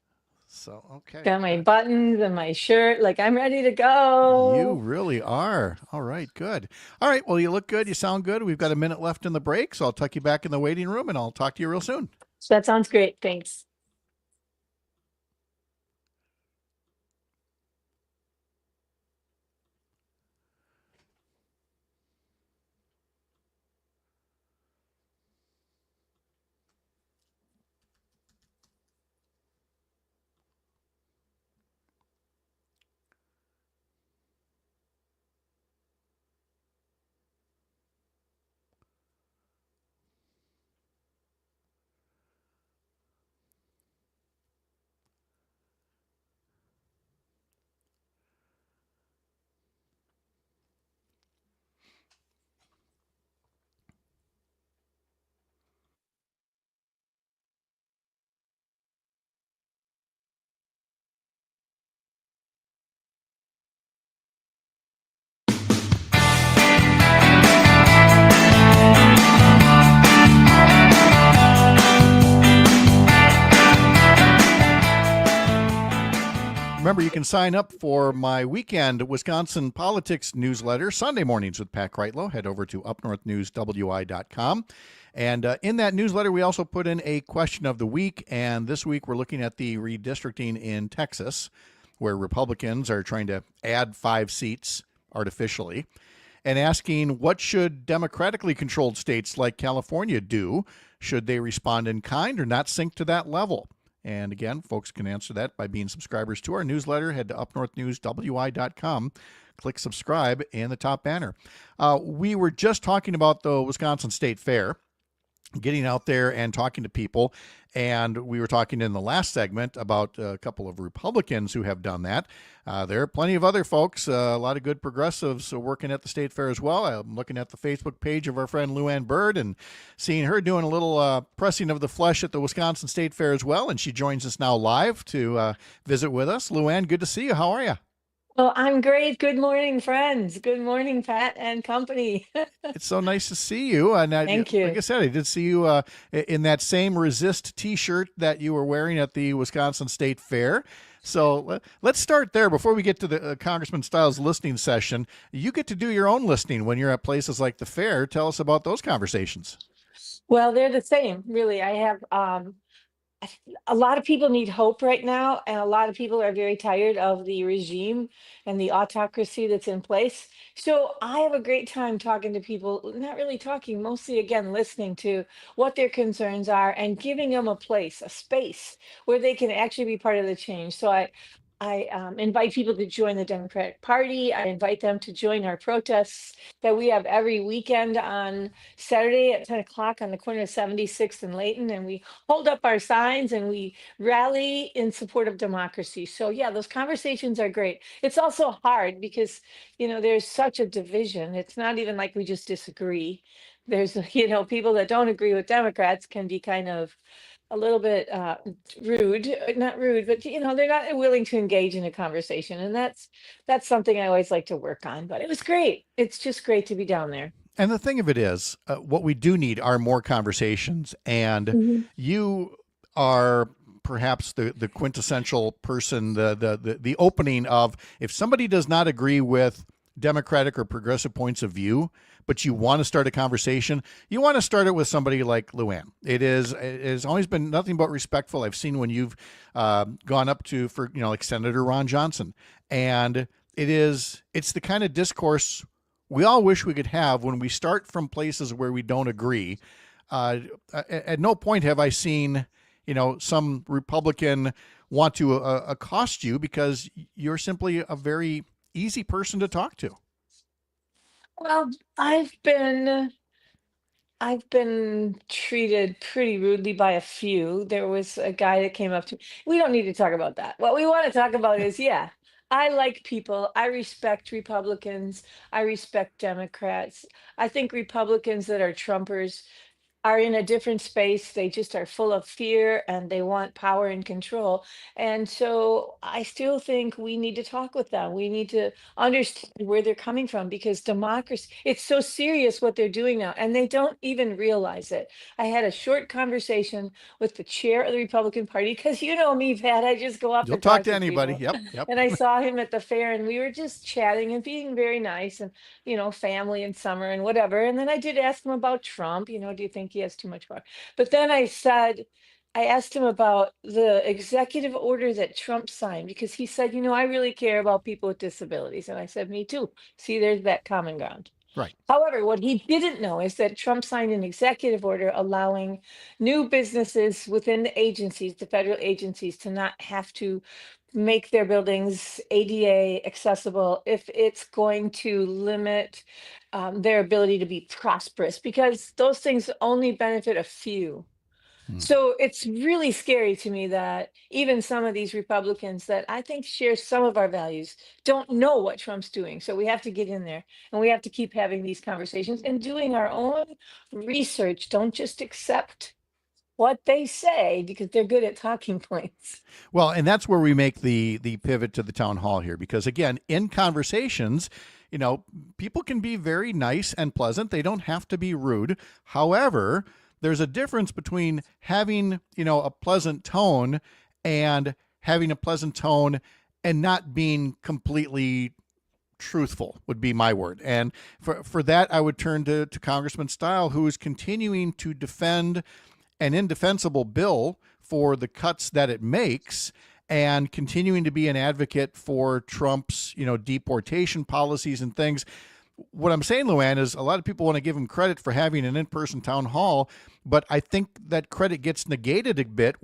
So, okay. Got my buttons and my shirt. Like, I'm ready to go. You really are. All right, good. All right, well, you look good. You sound good. We've got a minute left in the break, so I'll tuck you back in the waiting room, and I'll talk to you real soon. That sounds great. Thanks. Remember, you can sign up for my weekend Wisconsin politics newsletter, Sunday mornings with Pat Kreitlow. Head over to upnorthnewswi.com. And in that newsletter, we also put in a question of the week. And this week, we're looking at the redistricting in Texas, where Republicans are trying to add 5 seats artificially, and asking what should democratically controlled states like California do? Should they respond in kind or not sink to that level? And again, folks can answer that by being subscribers to our newsletter. Head to upnorthnewswi.com, click subscribe in the top banner. We were just talking about the Wisconsin State Fair, getting out there and talking to people. And we were talking in the last segment about a couple of Republicans who have done that. There are plenty of other folks, a lot of good progressives working at the State Fair as well. I'm looking at the Facebook page of our friend LuAnn Bird and seeing her doing a little pressing of the flesh at the Wisconsin State Fair as well. And she joins us now live to visit with us. LuAnn, good to see you. How are you? Well, I'm great. Good morning, friends. Good morning, Pat and company. It's so nice to see you. And Thank you. Like I said, I did see you in that same Resist T-shirt that you were wearing at the Wisconsin State Fair. So let's start there before we get to the Congressman Steil's listening session. You get to do your own listening when you're at places like the fair. Tell us about those conversations. Well, they're the same, really. I have a lot of people need hope right now, and a lot of people are very tired of the regime and the autocracy that's in place. So I have a great time talking to people, not really talking, mostly again, listening to what their concerns are and giving them a place, a space where they can actually be part of the change. So I invite people to join the Democratic Party. I invite them to join our protests that we have every weekend on Saturday at 10 o'clock on the corner of 76th and Layton. And we hold up our signs and we rally in support of democracy. So yeah, those conversations are great. It's also hard because, there's such a division. It's not even like we just disagree. There's, people that don't agree with Democrats can be kind of a little bit rude, not rude, but they're not willing to engage in a conversation. And that's something I always like to work on, but it was great. It's just great to be down there. And the thing of it is, what we do need are more conversations. And you are perhaps the quintessential person, the opening of, if somebody does not agree with Democratic or progressive points of view, but you want to start a conversation, you want to start it with somebody like LuAnn. It has always been nothing but respectful. I've seen when you've gone up to, like Senator Ron Johnson, and it's the kind of discourse we all wish we could have when we start from places where we don't agree. At no point have I seen, some Republican want to accost you because you're simply a very easy person to talk to. Well, I've been treated pretty rudely by a few. There was a guy that came up to me. We don't need to talk about that. What we want to talk about is, I like people. I respect Republicans. I respect Democrats. I think Republicans that are Trumpers are in a different space. They just are full of fear and they want power and control. And so I still think we need to talk with them. We need to understand where they're coming from, because democracy, it's so serious what they're doing now, and they don't even realize it. I had a short conversation with the chair of the Republican Party, because you know me, Pat, I just go up You'll and talk to people. anybody. Yep. And I saw him at the fair and we were just chatting and being very nice and, family and summer and whatever. And then I did ask him about Trump, do you think he has too much power? But then I asked him about the executive order that Trump signed, because he said, I really care about people with disabilities. And I said, me too. See, there's that common ground. Right. However, what he didn't know is that Trump signed an executive order allowing new businesses within the agencies, the federal agencies, to not have to make their buildings ADA accessible if it's going to limit their ability to be prosperous, because those things only benefit a few. So it's really scary to me that even some of these Republicans that I think share some of our values don't know what Trump's doing. So we have to get in there and we have to keep having these conversations and doing our own research. Don't just accept what they say because they're good at talking points. Well, and that's where we make the pivot to the town hall here, because again, in conversations, people can be very nice and pleasant. They don't have to be rude. However, there's a difference between having, a pleasant tone and having a pleasant tone and not being completely truthful would be my word. And for that, I would turn to Congressman Steil, who is continuing to defend an indefensible bill for the cuts that it makes, and continuing to be an advocate for Trump's, deportation policies and things. What I'm saying, LuAnn, is a lot of people want to give him credit for having an in-person town hall, but I think that credit gets negated a bit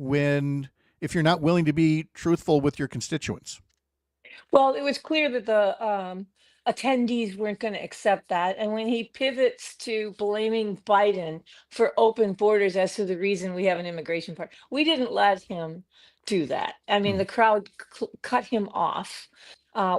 if you're not willing to be truthful with your constituents. Well, it was clear that the attendees weren't going to accept that. And when he pivots to blaming Biden for open borders as to the reason we have an immigration part, we didn't let him do that. I mean, the crowd cut him off,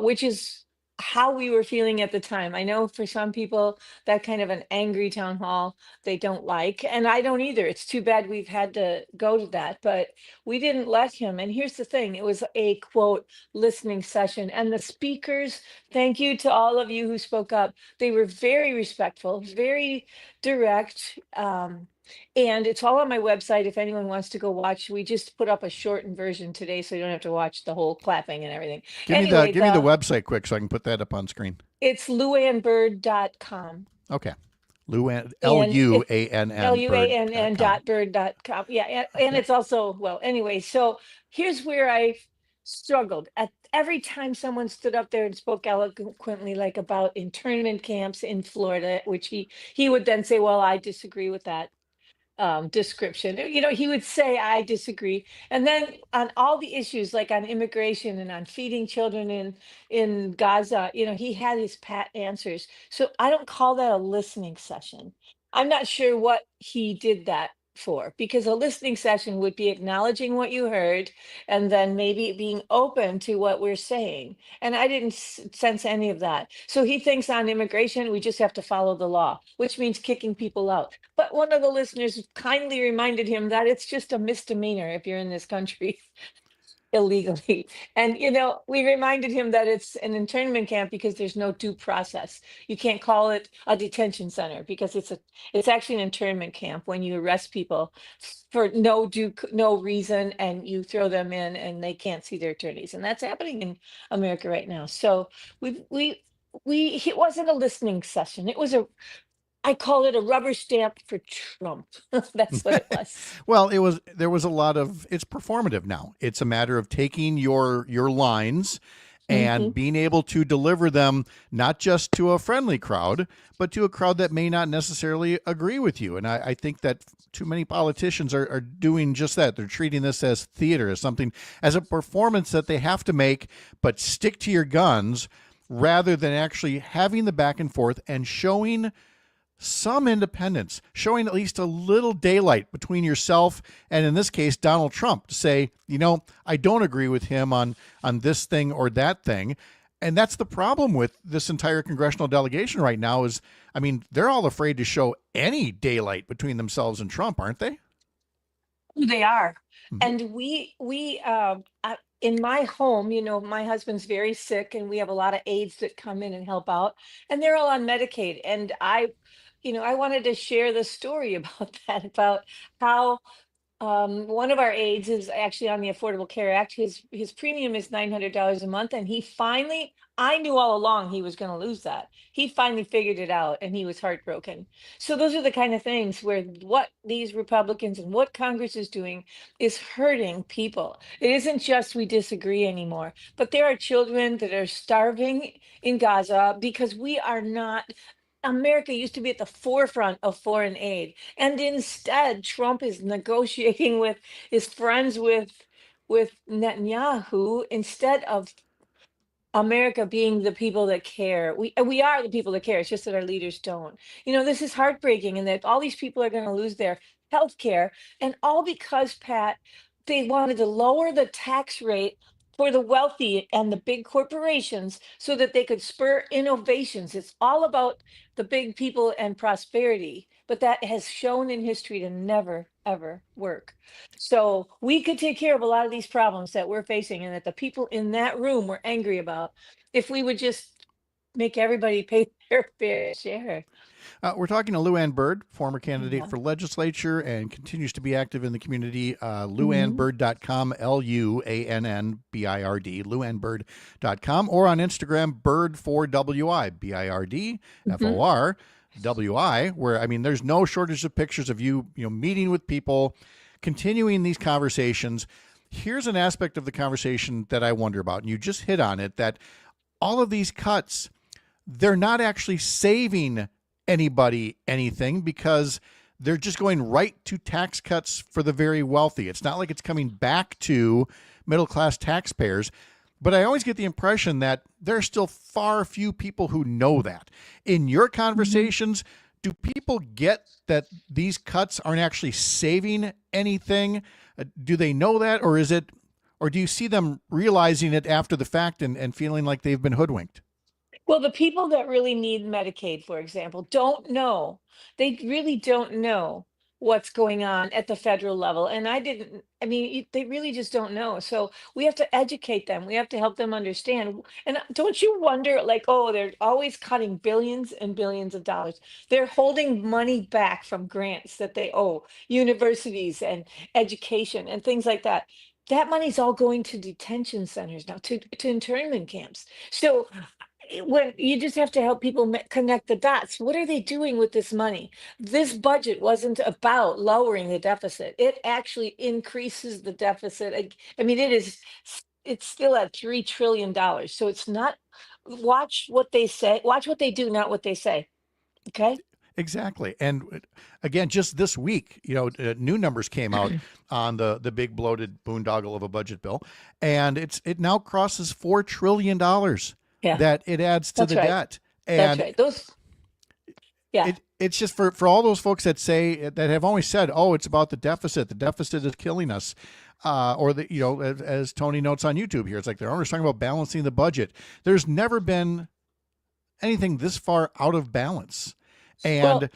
which is how we were feeling at the time. I know for some people that kind of an angry town hall they don't like, and I don't either. It's too bad we've had to go to that, but we didn't let him. And here's the thing, it was a quote listening session, and the speakers, thank you to all of you who spoke up, they were very respectful, very direct. And it's all on my website if anyone wants to go watch. We just put up a shortened version today, so you don't have to watch the whole clapping and everything. Give me the website quick so I can put that up on screen. It's LuAnnBird.com. Okay. LuAnn, LuAnn. LuAnn.bird.com. Yeah. And it's also, well, anyway, so here's where I struggled. At every time someone stood up there and spoke eloquently, like about internment camps in Florida, which he would then say, well, I disagree with that description. He would say, I disagree. And then on all the issues, like on immigration and on feeding children in Gaza, he had his pat answers. So I don't call that a listening session. I'm not sure what he did that for, because a listening session would be acknowledging what you heard and then maybe being open to what we're saying. And I didn't sense any of that. So he thinks on immigration, we just have to follow the law, which means kicking people out. But one of the listeners kindly reminded him that it's just a misdemeanor if you're in this country illegally. And, we reminded him that it's an internment camp because there's no due process. You can't call it a detention center because it's actually an internment camp when you arrest people for no reason and you throw them in and they can't see their attorneys. And that's happening in America right now. So it wasn't a listening session. I call it a rubber stamp for Trump. That's what it was. Well, there was a lot of, it's performative now. It's a matter of taking your lines and being able to deliver them, not just to a friendly crowd, but to a crowd that may not necessarily agree with you. And I think that too many politicians are doing just that. They're treating this as theater, as a performance that they have to make, but stick to your guns rather than actually having the back and forth and showing some independence, showing at least a little daylight between yourself and, in this case, Donald Trump, to say, I don't agree with him on this thing or that thing. And that's the problem with this entire congressional delegation right now is, they're all afraid to show any daylight between themselves and Trump, aren't they? They are. And we in my home, my husband's very sick and we have a lot of aides that come in and help out, and they're all on Medicaid. And I wanted to share the story about that, about how one of our aides is actually on the Affordable Care Act. His premium is $900 a month, and I knew all along he was going to lose that. He finally figured it out, and he was heartbroken. So those are the kind of things where what these Republicans and what Congress is doing is hurting people. It isn't just we disagree anymore, but there are children that are starving in Gaza because we are not. America used to be at the forefront of foreign aid, and instead Trump is negotiating with his friends with Netanyahu instead of America being the people that care. We are the people that care. It's just that our leaders don't. This is heartbreaking, and that all these people are going to lose their health care, and all because, Pat, they wanted to lower the tax rate for the wealthy and the big corporations so that they could spur innovations. It's all about the big people and prosperity, but that has shown in history to never, ever work. So we could take care of a lot of these problems that we're facing and that the people in that room were angry about if we would just make everybody pay Their fair share. We're talking to LuAnn Bird, former candidate Yeah. for legislature and continues to be active in the community. Mm-hmm. LuAnnBird.com, LuAnnBird, LuAnnBird.com, or on Instagram, Bird4WI, BIRD4WI, where, I mean, there's no shortage of pictures of you, meeting with people, continuing these conversations. Here's an aspect of the conversation that I wonder about, and you just hit on it, that all of these cuts, they're not actually saving anybody anything because they're just going right to tax cuts for the very wealthy. It's not like it's coming back to middle-class taxpayers. But I always get the impression that there are still far few people who know that. In your conversations, do people get that these cuts aren't actually saving anything? Do they know that, or do you see them realizing it after the fact and feeling like they've been hoodwinked? Well, the people that really need Medicaid, for example, don't know. They really don't know what's going on at the federal level. And they really just don't know. So we have to educate them. We have to help them understand. And don't you wonder, like, oh, they're always cutting billions and billions of dollars. They're holding money back from grants that they owe universities and education and things like that. That money's all going to detention centers now, to internment camps. So when you just have to help people connect the dots. What are they doing with this money? This budget wasn't about lowering the deficit. It actually increases the deficit. I mean, it's still at $3 trillion. So it's not, watch what they say, watch what they do, not what they say. Okay. Exactly. And again, just this week, new numbers came out on the big bloated boondoggle of a budget bill, and it now crosses $4 trillion. That it adds to the debt. And that's right. It's just for all those folks that have always said, oh, it's about the deficit is killing us. Or as Tony notes on YouTube here, it's like they're always talking about balancing the budget. There's never been anything this far out of balance. And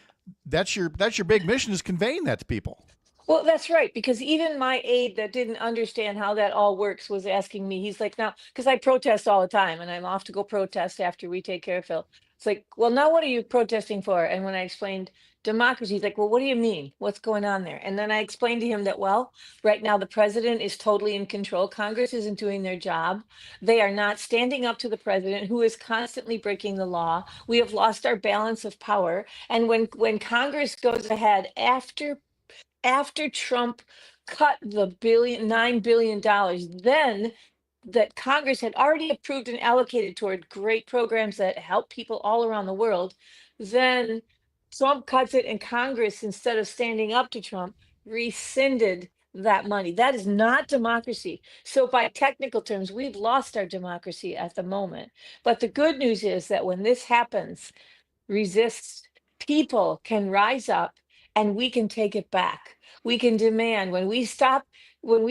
that's your big mission, is conveying that to people. Well, that's right, because even my aide that didn't understand how that all works was asking me, he's like, now, because I protest all the time and I'm off to go protest after we take care of Phil. It's like, well, now what are you protesting for? And when I explained democracy, he's like, well, what do you mean? What's going on there? And then I explained to him that, well, right now the president is totally in control. Congress isn't doing their job. They are not standing up to the president, who is constantly breaking the law. We have lost our balance of power. And when Congress goes ahead after Trump cut the $9 billion, then that Congress had already approved and allocated toward great programs that help people all around the world, then Trump cuts it, and Congress, instead of standing up to Trump, rescinded that money. That is not democracy. So by technical terms, we've lost our democracy at the moment. But the good news is that when this happens, people can rise up and we can take it back. We can demand, when we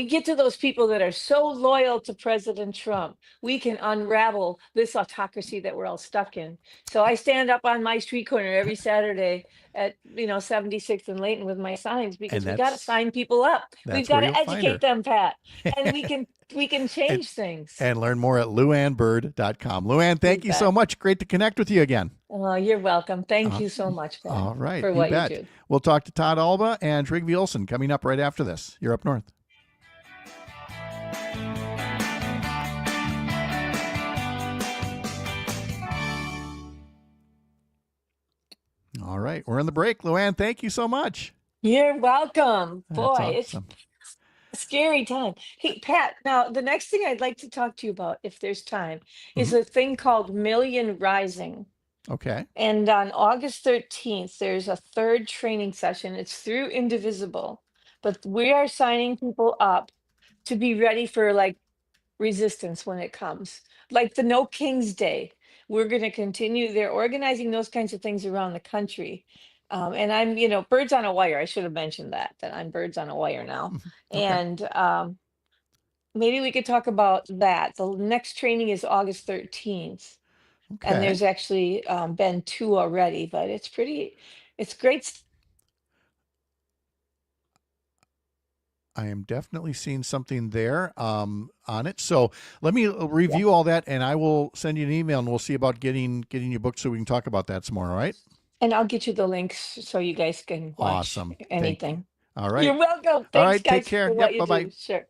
get to those people that are so loyal to President Trump, we can unravel this autocracy that we're all stuck in. So I stand up on my street corner every Saturday at 76th and Layton with my signs, because we got to sign people up. We've got to educate them, Pat, and we can change things. And learn more at LuAnnBird.com. LuAnn, thank you so much. Great to connect with you again. Oh, you're welcome. Thank you so much, Pat, all right, for what you do. We'll talk to Todd Alba and Trygve Olson coming up right after this. You're up north. All right, we're in the break. LuAnn, thank you so much. You're welcome. Boy, awesome. it's a scary time. Hey, Pat, now the next thing I'd like to talk to you about, if there's time, is a thing called Million Rising. Okay. And on August 13th, there's a third training session. It's through Indivisible, but we are signing people up to be ready for resistance when it comes. Like the No Kings Day. We're going to continue. They're organizing those kinds of things around the country. And I'm, Birds on a Wire. I should have mentioned that I'm Birds on a Wire now. Okay. And maybe we could talk about that. The next training is August 13th. Okay. And there's actually been 2 already, but it's great. I am definitely seeing something there on it. So let me review all that, and I will send you an email, and we'll see about getting you booked so we can talk about that some more. All right? And I'll get you the links so you guys can watch Awesome. Thank you. anything. All right. You're welcome. All Thanks, right. Take guys, care. for what you Bye-bye. do. Sure.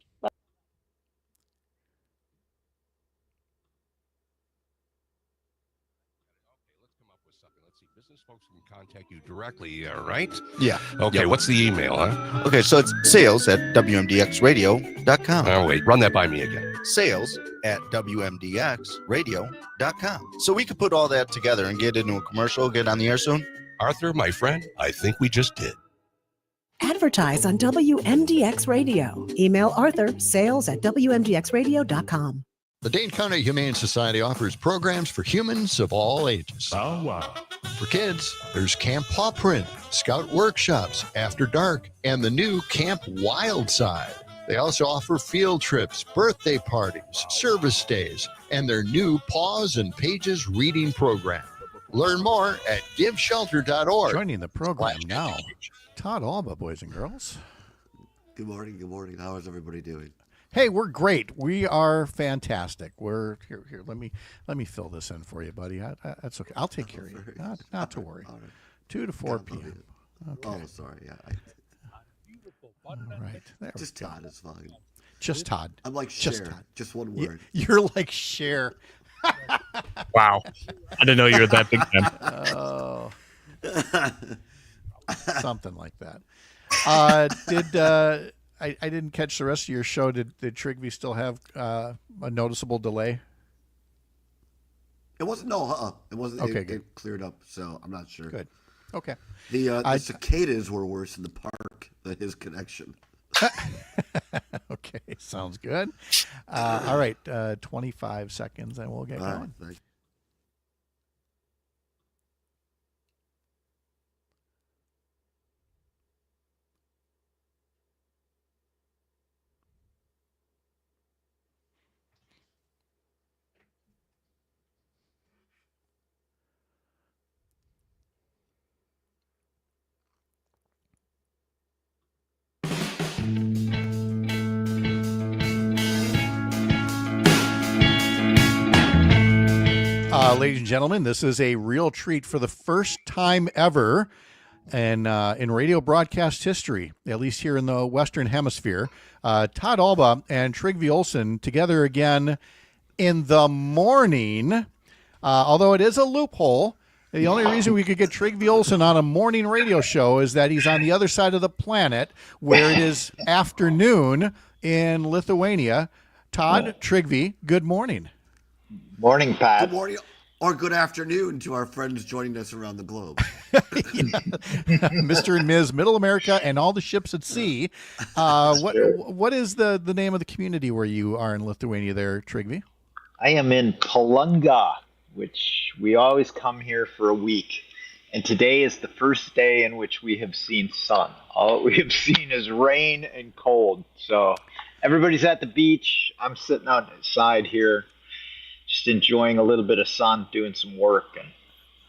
Business folks can contact you directly, right? Yeah. Okay, Yep. what's the email, huh? Okay, so it's sales@wmdxradio.com. Oh, wait, run that by me again. Sales@wmdxradio.com. So we could put all that together and get into a commercial, get on the air soon? Arthur, my friend, I think we just did. Advertise on WMDX Radio. Email Arthur, sales@wmdxradio.com. The Dane County Humane Society offers programs for humans of all ages. Oh, wow. For kids, there's Camp Paw Print, Scout Workshops, After Dark, and the new Camp Wild Side. They also offer field trips, birthday parties, service days, and their new Paws and Pages reading program. Learn more at giveshelter.org. Joining the program now, Todd Alba, boys and girls. Good morning. Good morning. How is everybody doing? Hey, we're great. We are fantastic. We're here. Let me fill this in for you, buddy. That's okay. I'll take care of you. Not to worry. 2 to 4 p.m. Okay. Oh, sorry. Yeah. All right. There Just we go. Todd is fine. Just Todd. I'm like Just Cher. Todd. Just one word. You're like Cher. Wow. I didn't know you were that big fan. Oh. Something like that. I didn't catch the rest of your show. Did Trygve still have a noticeable delay? It wasn't. No, It wasn't. Okay, it, good. it cleared up, so I'm not sure. Good. Okay. The cicadas were worse in the park than his connection. Okay, sounds good. All right, 25 seconds, and we'll get All right, going. thank you. Ladies and gentlemen, this is a real treat for the first time ever in radio broadcast history, at least here in the Western Hemisphere. Todd Alba and Trygve Olson together again in the morning, although it is a loophole. The only reason we could get Trygve Olson on a morning radio show is that he's on the other side of the planet where it is afternoon in Lithuania. Todd, Trygve, good morning. Morning, Pat. Good morning or good afternoon to our friends joining us around the globe. Mr. and Ms. Middle America and all the ships at sea. What is the name of the community where you are in Lithuania there, Trygve? I am in Palanga, which we always come here for a week. And today is the first day in which we have seen sun. All we have seen is rain and cold. So everybody's at the beach. I'm sitting outside here, just enjoying a little bit of sun, doing some work, and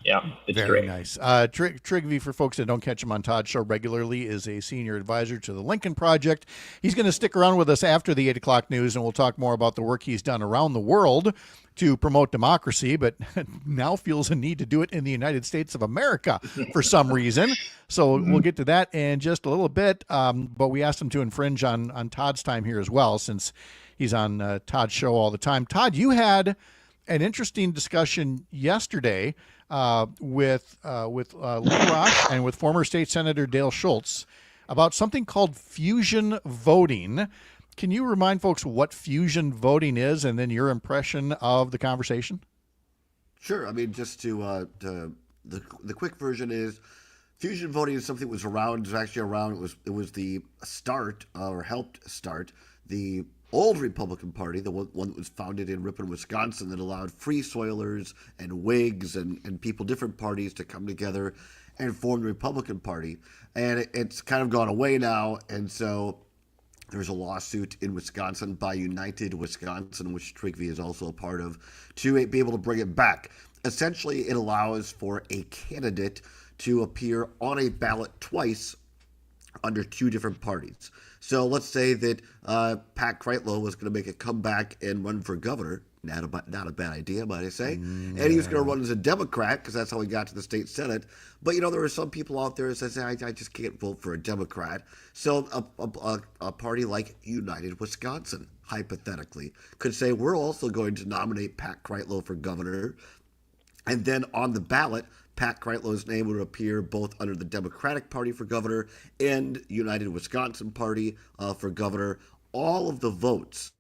yeah, it's Very great. nice. Trygve, for folks that don't catch him on Todd's show regularly, is a senior advisor to the Lincoln Project. He's going to stick around with us after the 8 o'clock news, and we'll talk more about the work he's done around the world to promote democracy, but now feels a need to do it in the United States of America for some reason. So we'll get to that in just a little bit, but we asked him to infringe on Todd's time here as well, since he's on Todd's show all the time. Todd, you had an interesting discussion yesterday with Lee Ross and with former State Senator Dale Schultz about something called fusion voting. Can you remind folks what fusion voting is, and then your impression of the conversation? Sure. I mean, just to the quick version is fusion voting is something that was around. It was actually around. It was the start or helped start the old Republican Party, the one that was founded in Ripon, Wisconsin, that allowed free soilers and Whigs and people, different parties, to come together and form the Republican Party. And it's kind of gone away now, and so there's a lawsuit in Wisconsin by United Wisconsin, which Trygve is also a part of, to be able to bring it back. Essentially, it allows for a candidate to appear on a ballot twice under two different parties. So let's say that Pat Kreitlow was going to make a comeback and run for governor. Not a bad idea, might I say. And he was going to run as a Democrat because that's how he got to the state Senate. But, there are some people out there that say, I just can't vote for a Democrat. So a party like United Wisconsin, hypothetically, could say, we're also going to nominate Pat Kreitlow for governor. And then on the ballot, Pat Kreitlow's name would appear both under the Democratic Party for governor and United Wisconsin Party for governor. All of the votes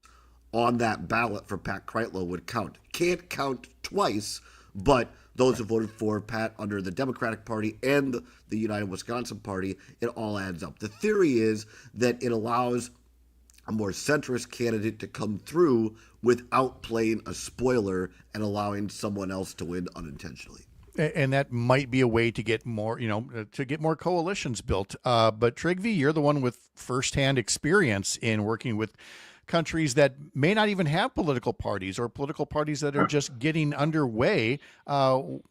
on that ballot for Pat Kreitlow would count. Can't count twice, but those who voted for Pat under the Democratic Party and the United Wisconsin Party, it all adds up. The theory is that it allows a more centrist candidate to come through without playing a spoiler and allowing someone else to win unintentionally. And that might be a way to get more, to get more coalitions built. But Trygve, you're the one with firsthand experience in working with countries that may not even have political parties or political parties that are just getting underway.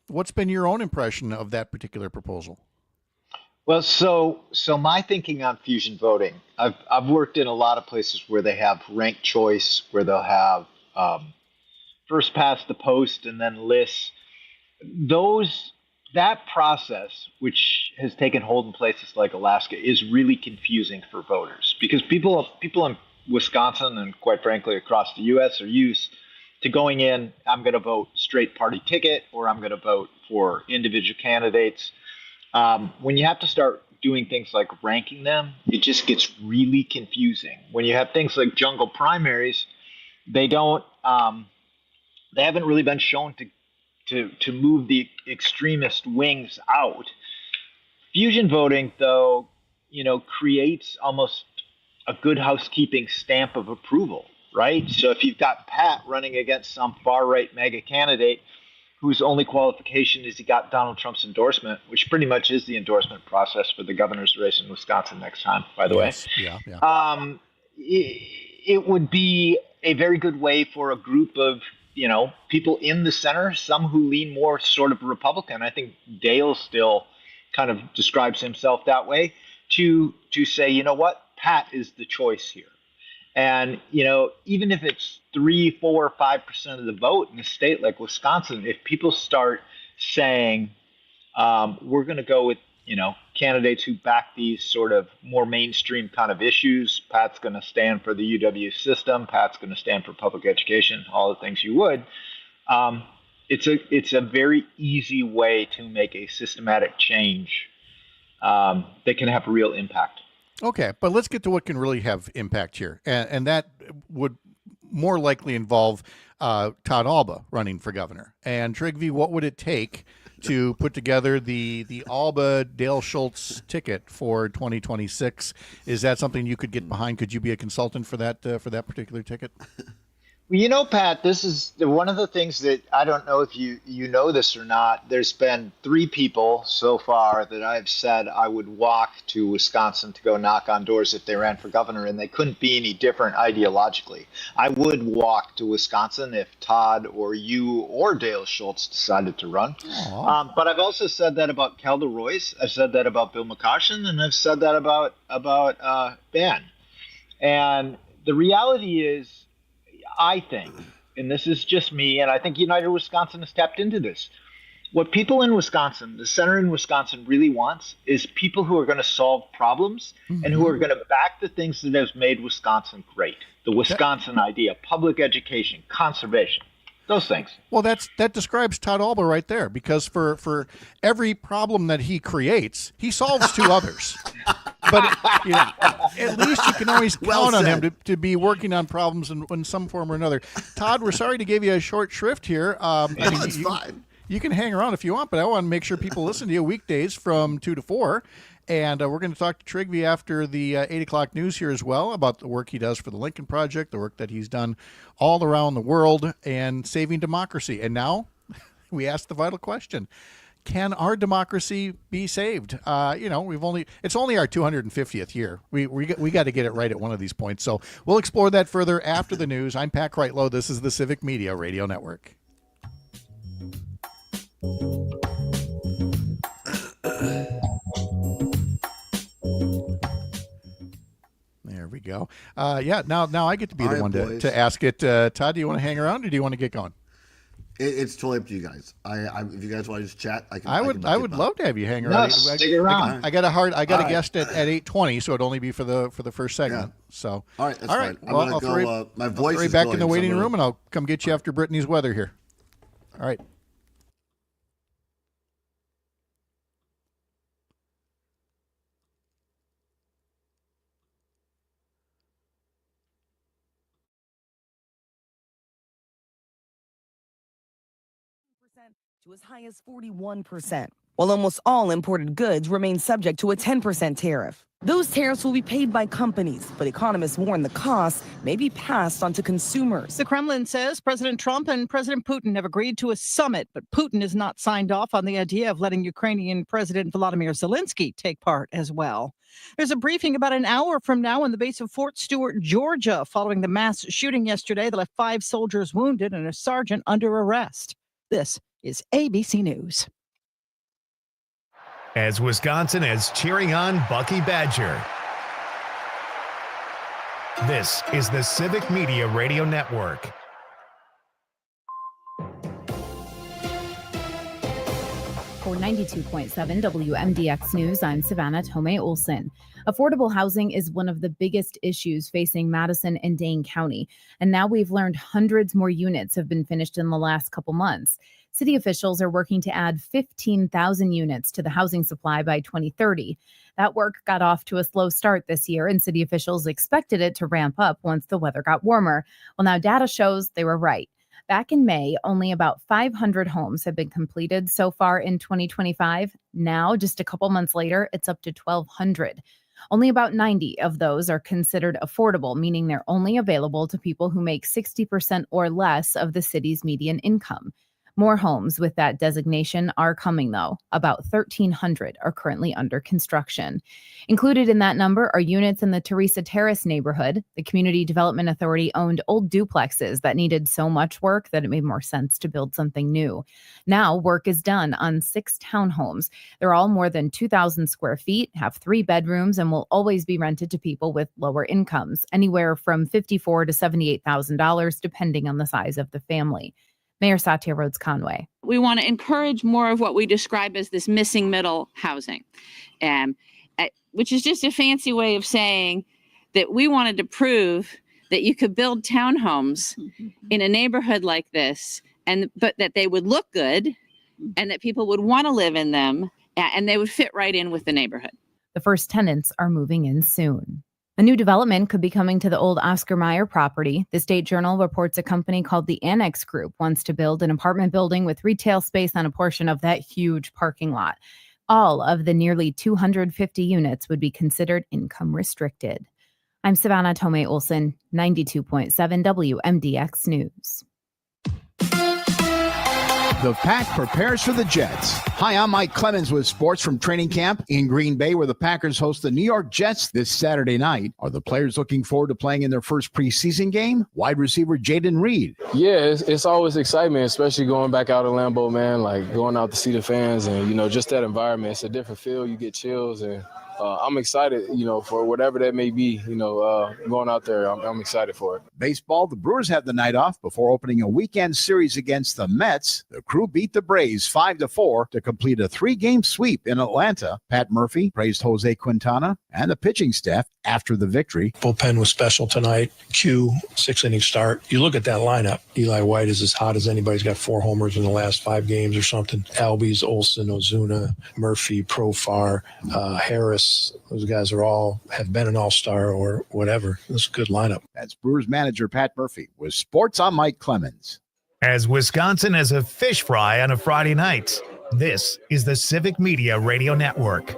What's been your own impression of that particular proposal? Well, so my thinking on fusion voting, I've worked in a lot of places where they have ranked choice, where they'll have first past the post and then lists. That process, which has taken hold in places like Alaska, is really confusing for voters because people in Wisconsin and quite frankly across the U.S. are used to going in, I'm going to vote straight party ticket or I'm going to vote for individual candidates. When you have to start doing things like ranking them, it just gets really confusing. When you have things like jungle primaries, they haven't really been shown to move the extremist wings out. Fusion voting, though, creates almost a good housekeeping stamp of approval, right? So if you've got Pat running against some far-right mega candidate whose only qualification is he got Donald Trump's endorsement, which pretty much is the endorsement process for the governor's race in Wisconsin next time, by the way. Yeah. It would be a very good way for a group of people in the center, some who lean more sort of Republican. I think Dale still kind of describes himself that way, to say, you know what, Pat is the choice here. And, even if it's 3, 4, 5% of the vote in a state like Wisconsin, if people start saying, we're going to go with, candidates who back these sort of more mainstream kind of issues, Pat's going to stand for the UW system, Pat's going to stand for public education, all the things you would. It's a very easy way to make a systematic change that can have real impact. Okay, but let's get to what can really have impact here. And that would more likely involve Todd Alba running for governor. And Trygve, what would it take to put together the Alba Dale Schultz ticket for 2026? Is that something you could get behind? Could you be a consultant for that particular ticket? Well, Pat, this is one of the things that I don't know if you know this or not. There's been 3 people so far that I've said I would walk to Wisconsin to go knock on doors if they ran for governor, and they couldn't be any different ideologically. I would walk to Wisconsin if Todd or you or Dale Schultz decided to run. But I've also said that about Calder Royce. I've said that about Bill McCarson, and I've said that about Ben. And the reality is, I think, and this is just me, and I think United Wisconsin has tapped into this. What people in Wisconsin, the center in Wisconsin, really wants is people who are going to solve problems and who are going to back the things that have made Wisconsin great. The Wisconsin idea, public education, conservation, those things. Well, that describes Todd Alba right there, because for every problem that he creates, he solves 2 others. But at least you can always count on him to be working on problems in some form or another. Todd, we're sorry to give you a short shrift here. It's fine. You can hang around if you want, but I want to make sure people listen to you weekdays from 2 to 4. And we're going to talk to Trygve after the 8 o'clock news here as well about the work he does for the Lincoln Project, the work that he's done all around the world and saving democracy. And now we ask the vital question. Can our democracy be saved? It's only our 250th year. We got to get it right at one of these points. So we'll explore that further after the news. I'm Pat Kreitlow. This is the Civic Media Radio Network. There go. Yeah, now I get to be All the right, one boys. to ask it. Todd, do you want to hang around or do you want to get going? It's totally up to you guys. If you guys want to just chat, I can. I would love to have you hang No, around. stick around. I got a All guest at 8:20, so it'd only be for the first segment. Yeah. So All right, that's all right. fine. I'm Well, gonna I'll go. throw you- My I'll voice throw you is back going, in the so waiting I'm gonna- room, and I'll come get you after Brittany's weather here. All right. To as high as 41%, while almost all imported goods remain subject to a 10% tariff. Those tariffs will be paid by companies, but economists warn the costs may be passed on to consumers. The Kremlin says President Trump and President Putin have agreed to a summit, but Putin has not signed off on the idea of letting Ukrainian President Volodymyr Zelensky take part as well. There's a briefing about an hour from now on the base of Fort Stewart, Georgia, following the mass shooting yesterday that left 5 soldiers wounded and a sergeant under arrest. This is ABC News. As Wisconsin is cheering on Bucky Badger. This is the Civic Media Radio Network. For 92.7 WMDX News, I'm Savannah Tomei Olson. Affordable housing is one of the biggest issues facing Madison and Dane County, and now we've learned hundreds more units have been finished in the last couple months. City officials are working to add 15,000 units to the housing supply by 2030. That work got off to a slow start this year, and city officials expected it to ramp up once the weather got warmer. Well, now data shows they were right. Back in May, only about 500 homes have been completed so far in 2025. Now, just a couple months later, it's up to 1,200. Only about 90 of those are considered affordable, meaning they're only available to people who make 60% or less of the city's median income. More homes with that designation are coming, though. About 1,300 are currently under construction. Included in that number are units in the Teresa Terrace neighborhood. The Community Development Authority owned old duplexes that needed so much work that it made more sense to build something new. Now, work is done on 6 townhomes. They're all more than 2,000 square feet, have 3 bedrooms, and will always be rented to people with lower incomes, anywhere from $54,000 to $78,000, depending on the size of the family. Mayor Satya Rhodes Conway. We want to encourage more of what we describe as this missing middle housing, which is just a fancy way of saying that we wanted to prove that you could build townhomes in a neighborhood like this, but that they would look good and that people would want to live in them and they would fit right in with the neighborhood. The first tenants are moving in soon. A new development could be coming to the old Oscar Mayer property. The State Journal reports a company called the Annex Group wants to build an apartment building with retail space on a portion of that huge parking lot. All of the nearly 250 units would be considered income restricted. I'm Savannah Tomei Olson, 92.7 WMDX News. The Pack prepares for the Jets. Hi, I'm Mike Clemens with sports from training camp in Green Bay, where the Packers host the New York Jets this Saturday night. Are the players looking forward to playing in their first preseason game? Wide receiver Jaden Reed. Yeah, it's always excitement, especially going back out in Lambeau, man, like going out to see the fans and, just that environment. It's a different feel. You get chills and I'm excited, for whatever that may be, going out there. I'm excited for it. Baseball, the Brewers have the night off before opening a weekend series against the Mets. The Crew beat the Braves 5-4 to complete a 3-game sweep in Atlanta. Pat Murphy praised Jose Quintana and the pitching staff after the victory. Bullpen was special tonight. Q, 6-inning start. You look at that lineup. Eli White is as hot as anybody. He's got 4 homers in the last 5 games or something. Albies, Olson, Ozuna, Murphy, Profar, Harris. Those guys have been an all-star or whatever. It's a good lineup. That's Brewers manager Pat Murphy with sports. I'm Mike Clemens. As Wisconsin has a fish fry on a Friday night, this is the Civic Media Radio Network.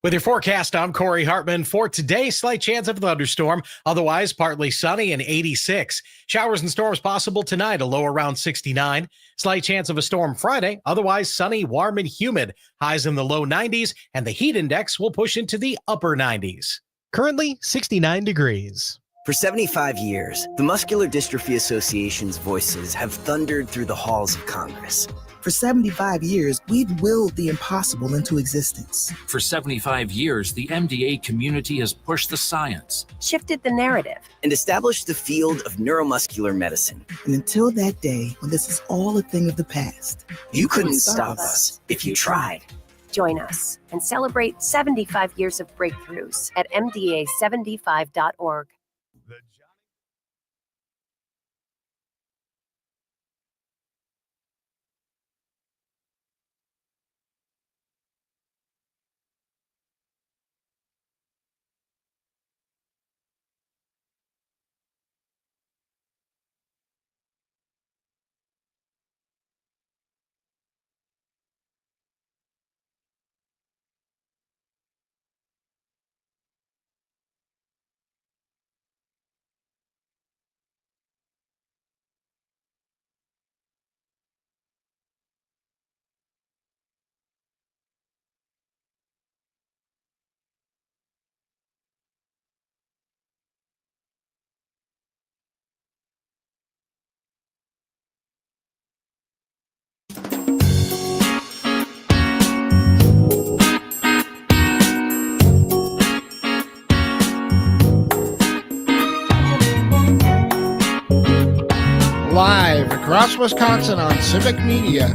With your forecast, I'm Corey Hartman. For today, slight chance of a thunderstorm, otherwise partly sunny and 86. Showers and storms possible tonight, a low around 69. Slight chance of a storm Friday, otherwise sunny, warm, and humid. Highs in the low 90s, and the heat index will push into the upper 90s. Currently, 69 degrees. For 75 years, the Muscular Dystrophy Association's voices have thundered through the halls of Congress, For 75 years, we've willed the impossible into existence. For 75 years, the MDA community has pushed the science, shifted the narrative, and established the field of neuromuscular medicine. And until that day, when this is all a thing of the past, you couldn't stop us if you tried. Join us and celebrate 75 years of breakthroughs at MDA75.org. Live across Wisconsin on Civic Media,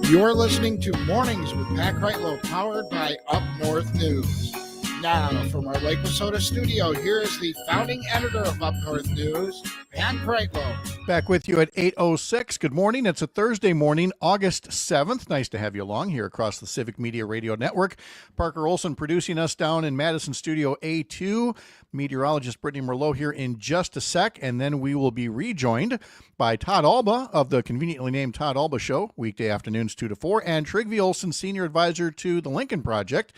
you're listening to Mornings with Pat Kreitlow, powered by Up North News. Now, from our Lake Minnesota studio, here is the founding editor of Up North News, Pat Kreitlow. Back with you at 8:06. Good morning. It's a Thursday morning, August 7th. Nice to have you along here across the Civic Media Radio Network. Parker Olson producing us down in Madison Studio A2. Meteorologist Brittany Merlot here in just a sec, and then we will be rejoined by Todd Alba of the conveniently named Todd Alba Show, weekday afternoons 2 to 4, and Trygve Olson, senior advisor to the Lincoln Project,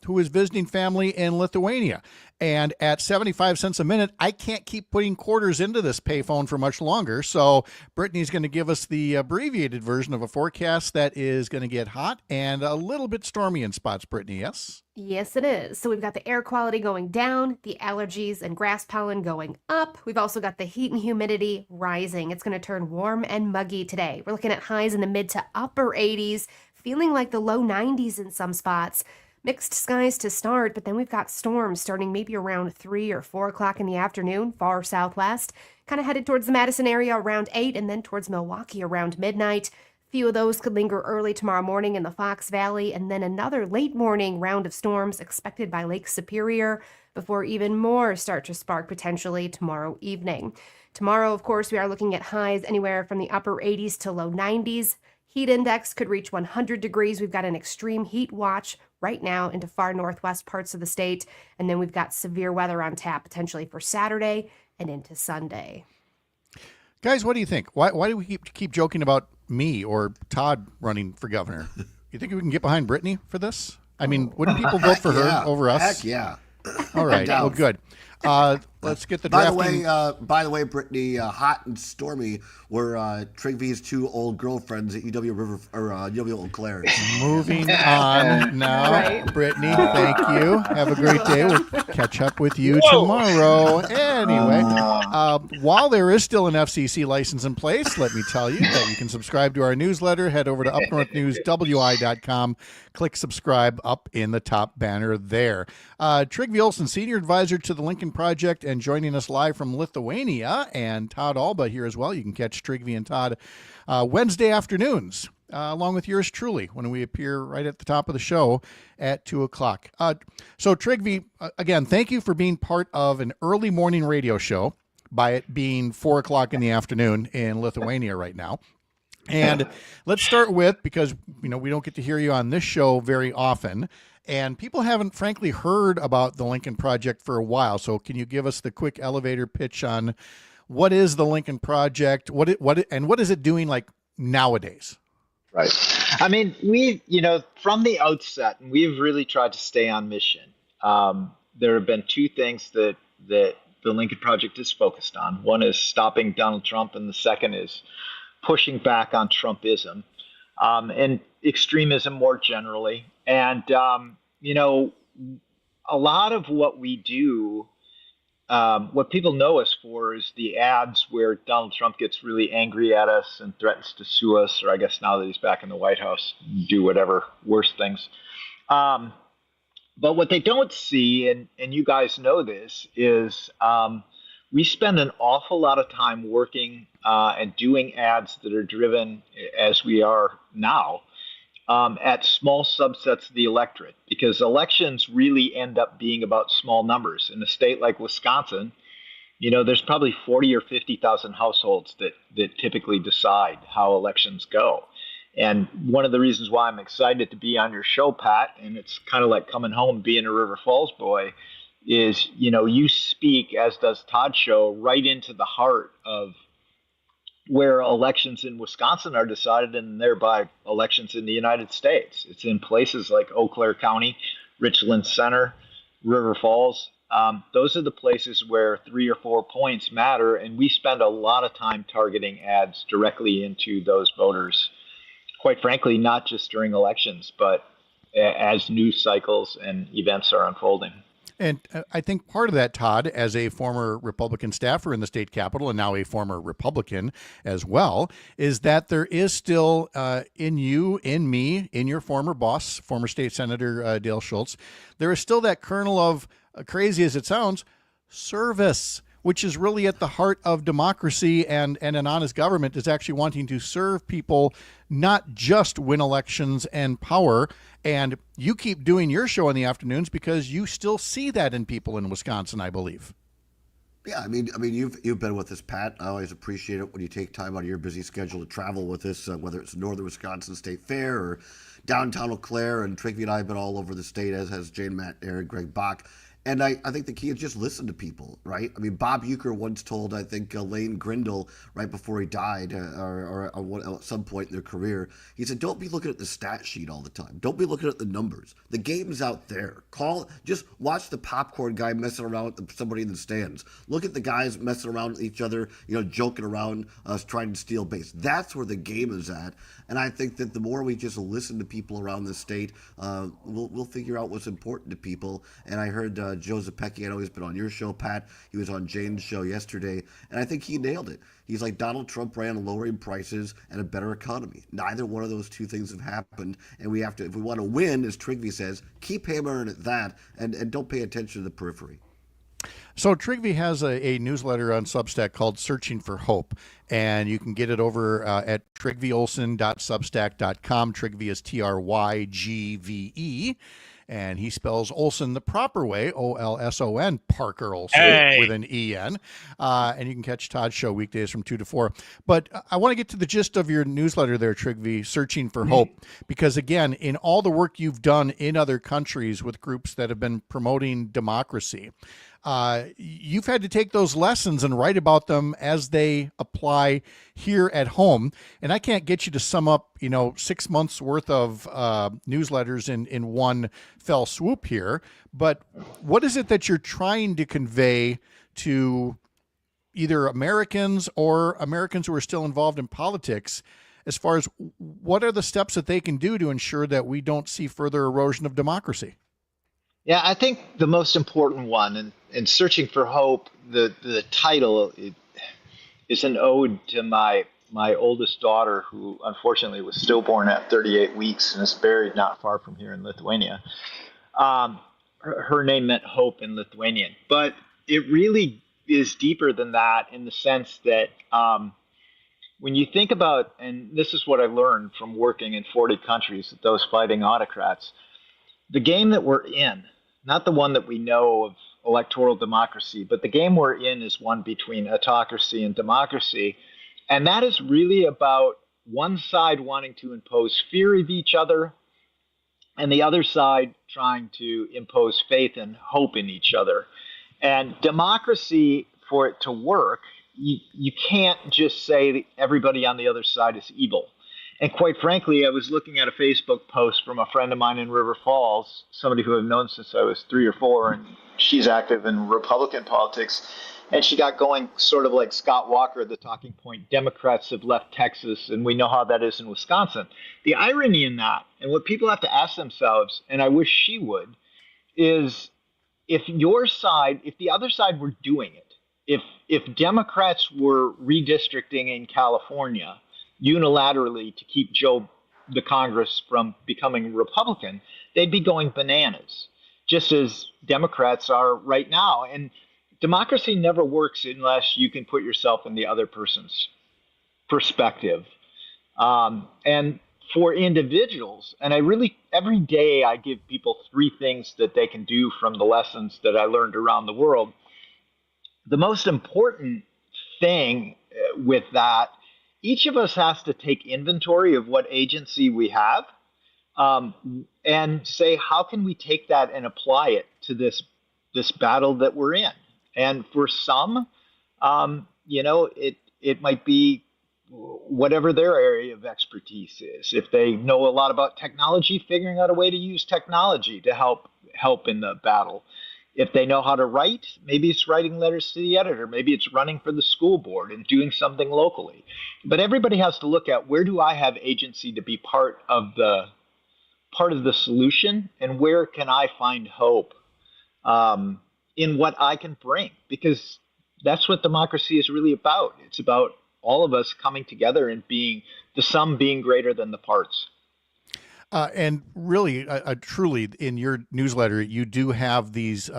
who is visiting family in Lithuania. And at 75 cents a minute, I can't keep putting quarters into this payphone for much longer. So Brittany's going to give us the abbreviated version of a forecast that is going to get hot and a little bit stormy in spots, Brittany, yes? Yes, it is. So we've got the air quality going down, the allergies and grass pollen going up. We've also got the heat and humidity rising. It's going to turn warm and muggy today. We're looking at highs in the mid to upper 80s, feeling like the low 90s in some spots. Mixed skies to start, but then we've got storms starting maybe around 3 or 4 o'clock in the afternoon, far southwest, kind of headed towards the Madison area around 8 and then towards Milwaukee around midnight. A few of those could linger early tomorrow morning in the Fox Valley, and then another late morning round of storms expected by Lake Superior before even more start to spark potentially tomorrow evening. Tomorrow, of course, we are looking at highs anywhere from the upper 80s to low 90s. Heat index could reach 100 degrees. We've got an extreme heat watch right now into far northwest parts of the state. And then we've got severe weather on tap potentially for Saturday and into Sunday. Guys, what do you think? Why do we keep joking about me or Todd running for governor? You think we can get behind Brittany for this? I mean, wouldn't people vote for her over us? Heck yeah. All right. Well, good. Let's get the drafting. By the way, Brittany, hot and stormy were Trygve's two old girlfriends at UW River or UW Eau Claire. Moving on now, right. Brittany. Thank you. Have a great day. We'll catch up with you tomorrow. Anyway, while there is still an FCC license in place, let me tell you that you can subscribe to our newsletter. Head over to upnorthnewswi.com. Click subscribe up in the top banner there. Trygve Olson, senior advisor to the Lincoln Project, and joining us live from Lithuania, and Todd Alba here as well. You can catch Trygve and Todd Wednesday afternoons, along with yours truly, when we appear right at the top of the show at 2 o'clock. So Trygve, again, thank you for being part of an early morning radio show, by it being 4 o'clock in the afternoon in Lithuania right now. And let's start with, because we don't get to hear you on this show very often, and people haven't frankly heard about the Lincoln Project for a while. So can you give us the quick elevator pitch on what is the Lincoln Project, what is it doing like nowadays? Right. I mean, we, from the outset, we've really tried to stay on mission. There have been two things that the Lincoln Project is focused on. One is stopping Donald Trump, and the second is pushing back on Trumpism and extremism more generally. And, a lot of what we do what people know us for is the ads where Donald Trump gets really angry at us and threatens to sue us, or I guess now that he's back in the White House, do whatever worse things. But what they don't see, and you guys know this, is we spend an awful lot of time working and doing ads that are driven, as we are now, at small subsets of the electorate, because elections really end up being about small numbers. In a state like Wisconsin, there's probably 40 or 50,000 households that typically decide how elections go. And one of the reasons why I'm excited to be on your show, Pat, and it's kind of like coming home being a River Falls boy, is, you speak, as does Todd's show, right into the heart of where elections in Wisconsin are decided and thereby elections in the United States. It's in places like Eau Claire County, Richland Center, River Falls. Those are the places where 3 or 4 points matter, and we spend a lot of time targeting ads directly into those voters. Quite frankly, not just during elections, but as news cycles and events are unfolding. And I think part of that, Todd, as a former Republican staffer in the state capitol and now a former Republican as well, is that there is still in you, in me, in your former boss, former state senator Dale Schultz, there is still that kernel of, crazy as it sounds, service, which is really at the heart of democracy and an honest government, is actually wanting to serve people, not just win elections and power. And you keep doing your show in the afternoons because you still see that in people in Wisconsin, I believe. Yeah, I mean, you've been with us, Pat. I always appreciate it when you take time out of your busy schedule to travel with us, whether it's Northern Wisconsin State Fair or downtown Eau Claire. And Trygve and I have been all over the state, as has Jane, Matt, Aaron, Greg Bach. And I think the key is just listen to people, right? I mean, Bob Uecker once told, I think, Lane Grindle right before he died, or at some point in their career, he said, don't be looking at the stat sheet all the time. Don't be looking at the numbers. The game's out there. Just watch the popcorn guy messing around with somebody in the stands. Look at the guys messing around with each other, joking around, trying to steal base. That's where the game is at. And I think that the more we just listen to people around the state, we'll figure out what's important to people. And I heard Joe Zepecki, I know he's been on your show, Pat. He was on Jane's show yesterday, and I think he nailed it. He's like, Donald Trump ran on lowering prices and a better economy. Neither one of those two things have happened, and we have to, if we want to win, as Trygve says, keep hammering at that and don't pay attention to the periphery. So Trygve has a newsletter on Substack called Searching for Hope, and you can get it over at trygveolson.substack.com. Trygve is Trygve, and he spells Olson the proper way, Olson, Parker Olson, with an E-N. And you can catch Todd's show weekdays from 2 to 4. But I want to get to the gist of your newsletter there, Trygve, Searching for Hope, because again, in all the work you've done in other countries with groups that have been promoting democracy, you've had to take those lessons and write about them as they apply here at home. And I can't get you to sum up, 6 months worth of newsletters in one fell swoop here. But what is it that you're trying to convey to either Americans or Americans who are still involved in politics, as far as what are the steps that they can do to ensure that we don't see further erosion of democracy? Yeah, I think the most important one, and Searching for Hope, the title is an ode to my oldest daughter, who unfortunately was stillborn at 38 weeks and is buried not far from here in Lithuania. Her name meant hope in Lithuanian, but it really is deeper than that, in the sense that when you think about, and this is what I learned from working in 40 countries with those fighting autocrats, the game that we're in, not the one that we know of electoral democracy, but the game we're in is one between autocracy and democracy. And that is really about one side wanting to impose fear of each other and the other side trying to impose faith and hope in each other. And democracy, for it to work, you can't just say that everybody on the other side is evil. And quite frankly, I was looking at a Facebook post from a friend of mine in River Falls, somebody who I've known since I was 3 or 4, and she's active in Republican politics. And she got going sort of like Scott Walker, the talking point, Democrats have left Texas, and we know how that is in Wisconsin. The irony in that, and what people have to ask themselves, and I wish she would, is if the other side were doing it, if Democrats were redistricting in California unilaterally to keep the Congress from becoming Republican, they'd be going bananas, just as Democrats are right now. And democracy never works unless you can put yourself in the other person's perspective. And for individuals, and every day I give people 3 things that they can do from the lessons that I learned around the world. The most important thing with that, each of us has to take inventory of what agency we have, and say, how can we take that and apply it to this battle that we're in? And for some, it might be whatever their area of expertise is. If they know a lot about technology, figuring out a way to use technology to help in the battle. If they know how to write, maybe it's writing letters to the editor, maybe it's running for the school board and doing something locally. But everybody has to look at, where do I have agency to be part of the solution, and where can I find hope in what I can bring? Because that's what democracy is really about. It's about all of us coming together and being the sum being greater than the parts. And really, truly, in your newsletter, you do have these,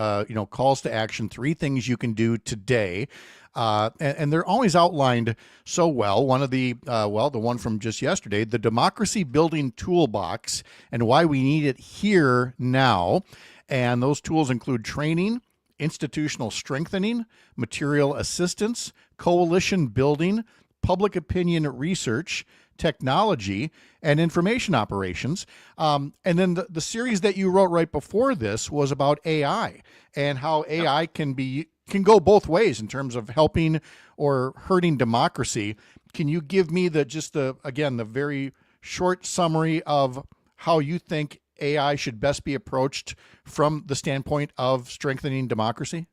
calls to action, 3 things you can do today. And they're always outlined so well. One of the one from just yesterday, the Democracy Building Toolbox, and why we need it here now. And those tools include training, institutional strengthening, material assistance, coalition building, public opinion research, technology, and information operations. And then the series that you wrote right before this was about AI and how AI can go both ways in terms of helping or hurting democracy. Can you give me the very short summary of how you think AI should best be approached from the standpoint of strengthening democracy?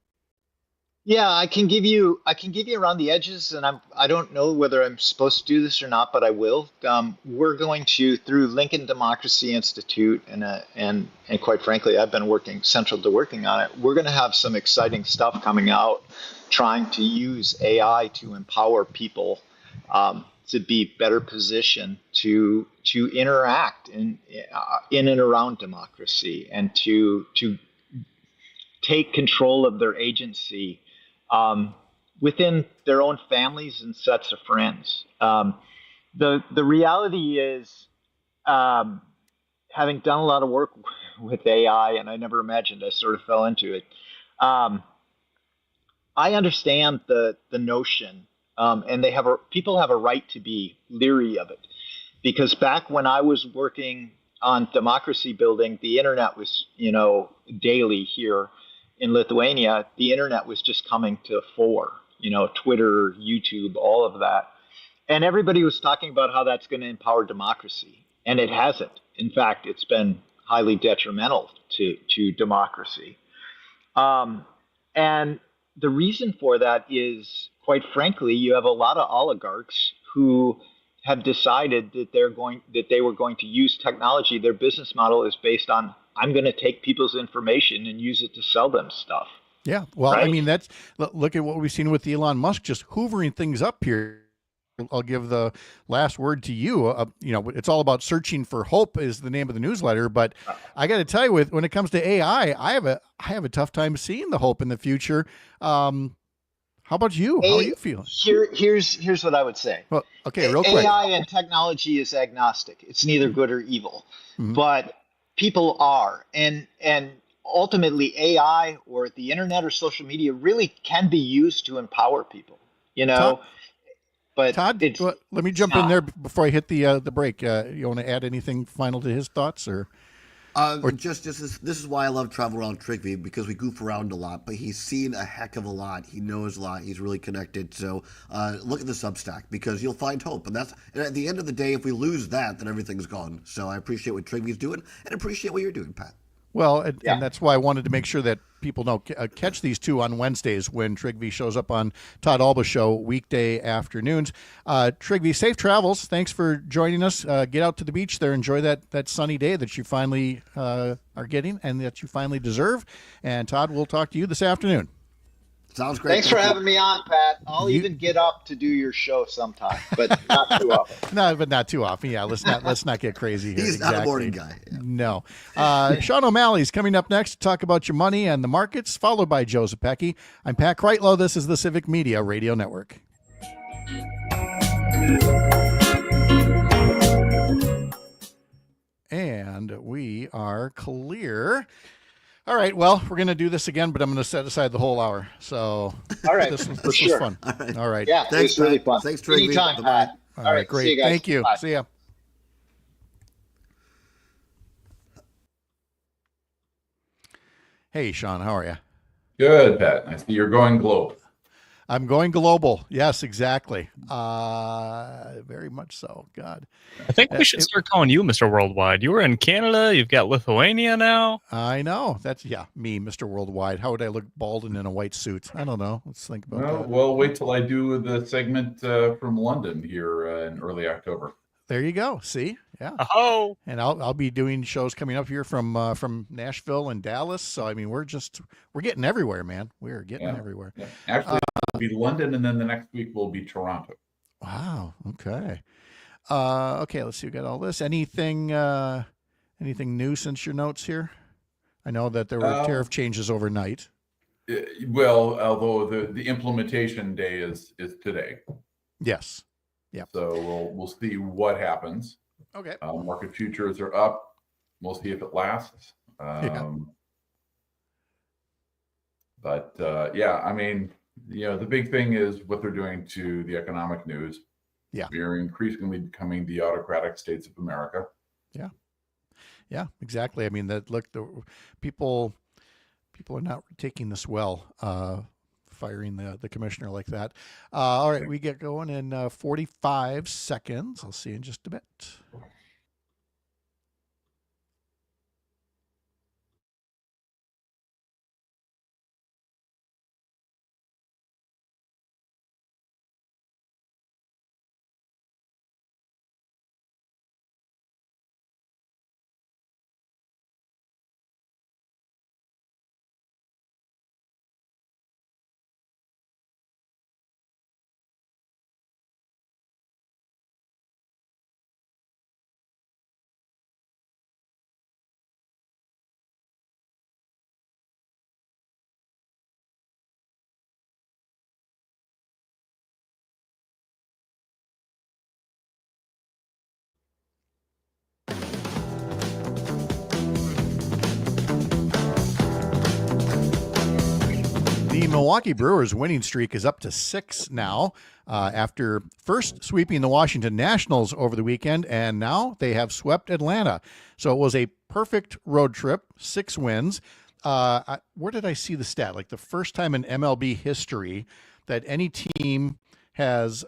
Yeah, I can give you around the edges, and I don't know whether I'm supposed to do this or not, but I will. We're going to, through Lincoln Democracy Institute, and quite frankly, I've been central to working on it. We're going to have some exciting stuff coming out, trying to use AI to empower people to be better positioned to interact in and around democracy, and to take control of their agency within their own families and sets of friends. The reality is, having done a lot of work with AI, and I never imagined I sort of fell into it, I understand the notion, and people have a right to be leery of it, because back when I was working on democracy building, the internet was, daily here in Lithuania. The internet was just coming to fore, Twitter, YouTube, all of that. And everybody was talking about how that's going to empower democracy. And it hasn't. In fact, it's been highly detrimental to democracy. And the reason for that is, quite frankly, you have a lot of oligarchs who have decided that they were going to use technology. Their business model is based on, I'm going to take people's information and use it to sell them stuff. Yeah. Well, right? I mean, look at what we've seen with Elon Musk just hoovering things up here. I'll give the last word to you. It's all about searching for hope is the name of the newsletter. But I got to tell you, when it comes to AI, I have a tough time seeing the hope in the future. How about you? How are you feeling? Here's what I would say. Well, okay, real quick. AI and technology is agnostic. It's neither good or evil. Mm-hmm. But people are. And ultimately, AI or the internet or social media really can be used to empower people. Todd, let me jump in there before I hit the break. You want to add anything final to his thoughts, or? This is why I love traveling around Trygve, because we goof around a lot, but he's seen a heck of a lot. He knows a lot. He's really connected. So look at the Substack, because you'll find hope. And at the end of the day, if we lose that, then everything's gone. So I appreciate what Trygve's doing, and appreciate what you're doing, Pat. Well, and that's why I wanted to make sure that people know catch these two on Wednesdays when Trygve shows up on Todd Alba's show weekday afternoons. Trygve, safe travels. Thanks for joining us. Get out to the beach there. Enjoy that sunny day that you finally are getting and that you finally deserve. And Todd, we'll talk to you this afternoon. Sounds great. Thanks for having me on, Pat. I'll even get up to do your show sometime, but not too often. No, but not too often. Yeah, let's not get crazy here. He's not a morning guy. Yeah. No. Sean O'Malley's coming up next to talk about your money and the markets, followed by Joe Zepecki. I'm Pat Kreitlow. This is the Civic Media Radio Network. And we are clear. All right, well, we're going to do this again, but I'm going to set aside the whole hour. So all right, this for sure. was fun. All right. Yeah, Thanks, it was really Pat. fun. Thanks, Trygve. Anytime, Bye-bye. Pat. All right, great. See you guys. Thank you. Bye. See ya. Hey, Sean, how are you? Good, Pat. I see you're going global. I'm going global. Yes, exactly. Very much so. God. I think we should start calling you Mr. Worldwide. You were in Canada. You've got Lithuania now. I know. That's, me, Mr. Worldwide. How would I look bald and in a white suit? I don't know. Let's think about that. Well, wait till I do the segment from London here in early October. There you go. See? Yeah. Oh. And I'll be doing shows coming up here from Nashville and Dallas. So I mean, we're getting everywhere, man. We're getting everywhere. Yeah. Actually, it'll be London, and then the next week will be Toronto. Wow. Okay. Okay. Let's see. We got all this. Anything new since your notes here? I know that there were tariff changes overnight. Well, although the implementation day is today. Yes. Yeah. So we'll see what happens. Okay. Market futures are up. We'll see if it lasts. But I mean, the big thing is what they're doing to the economic news. Yeah. We are increasingly becoming the autocratic states of America. Yeah. Yeah, exactly. I mean, the people are not taking this well. Firing the commissioner like that. All right, we get going in 45 seconds. I'll see you in just a bit. The Milwaukee Brewers winning streak is up to 6 now after first sweeping the Washington Nationals over the weekend, and now they have swept Atlanta. So it was a perfect road trip, 6 wins. Where did I see the stat? Like the first time in MLB history that any team has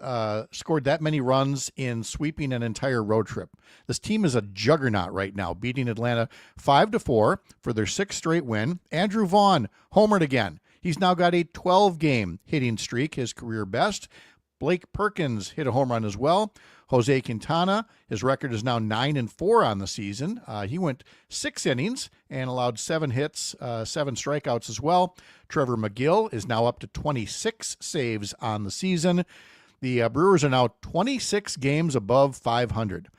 scored that many runs in sweeping an entire road trip. This team is a juggernaut right now, beating Atlanta 5-4 for their 6th straight win. Andrew Vaughn homered again. He's now got a 12-game hitting streak, his career best. Blake Perkins hit a home run as well. Jose Quintana, his record is now 9-4 on the season. He went 6 innings and allowed 7 hits, 7 strikeouts as well. Trevor McGill is now up to 26 saves on the season. The Brewers are now 26 games above 500,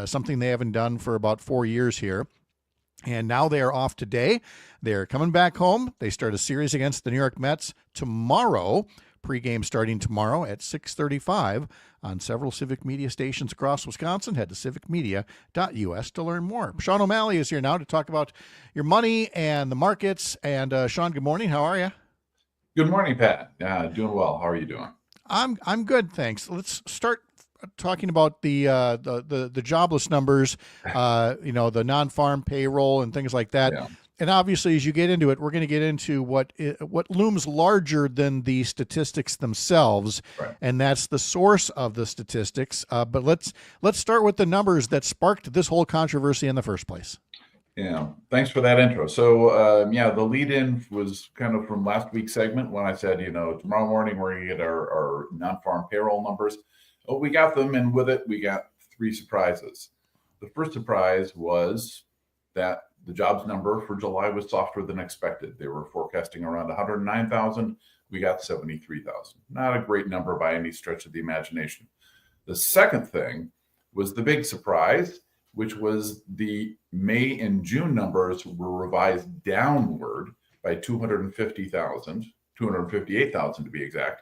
something they haven't done for about 4 years here. And now they are off today. They're coming back home. They start a series against the New York Mets tomorrow. Pregame starting tomorrow at 6:35 on several Civic Media stations across Wisconsin. Head to civicmedia.us to learn more. Sean O'Malley is here now to talk about your money and the markets. And Sean, good morning. How are you? Good morning, Pat. Doing well. How are you doing? I'm good, thanks. Let's start talking about the jobless numbers, the non-farm payroll and things like that. Yeah. And obviously, as you get into it, we're going to get into what looms larger than the statistics themselves, right. And that's the source of the statistics. But let's start with the numbers that sparked this whole controversy in the first place. Yeah, thanks for that intro. So, yeah, the lead-in was kind of from last week's segment when I said, tomorrow morning we're going to get our non-farm payroll numbers. Oh, we got them, and with it, we got 3 surprises. The first surprise was that the jobs number for July was softer than expected. They were forecasting around 109,000. We got 73,000. Not a great number by any stretch of the imagination. The second thing was the big surprise, which was the May and June numbers were revised downward by 258,000 to be exact,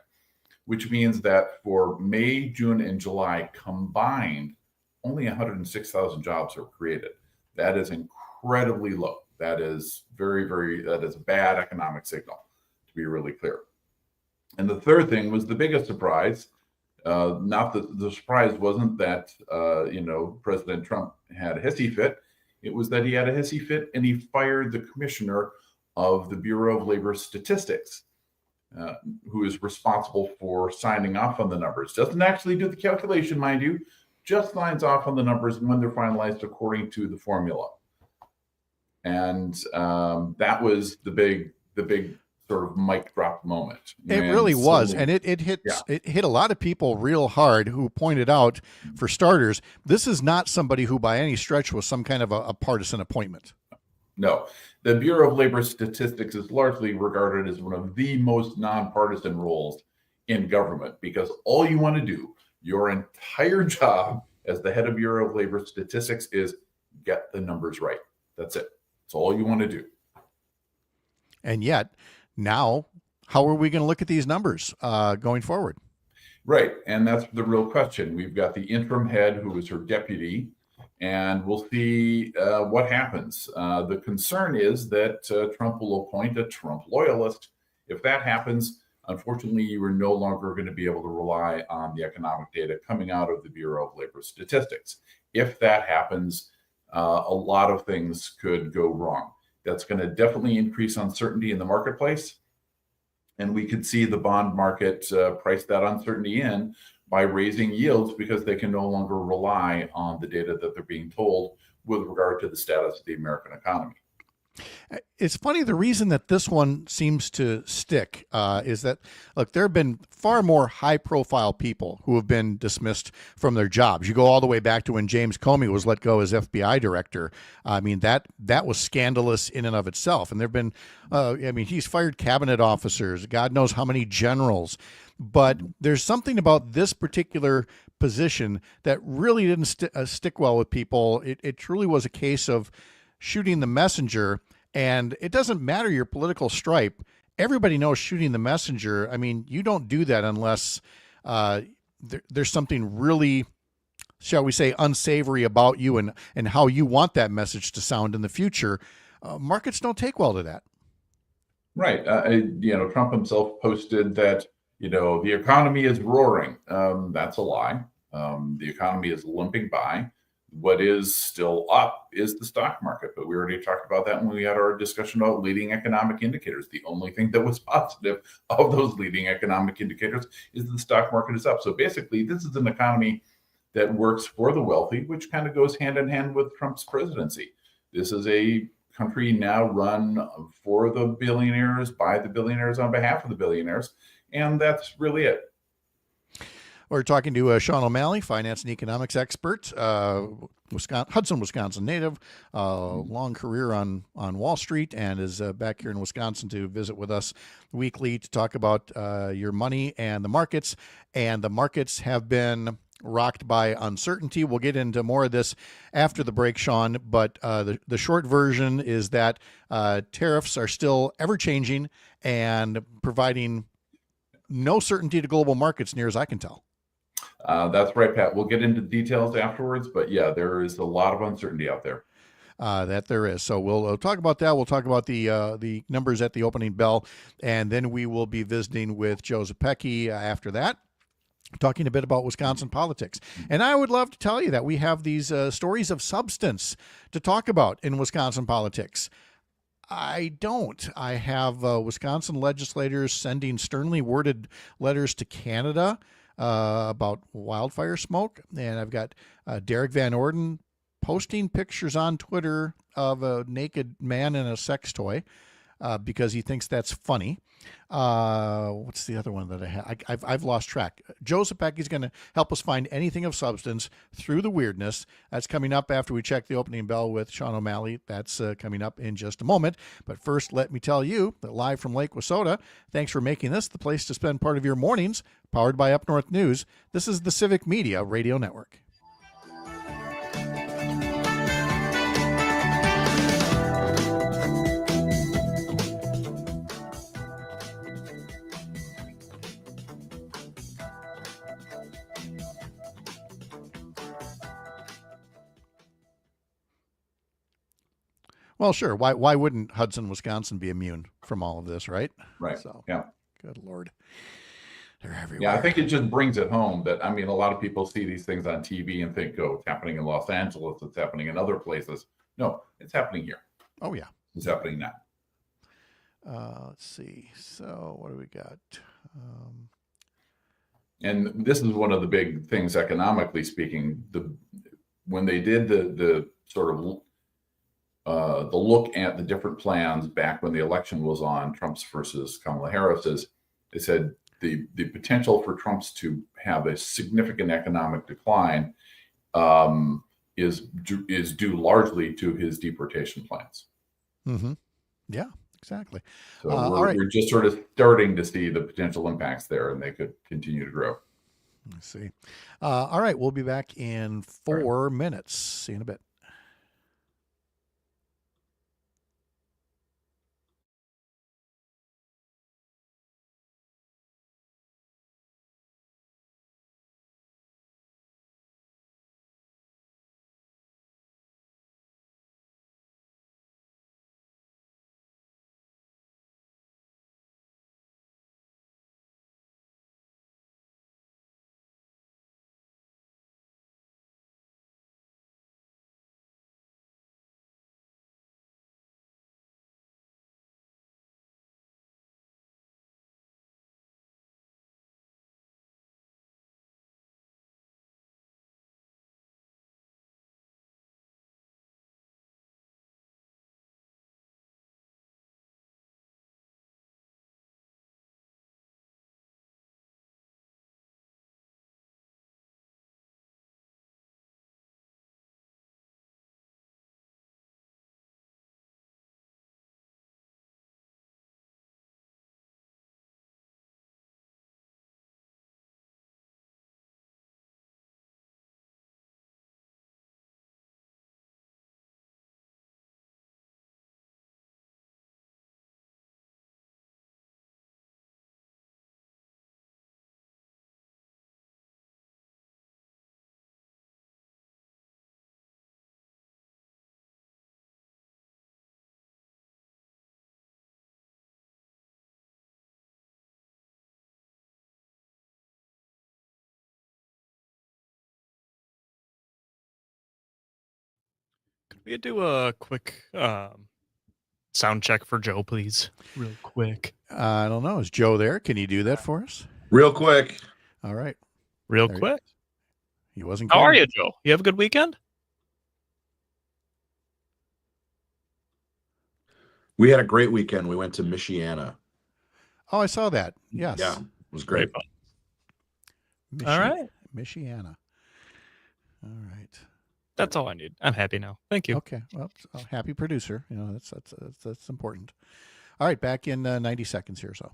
which means that for May, June, and July combined, only 106,000 jobs are created. That is incredibly low. That is that is a bad economic signal, to be really clear. And the third thing was the biggest surprise. Not that the surprise wasn't that, President Trump had a hissy fit. It was that he had a hissy fit and he fired the commissioner of the Bureau of Labor Statistics, who is responsible for signing off on the numbers. Doesn't actually do the calculation, mind you, just signs off on the numbers when they're finalized according to the formula. And that was the big sort of mic drop moment. It really was, and it hit a lot of people real hard who pointed out, for starters, this is not somebody who by any stretch was some kind of a partisan appointment. No, the Bureau of Labor Statistics is largely regarded as one of the most nonpartisan roles in government, because all you want to do, your entire job as the head of Bureau of Labor Statistics, is get the numbers right. That's it. That's all you want to do. And yet, now, how are we going to look at these numbers going forward? Right. And that's the real question. We've got the interim head who is her deputy, and we'll see what happens. The concern is that Trump will appoint a Trump loyalist. If that happens, unfortunately, you are no longer going to be able to rely on the economic data coming out of the Bureau of Labor Statistics. If that happens, a lot of things could go wrong. That's going to definitely increase uncertainty in the marketplace. And we could see the bond market price that uncertainty in by raising yields, because they can no longer rely on the data that they're being told with regard to the status of the American economy. It's funny, the reason that this one seems to stick is that, look, there have been far more high-profile people who have been dismissed from their jobs. You go all the way back to when James Comey was let go as FBI director. I mean, that was scandalous in and of itself. And there have been, he's fired cabinet officers, God knows how many generals. But there's something about this particular position that really didn't stick well with people. It truly was a case of shooting the messenger, and it doesn't matter your political stripe. Everybody knows shooting the messenger. I mean, you don't do that unless there's something really, shall we say, unsavory about you and how you want that message to sound in the future. Markets don't take well to that. Right. Trump himself posted that, the economy is roaring. That's a lie. The economy is limping by. What is still up is the stock market, but we already talked about that when we had our discussion about leading economic indicators. The only thing that was positive of those leading economic indicators is the stock market is up. So basically, this is an economy that works for the wealthy, which kind of goes hand in hand with Trump's presidency. This is a country now run for the billionaires, by the billionaires, on behalf of the billionaires, and that's really it. We're talking to Sean O'Malley, finance and economics expert, Hudson, Wisconsin native, long career on Wall Street, and is back here in Wisconsin to visit with us weekly to talk about your money and the markets. And the markets have been rocked by uncertainty. We'll get into more of this after the break, Sean, but the short version is that tariffs are still ever-changing and providing no certainty to global markets, near as I can tell. That's right, Pat. We'll get into details afterwards, but yeah, there is a lot of uncertainty out there. That there is. So we'll talk about that. We'll talk about the numbers at the opening bell, and then we will be visiting with Joe Zepecki after that, talking a bit about Wisconsin politics. And I would love to tell you that we have these stories of substance to talk about in Wisconsin politics. I don't. I have Wisconsin legislators sending sternly worded letters to Canada about wildfire smoke. And I've got Derrick Van Orden posting pictures on Twitter of a naked man in a sex toy because he thinks that's funny. What's the other one that I have? I've lost track. Joe Zepecki is going to help us find anything of substance through the weirdness. That's coming up after we check the opening bell with Sean O'Malley. That's coming up in just a moment. But first, let me tell you that live from Lake Wissota, thanks for making this the place to spend part of your mornings, powered by Up North News. This is the Civic Media Radio Network. Well, sure. Why wouldn't Hudson, Wisconsin be immune from all of this, right? Right. So, yeah. Good Lord. They're everywhere. Yeah, I think it just brings it home that, I mean, a lot of people see these things on TV and think, oh, it's happening in Los Angeles, it's happening in other places. No, it's happening here. Oh, yeah. It's happening now. Let's see. So what do we got? And this is one of the big things economically speaking. When they did the sort of the look at the different plans back when the election was on, Trump's versus Kamala Harris's, they said the potential for Trump's to have a significant economic decline is due largely to his deportation plans. Mm-hmm. Yeah, exactly. So all right. we're just sort of starting to see the potential impacts there, and they could continue to grow. Let's see. All right, we'll be back in 4 minutes. See you in a bit. Could we do a quick sound check for Joe, please? Real quick. I don't know. Is Joe there? Can you do that for us? Real quick. All right. Real There quick. He wasn't How are kidding. you, Joe? You have a good weekend? We had a great weekend. We went to Michiana. Oh, I saw that. Yes. Yeah, it was great. All right. Michiana. All right. That's all I need. I'm happy now. Thank you. Okay. Well, happy producer. You know, that's important. All right. Back in 90 seconds here or so.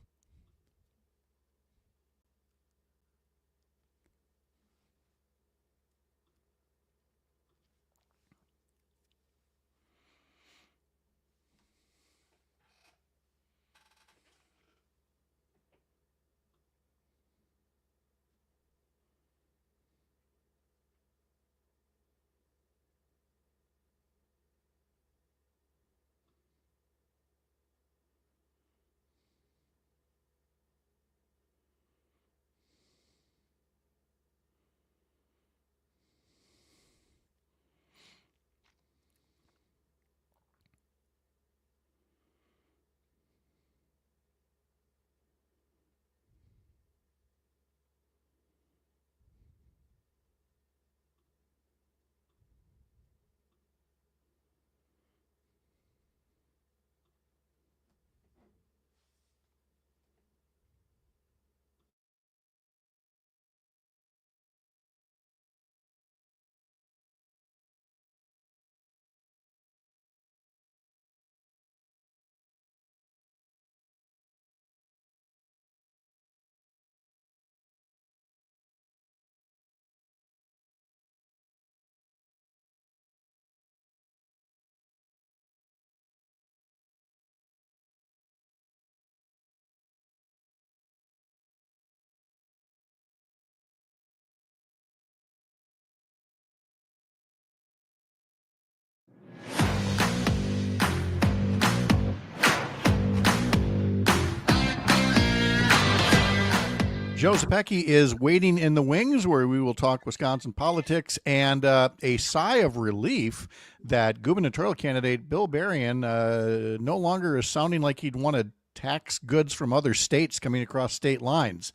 Joe Zepecki is waiting in the wings, where we will talk Wisconsin politics and a sigh of relief that gubernatorial candidate Bill Berrien no longer is sounding like he'd want to tax goods from other states coming across state lines.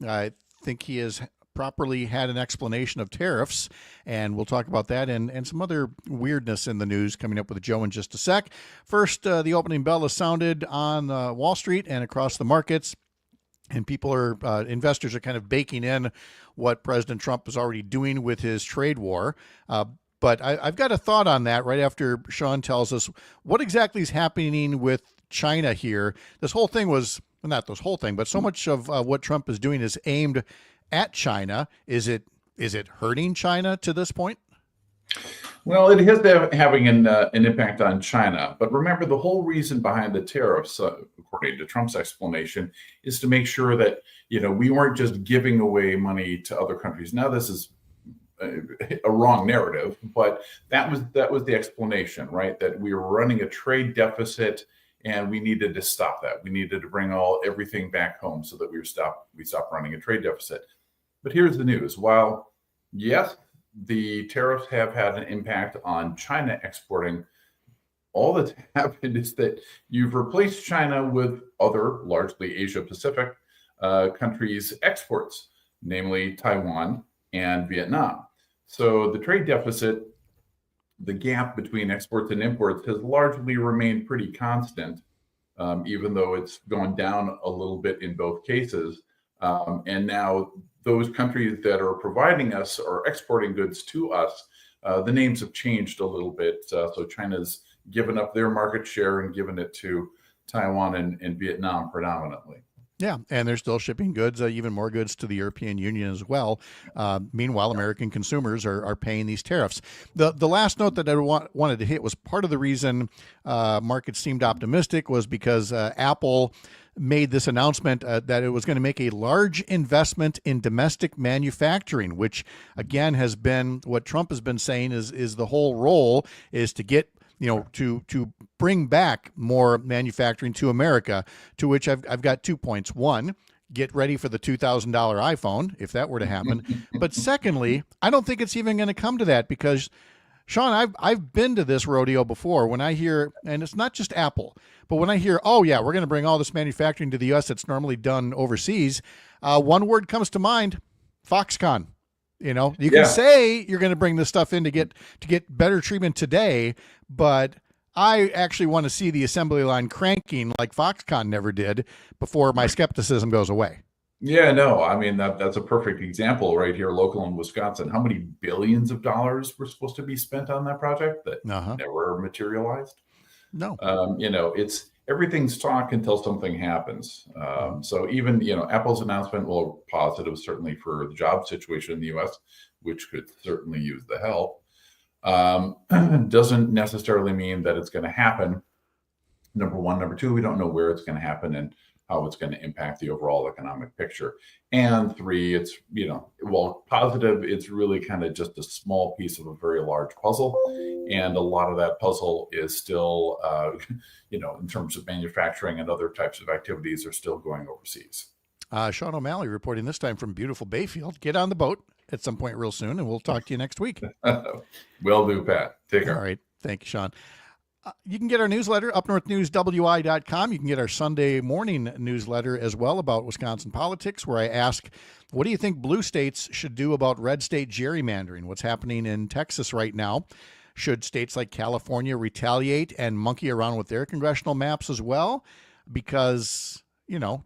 I think he has properly had an explanation of tariffs, and we'll talk about that and some other weirdness in the news coming up with Joe in just a sec. First, the opening bell is sounded on Wall Street and across the markets. And people investors are kind of baking in what President Trump is already doing with his trade war. But I've got a thought on that right after Sean tells us what exactly is happening with China here. This whole thing was, well, not this whole thing, but so much of what Trump is doing is aimed at China. Is it hurting China to this point? Well, it is having an impact on China. But remember, the whole reason behind the tariffs, according to Trump's explanation, is to make sure that, we weren't just giving away money to other countries. Now, this is a wrong narrative, but that was the explanation, right? That we were running a trade deficit and we needed to stop that. We needed to bring everything back home so that we stop running a trade deficit. But here's the news. While, yes, the tariffs have had an impact on China exporting, all that's happened is that you've replaced China with other, largely Asia-Pacific countries' exports, namely Taiwan and Vietnam. So the trade deficit, the gap between exports and imports, has largely remained pretty constant, even though it's gone down a little bit in both cases. And now those countries that are providing us or exporting goods to us, the names have changed a little bit. So China's given up their market share and given it to Taiwan and Vietnam predominantly. Yeah, and they're still shipping goods, even more goods to the European Union as well. Meanwhile, American consumers are paying these tariffs. The last note that I wanted to hit was part of the reason markets seemed optimistic was because Apple made this announcement that it was going to make a large investment in domestic manufacturing, which again has been what Trump has been saying is the whole role is to get, to bring back more manufacturing to America, to which I've got 2 points. One, get ready for the $2,000 iPhone, if that were to happen. But secondly, I don't think it's even going to come to that because, Sean, I've been to this rodeo before when I hear, and it's not just Apple, but when I hear, oh yeah, we're going to bring all this manufacturing to the U.S. that's normally done overseas, one word comes to mind, Foxconn. You can say you're going to bring this stuff in to get better treatment today, but I actually want to see the assembly line cranking like Foxconn never did before my skepticism goes away. Yeah, no, I mean, that's a perfect example right here, local in Wisconsin. How many billions of dollars were supposed to be spent on that project that never materialized? No. It's everything's talk until something happens. So even, Apple's announcement, well, positive certainly for the job situation in the U.S., which could certainly use the help, doesn't necessarily mean that it's going to happen. Number one. Number two, we don't know where it's going to happen and how it's going to impact the overall economic picture. And three, it's, while positive, it's really kind of just a small piece of a very large puzzle. And a lot of that puzzle is still, in terms of manufacturing and other types of activities are still going overseas. Sean O'Malley reporting this time from beautiful Bayfield. Get on the boat at some point real soon, and we'll talk to you next week. Will do, Pat. Take care. All right. Thank you, Sean. You can get our newsletter, upnorthnewswi.com. You can get our Sunday morning newsletter as well about Wisconsin politics, where I ask, what do you think blue states should do about red state gerrymandering? What's happening in Texas right now? Should states like California retaliate and monkey around with their congressional maps as well? Because,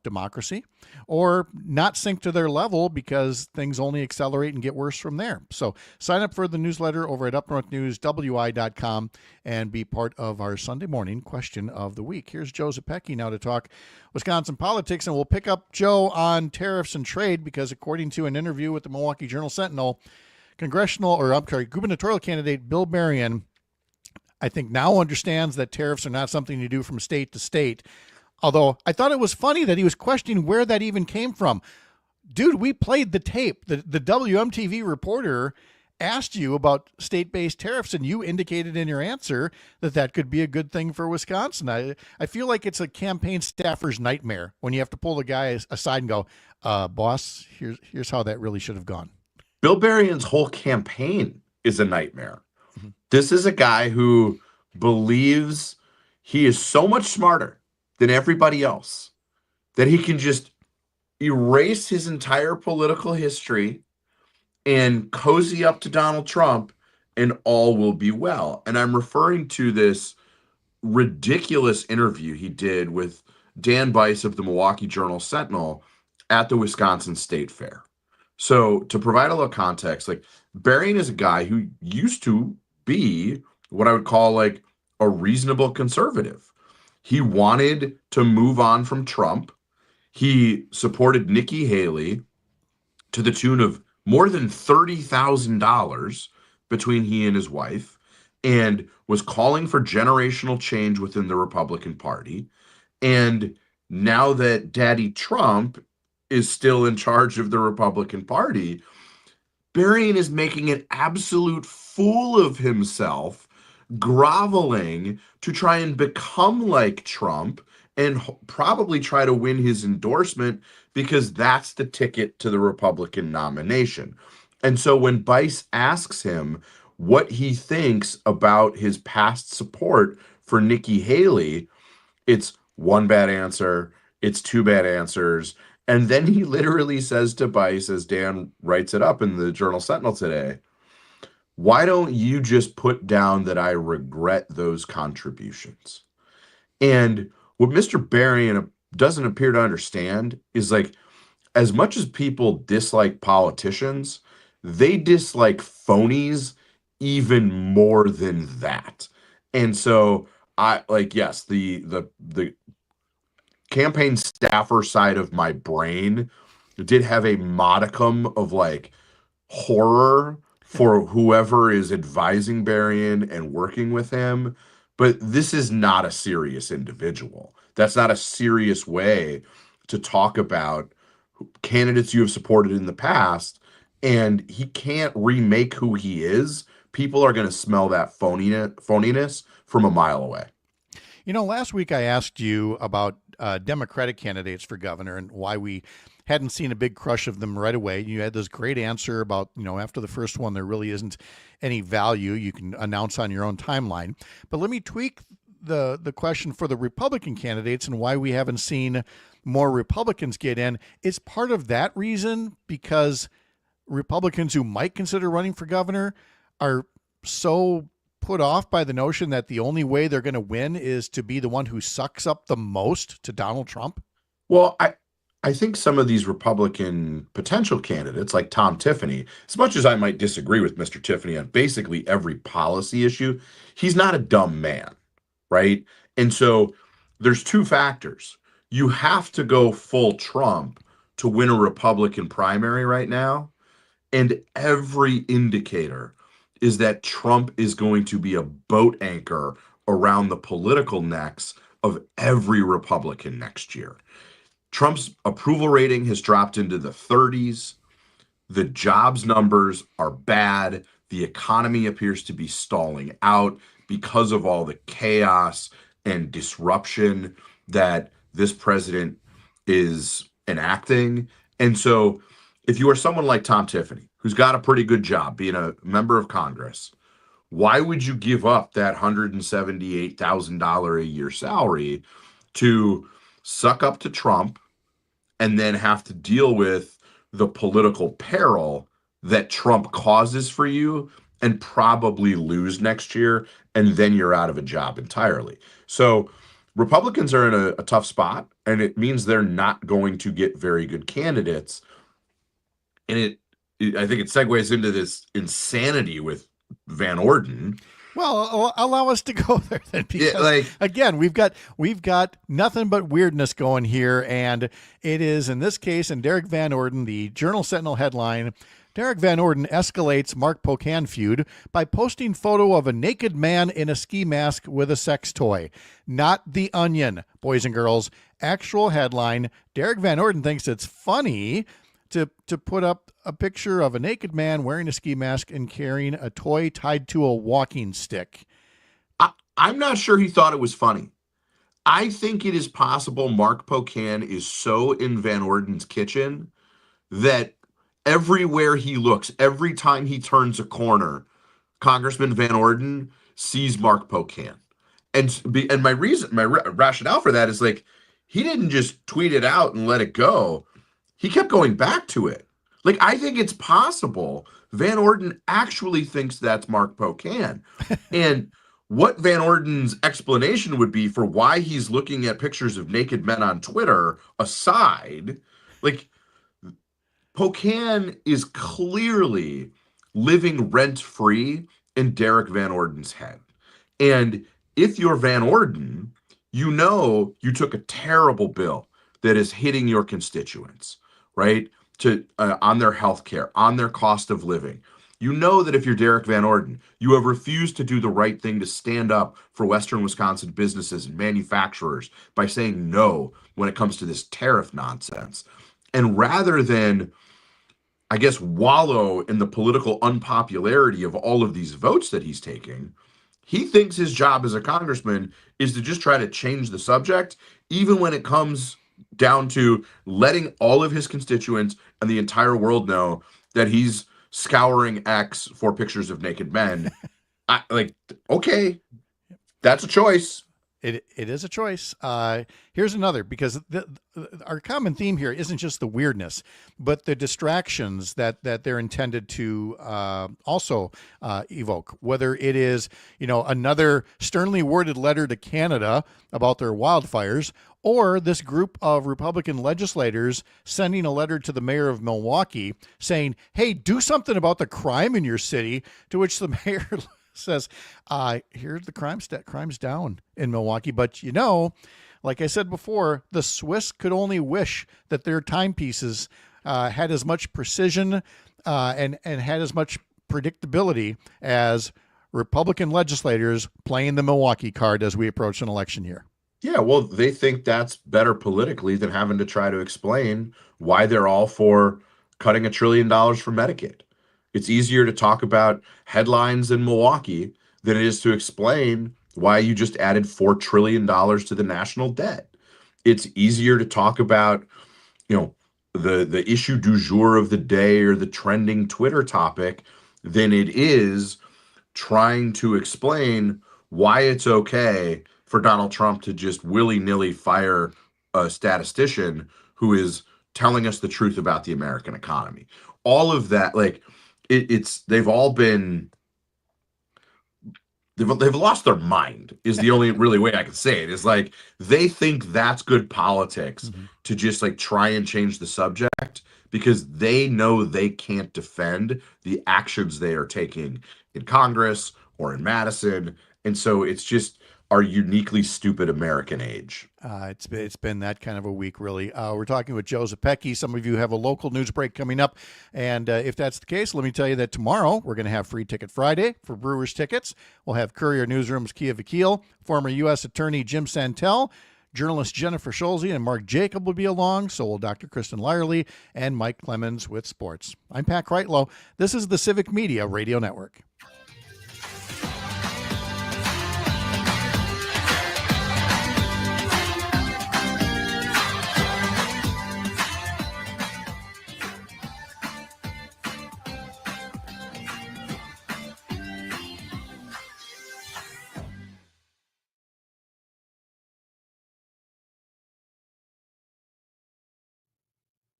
democracy, or not sink to their level because things only accelerate and get worse from there. So sign up for the newsletter over at upnorthnewswi.com and be part of our Sunday morning question of the week. Here's Joe Zepecki now to talk Wisconsin politics, and we'll pick up Joe on tariffs and trade because according to an interview with the Milwaukee Journal-Sentinel, gubernatorial candidate Bill Berrien, I think now understands that tariffs are not something you do from state to state. Although I thought it was funny that he was questioning where that even came from. Dude, we played the tape. The WMTV reporter asked you about state-based tariffs, and you indicated in your answer that could be a good thing for Wisconsin. I feel like it's a campaign staffer's nightmare when you have to pull the guy aside and go, boss, here's how that really should have gone. Bill Berrien's whole campaign is a nightmare. This is a guy who believes he is so much smarter than everybody else that he can just erase his entire political history and cozy up to Donald Trump and all will be well. And I'm referring to this ridiculous interview he did with Dan Bice of the Milwaukee Journal-Sentinel at the Wisconsin State Fair. So to provide a little context, like Berrien is a guy who used to be what I would call like a reasonable conservative. He wanted to move on from Trump. He supported Nikki Haley to the tune of more than $30,000 between he and his wife, and was calling for generational change within the Republican Party. And now that Daddy Trump is still in charge of the Republican Party, Berrien is making an absolute fool of himself, groveling to try and become like Trump and probably try to win his endorsement because that's the ticket to the Republican nomination. And so when Bice asks him what he thinks about his past support for Nikki Haley, it's one bad answer, it's two bad answers. And then he literally says to Bice, as Dan writes it up in the Journal-Sentinel today, why don't you just put down that I regret those contributions? And what Mr. Berrien doesn't appear to understand is, like, as much as people dislike politicians, they dislike phonies even more than that. And so yes, the campaign staffer side of my brain did have a modicum of like horror for whoever is advising Berrien and working with him. But this is not a serious individual. That's not a serious way to talk about candidates you have supported in the past. And he can't remake who he is. People are going to smell that phoniness from a mile away. You know, last week I asked you about Democratic candidates for governor and why we hadn't seen a big crush of them right away. You had this great answer about, after the first one, there really isn't any value. You can announce on your own timeline. But let me tweak the question for the Republican candidates and why we haven't seen more Republicans get in. Is part of that reason because Republicans who might consider running for governor are so put off by the notion that the only way they're going to win is to be the one who sucks up the most to Donald Trump? Well, I think some of these Republican potential candidates, like Tom Tiffany, as much as I might disagree with Mr. Tiffany on basically every policy issue, he's not a dumb man, right? And so there's two factors. You have to go full Trump to win a Republican primary right now. And every indicator is that Trump is going to be a boat anchor around the political necks of every Republican next year. Trump's approval rating has dropped into the 30s. The jobs numbers are bad. The economy appears to be stalling out because of all the chaos and disruption that this president is enacting. And so if you are someone like Tom Tiffany, who's got a pretty good job being a member of Congress, why would you give up that $178,000 a year salary to suck up to Trump and then have to deal with the political peril that Trump causes for you and probably lose next year, and then you're out of a job entirely? So Republicans are in a tough spot, and it means they're not going to get very good candidates. And I think it segues into this insanity with Van Orden. Well, allow us to go there then, because again, we've got nothing but weirdness going here, and it is in this case, in Derrick Van Orden, the Journal-Sentinel headline, Derrick Van Orden escalates Mark Pocan feud by posting photo of a naked man in a ski mask with a sex toy. Not The Onion, boys and girls. Actual headline, Derrick Van Orden thinks it's funny to put up a picture of a naked man wearing a ski mask and carrying a toy tied to a walking stick. I'm not sure he thought it was funny. I think it is possible Mark Pocan is so in Van Orden's kitchen that everywhere he looks, every time he turns a corner, Congressman Van Orden sees Mark Pocan. And my rationale for that is like, he didn't just tweet it out and let it go. He kept going back to it. Like, I think it's possible Van Orden actually thinks that's Mark Pocan. And what Van Orden's explanation would be for why he's looking at pictures of naked men on Twitter aside, like, Pocan is clearly living rent-free in Derrick Van Orden's head. And if you're Van Orden, you know you took a terrible bill that is hitting your constituents, right? On their health care, on their cost of living. You know that if you're Derrick Van Orden, you have refused to do the right thing to stand up for Western Wisconsin businesses and manufacturers by saying no when it comes to this tariff nonsense. And rather than, I guess, wallow in the political unpopularity of all of these votes that he's taking, he thinks his job as a congressman is to just try to change the subject, even when it comes down to letting all of his constituents and the entire world know that he's scouring X for pictures of naked men. Okay, that's a choice. It is a choice. Here's another, because our common theme here isn't just the weirdness, but the distractions that they're intended to also evoke. Whether it is, another sternly worded letter to Canada about their wildfires, or this group of Republican legislators sending a letter to the mayor of Milwaukee saying, "Hey, do something about the crime in your city," to which the mayor says, here's the crime's down in Milwaukee. But like I said before, the Swiss could only wish that their timepieces had as much precision and had as much predictability as Republican legislators playing the Milwaukee card as we approach an election year. Yeah, well, they think that's better politically than having to try to explain why they're all for cutting $1 trillion from Medicaid. It's easier to talk about headlines in Milwaukee than it is to explain why you just added $4 trillion to the national debt. It's easier to talk about, the issue du jour of the day or the trending Twitter topic than it is trying to explain why it's okay for Donald Trump to just willy-nilly fire a statistician who is telling us the truth about the American economy. All of that, they've lost their mind is the only really way I can say it. Is like they think that's good politics to just try and change the subject because they know they can't defend the actions they are taking in Congress or in Madison. And so it's just our uniquely stupid American age. It's been that kind of a week, really. We're talking with Joe Zepecki. Some of you have a local news break coming up. And if that's the case, let me tell you that tomorrow we're going to have Free Ticket Friday for Brewers tickets. We'll have Courier Newsroom's Kia Vakil, former U.S. Attorney Jim Santel, journalist Jennifer Scholze, and Mark Jacob will be along. So will Dr. Kristen Lyerly and Mike Clemens with sports. I'm Pat Kreitlow. This is the Civic Media Radio Network.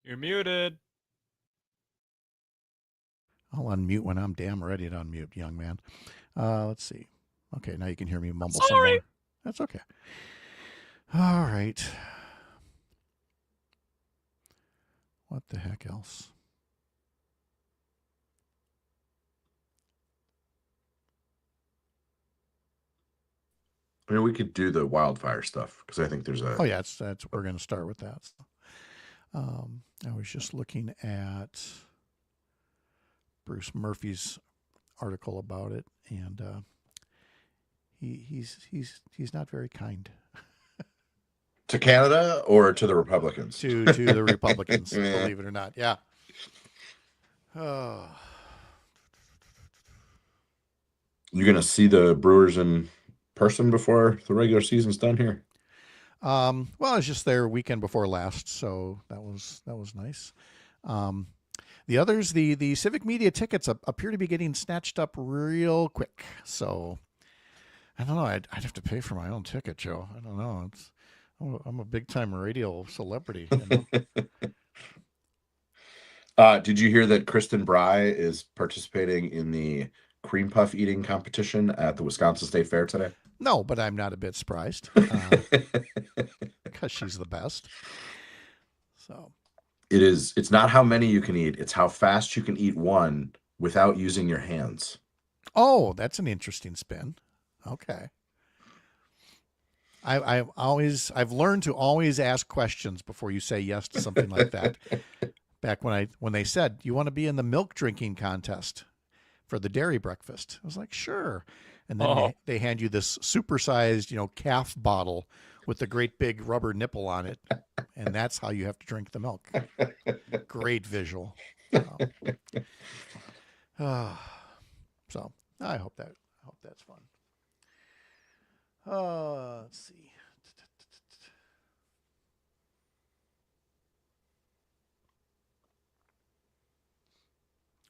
You're muted. I'll unmute when I'm damn ready to unmute, young man. Let's see. Okay, now you can hear me mumble some more. That's okay. All right. What the heck else? I mean, we could do the wildfire stuff because I think there's a. Oh yeah, that's we're going to start with that. I was just looking at Bruce Murphy's article about it, and he's not very kind to Canada or to the Republicans. To the Republicans, believe it or not. Yeah. Oh. You going to see the Brewers in person before the regular season's done here? Well, I was just there weekend before last, so that was nice. The others, the Civic Media tickets appear to be getting snatched up real quick. So I don't know. I'd have to pay for my own ticket, Joe. I don't know. I'm a big time radio celebrity. You know? Did you hear that Kristen Bry is participating in the cream puff eating competition at the Wisconsin State Fair today? No, but I'm not a bit surprised because she's the best. So it's not how many you can eat, it's how fast you can eat one without using your hands. Oh, that's an interesting spin. Okay. I've learned to always ask questions before you say yes to something like that. Back when they said, "You want to be in the milk drinking contest for the dairy breakfast?" I was like, "Sure." And then they hand you this supersized, calf bottle with the great big rubber nipple on it, and that's how you have to drink the milk. Great visual. So I hope that's fun. Let's see.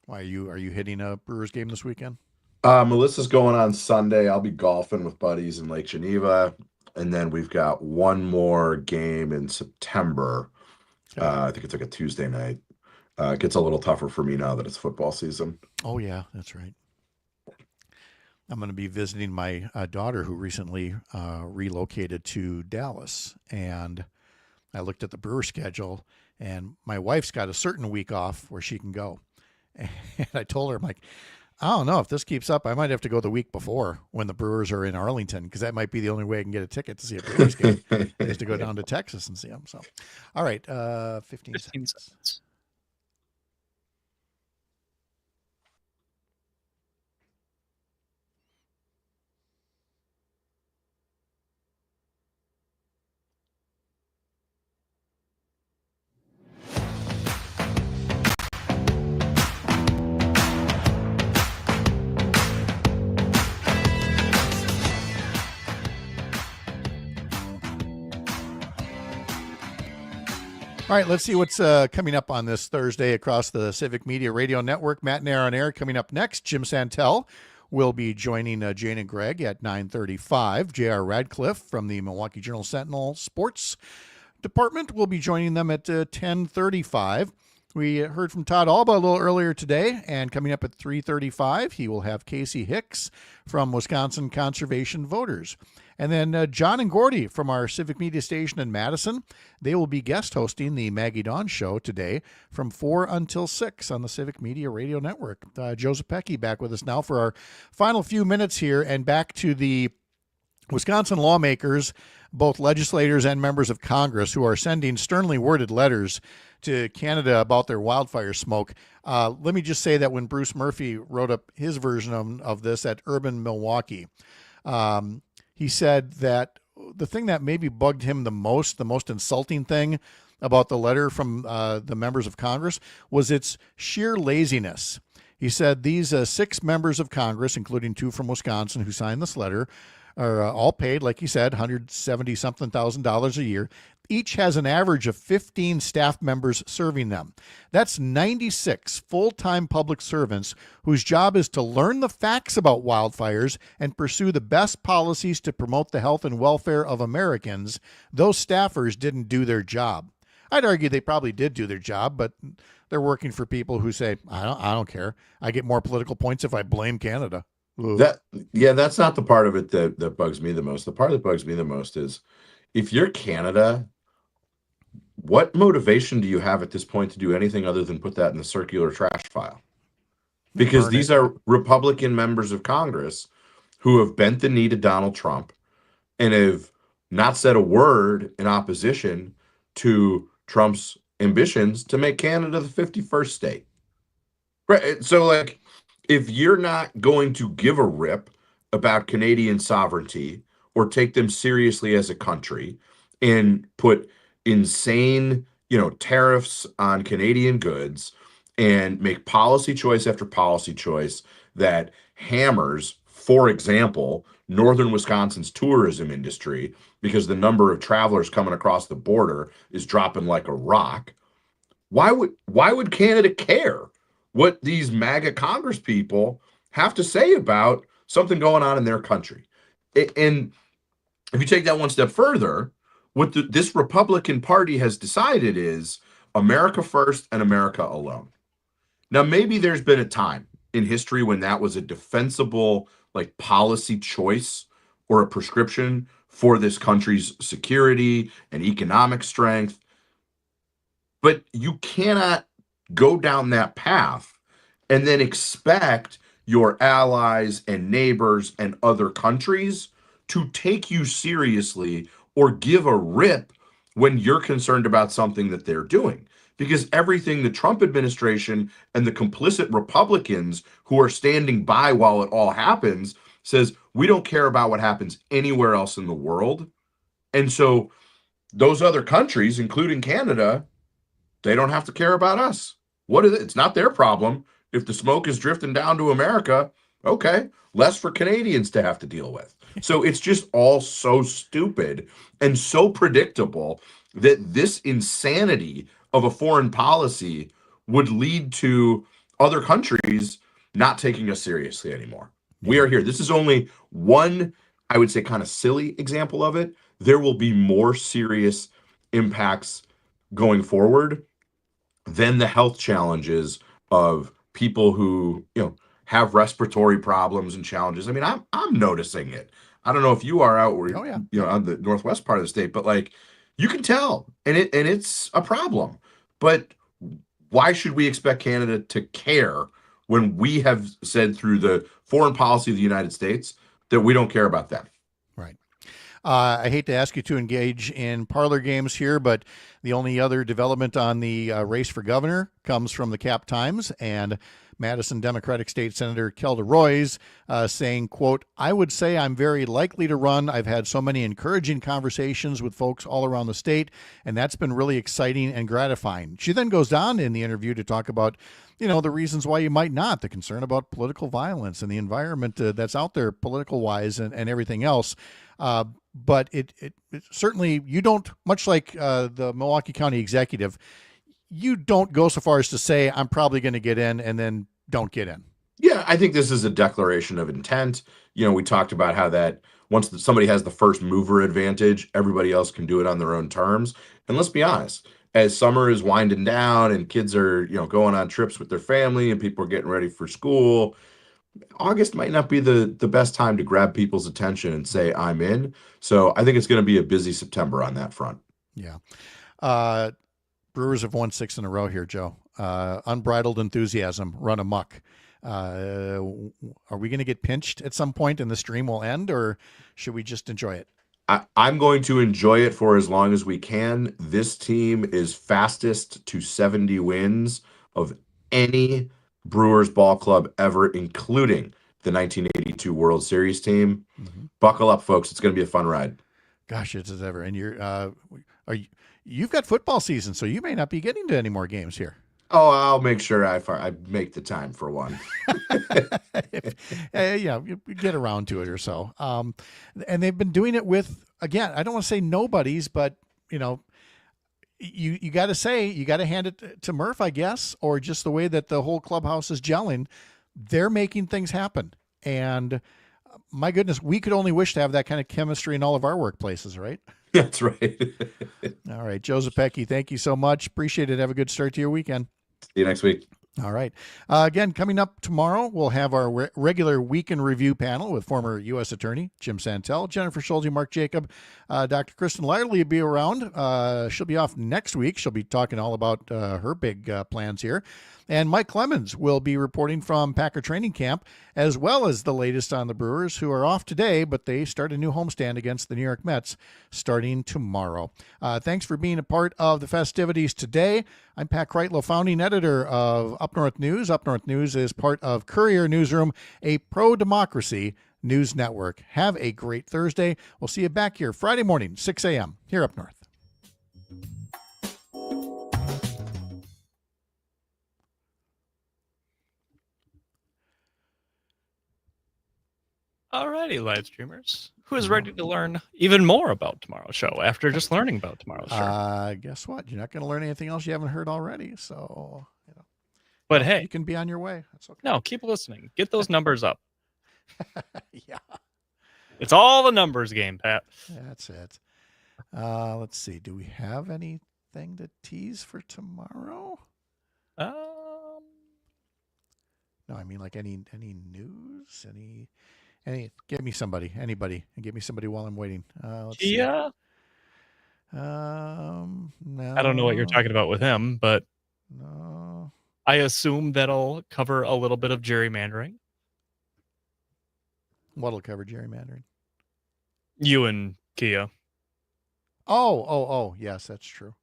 Why are you hitting a Brewers game this weekend? Melissa's going on Sunday. I'll be golfing with buddies in Lake Geneva, and then we've got one more game in September. I think it's like a Tuesday night. It gets a little tougher for me now that it's football season. Oh yeah, that's right. I'm going to be visiting my daughter who recently relocated to Dallas, and I looked at the Brewer schedule, and my wife's got a certain week off where she can go. And I told her, I'm like, I don't know if this keeps up. I might have to go the week before when the Brewers are in Arlington, because that might be the only way I can get a ticket to see a Brewers game is to go down to Texas and see them. So, all right, 15 seconds. All right, let's see what's coming up on this Thursday across the Civic Media Radio Network. Matt and Aaron on Air coming up next. Jim Santel will be joining Jane and Greg at 9:35. J.R. Radcliffe from the Milwaukee Journal-Sentinel Sports Department will be joining them at 10:35. We heard from Todd Alba a little earlier today, and coming up at 3:35, he will have Casey Hicks from Wisconsin Conservation Voters. And then John and Gordy from our Civic Media station in Madison, they will be guest hosting the Maggie Dawn Show today from 4 until 6 on the Civic Media Radio Network. Joe Zepecki back with us now for our final few minutes here, and back to the Wisconsin lawmakers, both legislators and members of Congress, who are sending sternly worded letters to Canada about their wildfire smoke. Let me just say that when Bruce Murphy wrote up his version of this at Urban Milwaukee, he said that the thing that maybe bugged him the most insulting thing about the letter from the members of Congress was its sheer laziness. He said these 6 members of Congress, including 2 from Wisconsin who signed this letter, are all paid, like he said, $170-something thousand a year. Each has an average of 15 staff members serving them. That's 96 full-time public servants whose job is to learn the facts about wildfires and pursue the best policies to promote the health and welfare of Americans. Those staffers didn't do their job. I'd argue they probably did do their job, but they're working for people who say, I don't care. I get more political points if I blame Canada. That's not the part of it that bugs me the most. The part that bugs me the most is if you're Canada, what motivation do you have at this point to do anything other than put that in the circular trash file? Because these are Republican members of Congress who have bent the knee to Donald Trump and have not said a word in opposition to Trump's ambitions to make Canada the 51st state. Right. So, like, if you're not going to give a rip about Canadian sovereignty or take them seriously as a country and put insane, tariffs on Canadian goods and make policy choice after policy choice that hammers, for example, northern Wisconsin's tourism industry, because the number of travelers coming across the border is dropping like a rock. Why would Canada care what these MAGA Congress people have to say about something going on in their country? And if you take that one step further, what this Republican Party has decided is America first and America alone. Now, maybe there's been a time in history when that was a defensible, like, policy choice or a prescription for this country's security and economic strength. But you cannot go down that path and then expect your allies and neighbors and other countries to take you seriously or give a rip when you're concerned about something that they're doing. Because everything the Trump administration and the complicit Republicans who are standing by while it all happens says, we don't care about what happens anywhere else in the world. And so those other countries, including Canada, they don't have to care about us. What is it? It's not their problem. If the smoke is drifting down to America, okay, less for Canadians to have to deal with. So it's just all so stupid and so predictable that this insanity of a foreign policy would lead to other countries not taking us seriously anymore. We are here. This is only one, I would say, kind of silly example of it. There will be more serious impacts going forward than the health challenges of people who, have respiratory problems and challenges. I mean, I'm noticing it. I don't know if you are out where, on the northwest part of the state, but like, you can tell, and it's a problem. But why should we expect Canada to care when we have said through the foreign policy of the United States that we don't care about them? Right. I hate to ask you to engage in parlor games here, but the only other development on the race for governor comes from the Cap Times, and Madison Democratic State Senator Kelda Roys saying, quote, I would say I'm very likely to run. I've had so many encouraging conversations with folks all around the state, and that's been really exciting and gratifying. She then goes on in the interview to talk about, the reasons why you might not, the concern about political violence and the environment that's out there political wise and everything else. But it certainly, you don't, much like the Milwaukee County executive, you don't go so far as to say, I'm probably going to get in and then don't get in. Yeah, I think this is a declaration of intent. We talked about how that once somebody has the first mover advantage, everybody else can do it on their own terms. And let's be honest, as summer is winding down and kids are, going on trips with their family and people are getting ready for school, August might not be the best time to grab people's attention and say, I'm in. So I think it's going to be a busy September on that front. Yeah. Brewers have won 6 in a row here, Joe. Unbridled enthusiasm, run amok. Are we going to get pinched at some point and the stream will end, or should we just enjoy it? I'm going to enjoy it for as long as we can. This team is fastest to 70 wins of any Brewers ball club ever, including the 1982 World Series team. Mm-hmm. Buckle up, folks. It's going to be a fun ride. Gosh, it's as ever. And you've got football season, so you may not be getting to any more games here. Oh, I'll make sure I make the time for one. You get around to it or so. And they've been doing it with, again, I don't want to say nobodies, but, you got to say, you got to hand it to Murph, I guess, or just the way that the whole clubhouse is gelling. They're making things happen. And my goodness, we could only wish to have that kind of chemistry in all of our workplaces, right? That's right. All right. Joe Zepecki, thank you so much. Appreciate it. Have a good start to your weekend. See you next week. All right. Again, coming up tomorrow, we'll have our regular Week in Review panel with former U.S. Attorney Jim Santel, Jennifer Schulte, Mark Jacob. Dr. Kristen Lyerly will be around. She'll be off next week. She'll be talking all about her big plans here. And Mike Clemens will be reporting from Packer Training Camp, as well as the latest on the Brewers, who are off today, but they start a new homestand against the New York Mets starting tomorrow. Thanks for being a part of the festivities today. I'm Pat Kreitlow, founding editor of Up North News. Up North News is part of Courier Newsroom, a pro-democracy news network. Have a great Thursday. We'll see you back here Friday morning, 6 a.m. here up north. Alrighty, live streamers. Who is ready to learn even more about tomorrow's show after just learning about tomorrow's show? Guess what? You're not going to learn anything else you haven't heard already. So, But no, hey, you can be on your way. That's okay. No, keep listening. Get those numbers up. Yeah. It's all the numbers game, Pat. That's it. Let's see. Do we have anything to tease for tomorrow? No, I mean like any news, give me somebody, anybody, and give me somebody while I'm waiting. Let's see. Yeah. No. I don't know what you're talking about with him, but no. I assume that'll cover a little bit of gerrymandering. What'll cover gerrymandering? You and Kia. Oh, yes, that's true.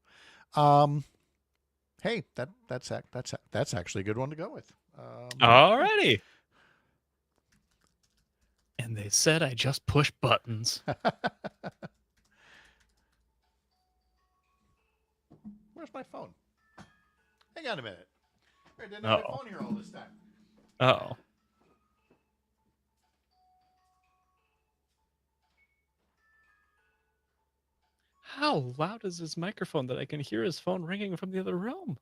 Hey, that's actually a good one to go with. Alrighty. And they said I just push buttons. Where's my phone? Hang on a minute. I didn't have my phone here all this time. Uh-oh. How loud is his microphone that I can hear his phone ringing from the other room?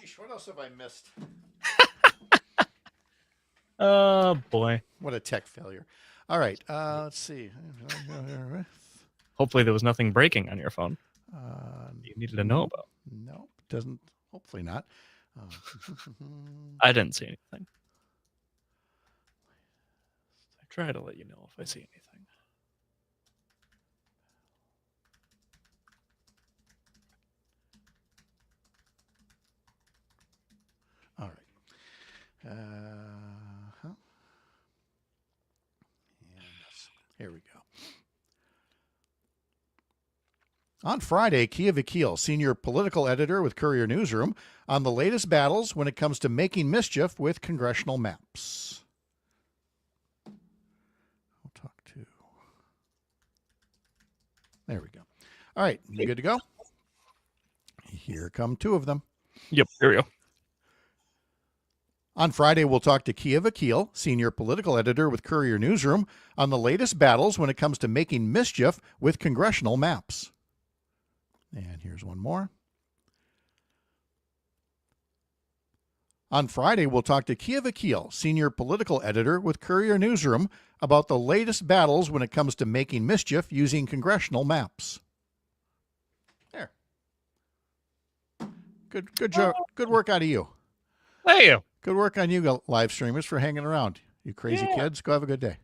Geez, what else have I missed? Oh, boy. What a tech failure. All right, let's see. Hopefully there was nothing breaking on your phone. You needed to know about. No, doesn't. Hopefully not. I didn't see anything. I try to let you know if I see anything. All right. Here we go. On Friday, Kia Vakil, senior political editor with Courier Newsroom, on the latest battles when it comes to making mischief with congressional maps. We'll talk to. There we go. All right, you good to go? Here come two of them. Yep, here we go. On Friday, we'll talk to Kia Vakil, senior political editor with Courier Newsroom, on the latest battles when it comes to making mischief with congressional maps. And here's one more. On Friday, we'll talk to Kia Vakil, senior political editor with Courier Newsroom, about the latest battles when it comes to making mischief using congressional maps. There. Good job. Good work out of you. Thank you. Good work on you, live streamers, for hanging around. You crazy kids, go have a good day.